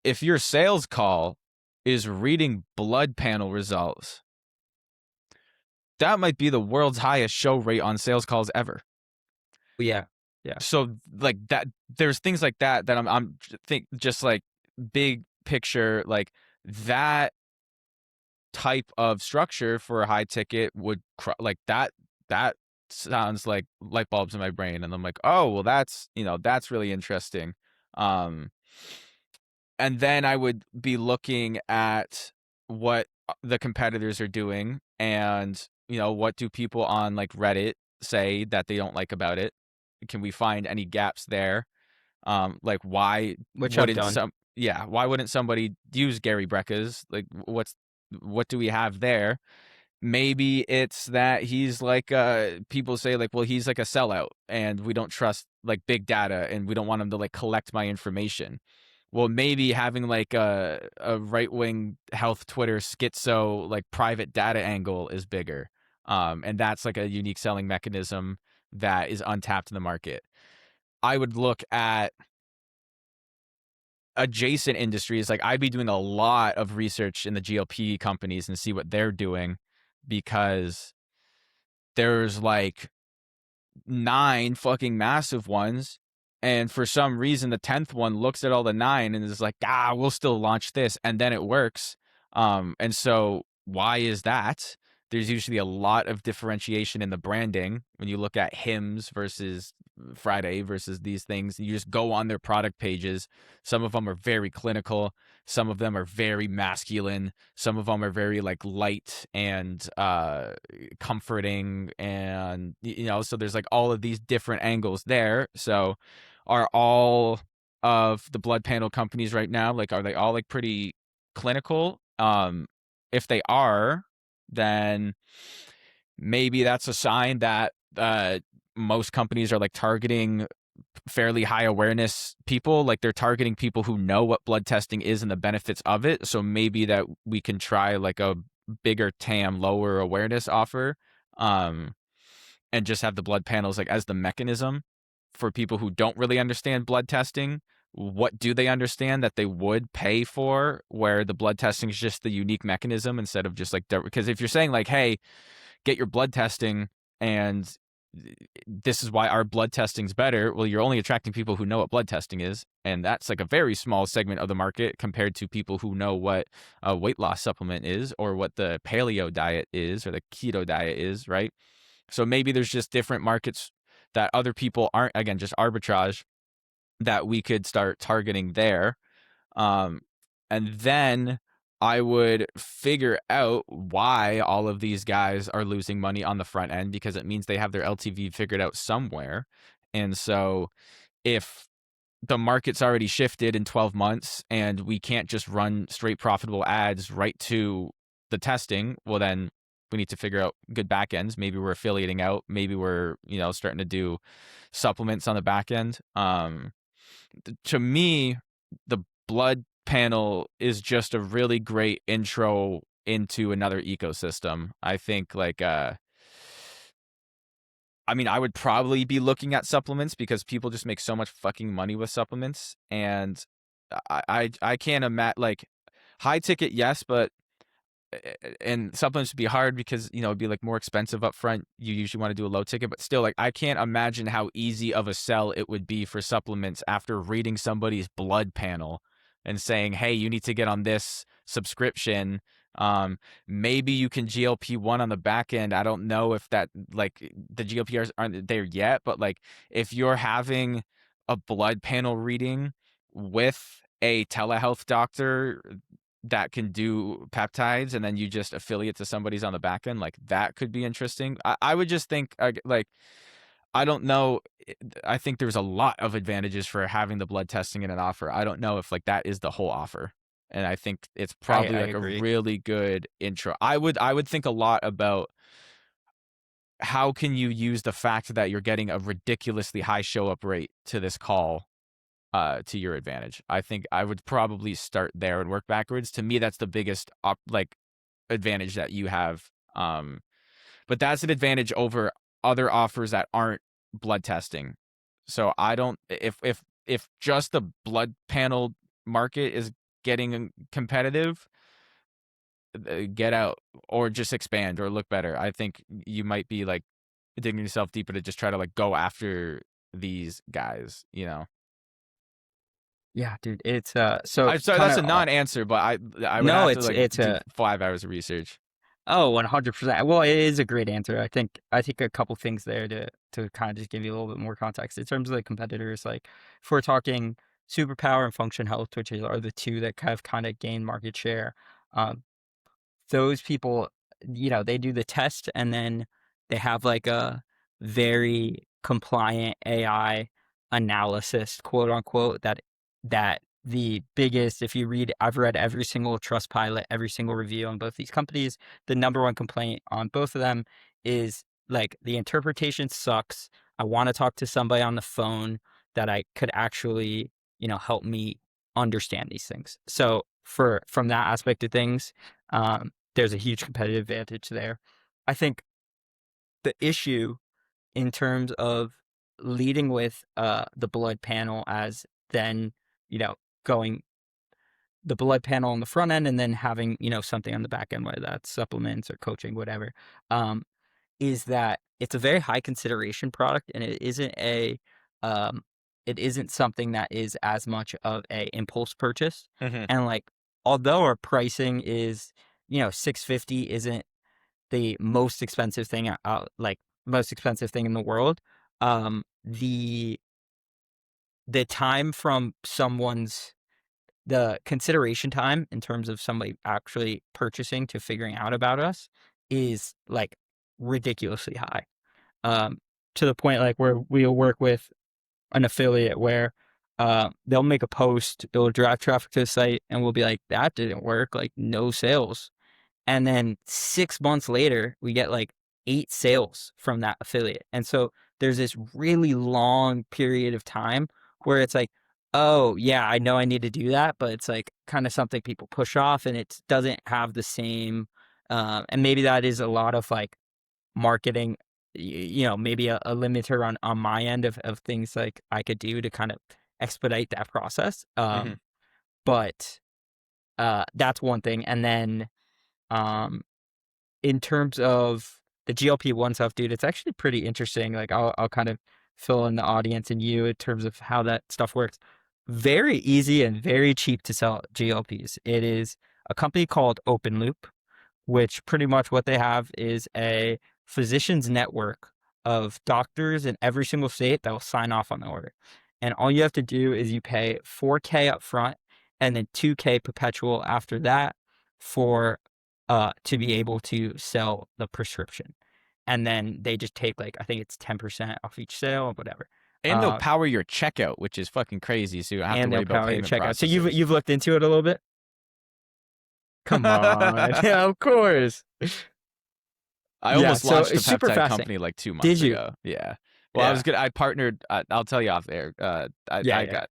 if your sales call is reading blood panel results, that might be the world's highest show rate on sales calls ever. Yeah. Yeah. So like that, there's things like that that I'm think just like big picture, like that type of structure for a high ticket would like that sounds like light bulbs in my brain, and I'm like, oh well, that's, you know, that's really interesting. um and then I would be looking at what the competitors are doing, and you know, what do people on like Reddit say that they don't like about it. Can we find any gaps there? Like why Which I've wouldn't done. some yeah, why wouldn't somebody use Gary Brecka's? Like what do we have there? Maybe it's that he's like people say like, well, he's like a sellout and we don't trust like big data and we don't want him to like collect my information. Well, maybe having like a right-wing health Twitter schizo like private data angle is bigger. And that's like a unique selling mechanism that is untapped in the market. I would look at adjacent industries. Like I'd be doing a lot of research in the GLP companies and see what they're doing, because there's like 9 fucking massive ones. And for some reason, the 10th one looks at all the 9 and is like, we'll still launch this. And then it works. And so why is that? There's usually a lot of differentiation in the branding when you look at Hims versus Friday versus these things. You just go on their product pages. Some of them are very clinical. Some of them are very masculine. Some of them are very like light and comforting, and you know, so there's like all of these different angles there. So are all of the blood panel companies right now, like, are they all like pretty clinical? If they are, then maybe that's a sign that most companies are like targeting fairly high awareness people. Like they're targeting people who know what blood testing is and the benefits of it. So maybe that we can try like a bigger TAM, lower awareness offer, um, and just have the blood panels like as the mechanism for people who don't really understand blood testing. What do they understand that they would pay for, where the blood testing is just the unique mechanism instead of just like, because if you're saying like, hey, get your blood testing and this is why our blood testing's better, well, you're only attracting people who know what blood testing is, and that's like a very small segment of the market compared to people who know what a weight loss supplement is, or what the paleo diet is, or the keto diet is, right? So maybe there's just different markets that other people aren't, again, just arbitrage, that we could start targeting there. um, and then I would figure out why all of these guys are losing money on the front end, because it means they have their LTV figured out somewhere. And so if the market's already shifted in 12 months and we can't just run straight profitable ads right to the testing, well, then we need to figure out good back ends. Maybe we're affiliating out. Maybe we're, you know, starting to do supplements on the back end. To me, the blood panel is just a really great intro into another ecosystem. I think like I mean, I would probably be looking at supplements because people just make so much fucking money with supplements, and I can't imagine like high ticket, yes, but and supplements would be hard because, you know, it'd be like more expensive up front. You usually want to do a low ticket, but still, like, I can't imagine how easy of a sell it would be for supplements after reading somebody's blood panel and saying, hey, you need to get on this subscription. Maybe you can GLP-1 on the back end. I don't know if that, like, the GLPRs aren't there yet, but like if you're having a blood panel reading with a telehealth doctor, that can do peptides, and then you just affiliate to somebody's on the back end, like that could be interesting. I would just think like I don't know. I think there's a lot of advantages for having the blood testing in an offer. I don't know if like that is the whole offer. And I think it's probably I like a agree. really good intro. I would think a lot about how can you use the fact that you're getting a ridiculously high show up rate to this call to your advantage. I think I would probably start there and work backwards. To me, that's the biggest like advantage that you have. But that's an advantage over other offers that aren't blood testing. So I don't if just the blood panel market is getting competitive, get out or just expand or look better. I think you might be like digging yourself deeper to just try to like go after these guys, you know. Yeah, dude, it's so I'm sorry, kind that's a of non-answer, but I would no, have to like it's do a 5 hours of research. oh 100%. Well, it is a great answer. I think a couple things there to kind of just give you a little bit more context in terms of the competitors. Like if we're talking superpower and function health, which are the two that kind of gain market share. Um, those people, they do the test and then they have like a very compliant AI analysis, quote unquote, that the biggest, if you read, I've read every single trust pilot, every single review on both these companies. The number one complaint on both of them is like the interpretation sucks. I want to talk to somebody on the phone that I could actually, help me understand these things. So from that aspect of things, there's a huge competitive advantage there. I think the issue in terms of leading with the blood panel as then, you know, going the blood panel on the front end and then having, something on the back end, whether that's supplements or coaching, whatever, um, is that it's a very high consideration product and um, it isn't something that is as much of a impulse purchase. Hmm. And like, although our pricing is, 650 isn't the most expensive thing like most expensive thing in the world. The time from the consideration time in terms of somebody actually purchasing to figuring out about us is like ridiculously high. Um, to the point like where we'll work with an affiliate where they'll make a post, it'll drive traffic to the site, and we'll be like, that didn't work, like no sales. And then 6 months later, we get like 8 sales from that affiliate. And so there's this really long period of time where it's like, oh, yeah, I know I need to do that, but it's like kind of something people push off and it doesn't have the same. And maybe that is a lot of like marketing, maybe a limiter on my end of things like I could do to kind of expedite that process. Hmm. But that's one thing. And then, um, in terms of the GLP-1 stuff, dude, it's actually pretty interesting. Like I'll kind of fill in the audience and you in terms of how that stuff works. Very easy and very cheap to sell GLPs. It is a company called Open Loop, which pretty much what they have is a physician's network of doctors in every single state that will sign off on the order. And all you have to do is you pay 4K up front and then 2K perpetual after that for to be able to sell the prescription. And then they just take like I think it's 10% off each sale or whatever. And they'll Uh, power your checkout, which is fucking crazy. So you don't have to and worry they'll about power your payment checkout. So you've processors. you've looked into it a little bit? Come on. Yeah, of course. I Yeah, almost so launched a it's super peptide fascinating. company like 2 months Did you? ago. Yeah. Well, I was Yeah. good. I partnered. I'll tell you off there. Yeah, I yeah. got.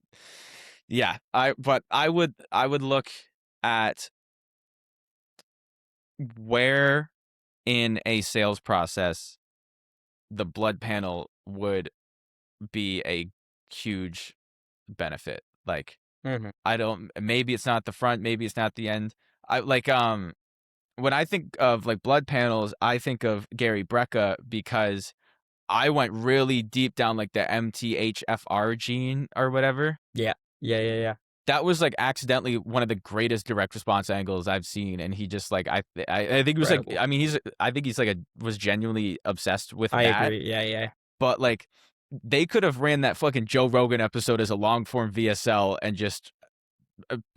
Yeah. But I would look at where in a sales process the blood panel would be a huge benefit. Like Mhm. I don't. Maybe it's not the front. Maybe it's not the end. I like when I think of like blood panels, I think of Gary Brecka because I went really deep down like the MTHFR gene or whatever. Yeah. Yeah, yeah, yeah. That was like accidentally one of the greatest direct response angles I've seen, and he just like I think it was like Incredible. I mean I think he's like was genuinely obsessed with I that, agree. Yeah, yeah. but like they could have ran that fucking Joe Rogan episode as a long form VSL and just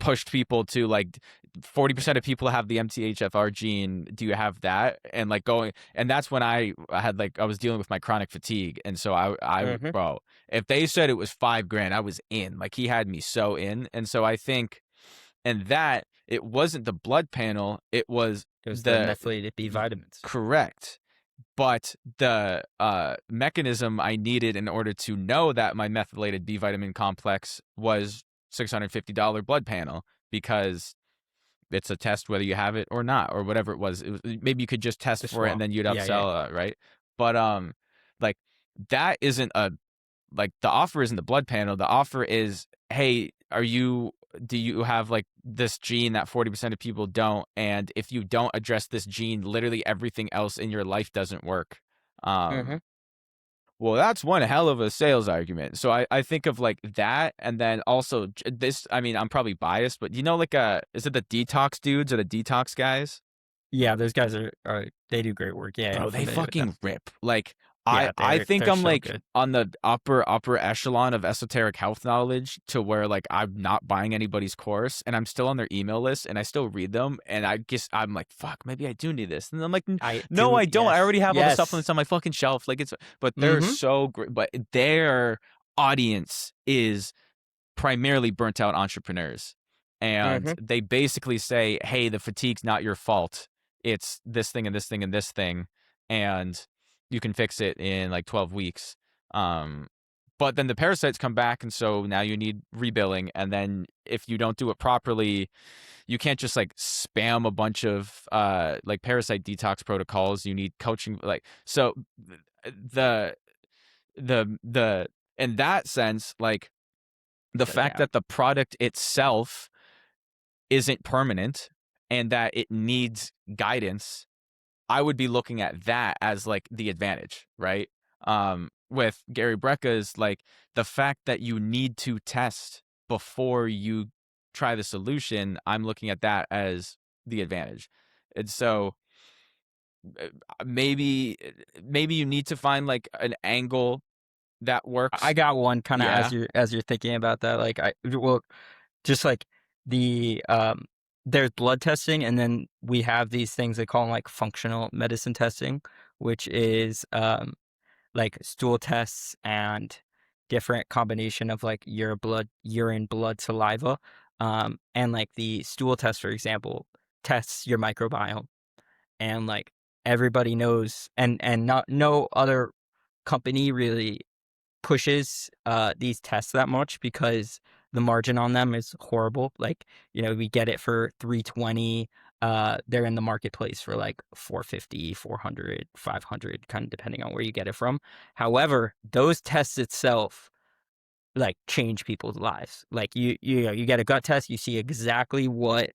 pushed people to like 40% of people have the MTHFR gene. Do you have that? And like going, and that's when I had like, I was dealing with my chronic fatigue. And so Mhm. bro, if they said it was 5 grand, I was in. Like, he had me so in. And so I think, and that it wasn't the blood panel, it was It was the the methylated B vitamins. correct. But the mechanism I needed in order to know that my methylated B vitamin complex was $650 blood panel, because it's a test whether you have it or not, or whatever it was. Maybe you could just test The for it and swamp. then you'd Yeah, yeah. upsell, right? But like, that isn't a, like, the offer isn't the blood panel. The offer is, hey, do you have like this gene that 40% of people don't, and if you don't address this gene, literally everything else in your life doesn't work. Mhm. Well, that's one hell of a sales argument. So I think of like that, and then also this. I mean, I'm probably biased, but like, is it the detox dudes or the detox guys? Yeah, those guys are they do great work. Yeah, yeah, I'm Bro, they familiar with them. fucking rip. Like, Yeah, I think they're I'm so like good. on the upper echelon of esoteric health knowledge, to where like I'm not buying anybody's course, and I'm still on their email list, and I still read them, and I guess I'm like, fuck, maybe I do need this. And I'm like, I no, do, I don't. I yes. already have all the Yes. supplements on my fucking shelf. Like, it's, but they're Mhm. so great. But their audience is primarily burnt out entrepreneurs. And Mhm. they basically say, hey, the fatigue's not your fault. It's this thing and this thing and this thing. And you can fix it in like 12 weeks. Um, but then the parasites come back. And so now you need rebilling. And then if you don't do it properly, you can't just like spam a bunch of like parasite detox protocols. You need coaching. Like, so the, the, in that sense, like, the So fact yeah. that the product itself isn't permanent and that it needs guidance, I would be looking at that as like the advantage, right? With Gary Brecka's, like, the fact that you need to test before you try the solution, I'm looking at that as the advantage. And so maybe you need to find like an angle that I works. got one kinda Yeah. as you're thinking about that, like, well, just like the, there's blood testing, and then we have these things they call 'em, like, functional medicine testing, which is, like, stool tests and different combination of, like, urine, blood, saliva, and, like, the stool test, for example, tests your microbiome, and, like, everybody knows and not no other company really pushes these tests that much because the margin on them is horrible. Like, we get it for 320. They're in the marketplace for like 450, 400, 500, kind of depending on where you get it from. However, those tests itself like change people's lives. Like you get a gut test, you see exactly what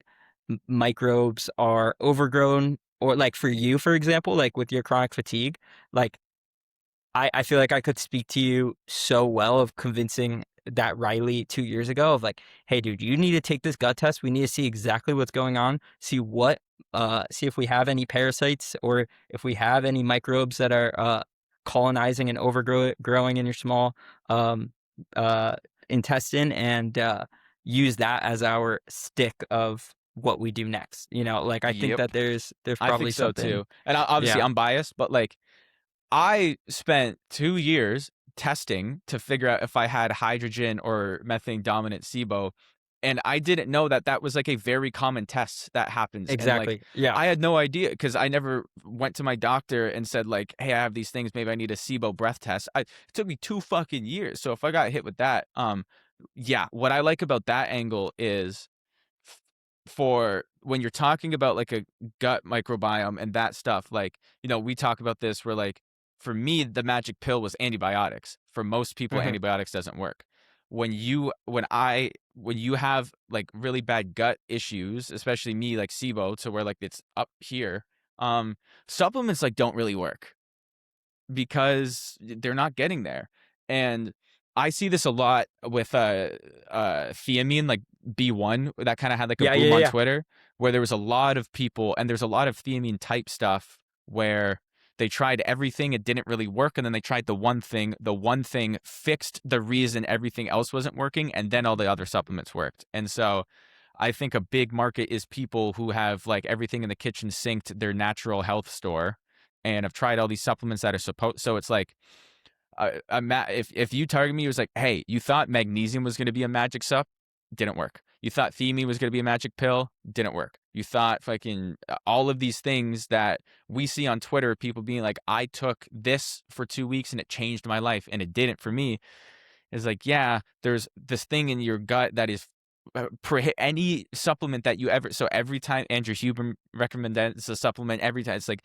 microbes are overgrown, or like for you, for example, like with your chronic fatigue, like I feel like I could speak to you so well of convincing that Riley 2 years ago of like, hey, dude, you need to take this gut test. We need to see exactly what's going on. See if we have any parasites or if we have any microbes that are colonizing and growing in your small um, uh, intestine, and use that as our stick of what we do next. Like I think Yep. that there's I think probably so something. too. And obviously Yeah, I'm biased, but like, I spent 2 years testing to figure out if I had hydrogen or methane dominant SIBO. And I didn't know that that was like a very common test that happens. And like, exactly. Yeah. I had no idea, because I never went to my doctor and said like, hey, I have these things. Maybe I need a SIBO breath test. It took me 2 fucking years. So if I got hit with that, yeah, what I like about that angle is, for when you're talking about like a gut microbiome and that stuff, like, we talk about this where like, for me, the magic pill was antibiotics. For most people, Mhm. antibiotics doesn't work. When you have like really bad gut issues, especially me, like SIBO, to where like it's up here, supplements like don't really work, because they're not getting there. And I see this a lot with thiamine, like B1, that kind of had like a Yeah, yeah, boom on yeah. Twitter, where there was a lot of people, and there's a lot of thiamine type stuff where they tried everything, it didn't really work, and then they tried the one thing fixed the reason everything else wasn't working, and then all the other supplements worked. And so I think a big market is people who have like everything in the kitchen synced their natural health store and have tried all these supplements that are supposed. So it's like, if you target me, it was like, hey, you thought magnesium was going to be a magic sup, didn't work. You thought thiamine was going to be a magic pill, didn't work. You thought fucking all of these things that we see on Twitter, people being like, I took this for 2 weeks and it changed my life, and it didn't for me. Is like, yeah, there's this thing in your gut that is any supplement that you ever. So every time Andrew Huber recommends a supplement, every time it's like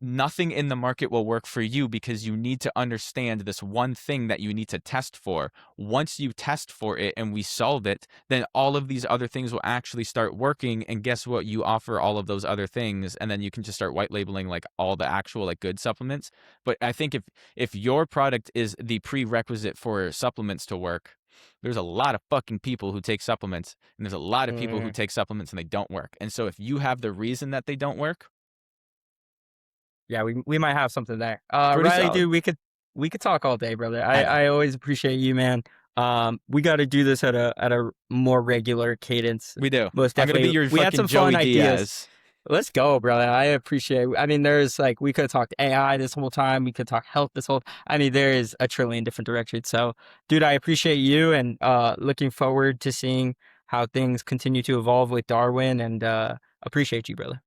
nothing in the market will work for you because you need to understand this one thing that you need to test for. Once you test for it and we solve it, then all of these other things will actually start working. And guess what? You offer all of those other things, and then you can just start white labeling like all the actual like good supplements. But I think if your product is the prerequisite for supplements to work, there's a lot of fucking people who take supplements, and there's a lot of people who Mm. take supplements and they don't work. And so if you have the reason that they don't work, Yeah, we might have something there. pretty Riley, solid. dude, we could talk all day, brother. I I know. I always appreciate you, man. We got to do this at a more regular cadence. We do. Most I'm gonna be definitely. your We had fucking some fun Joey ideas. Diaz. Let's go, brother. I appreciate. I mean, there's like we could have talked AI this whole time. We could talk health this whole. I mean, there is a trillion different directions. So, dude, I appreciate you, and looking forward to seeing how things continue to evolve with Darwin. And appreciate you, brother.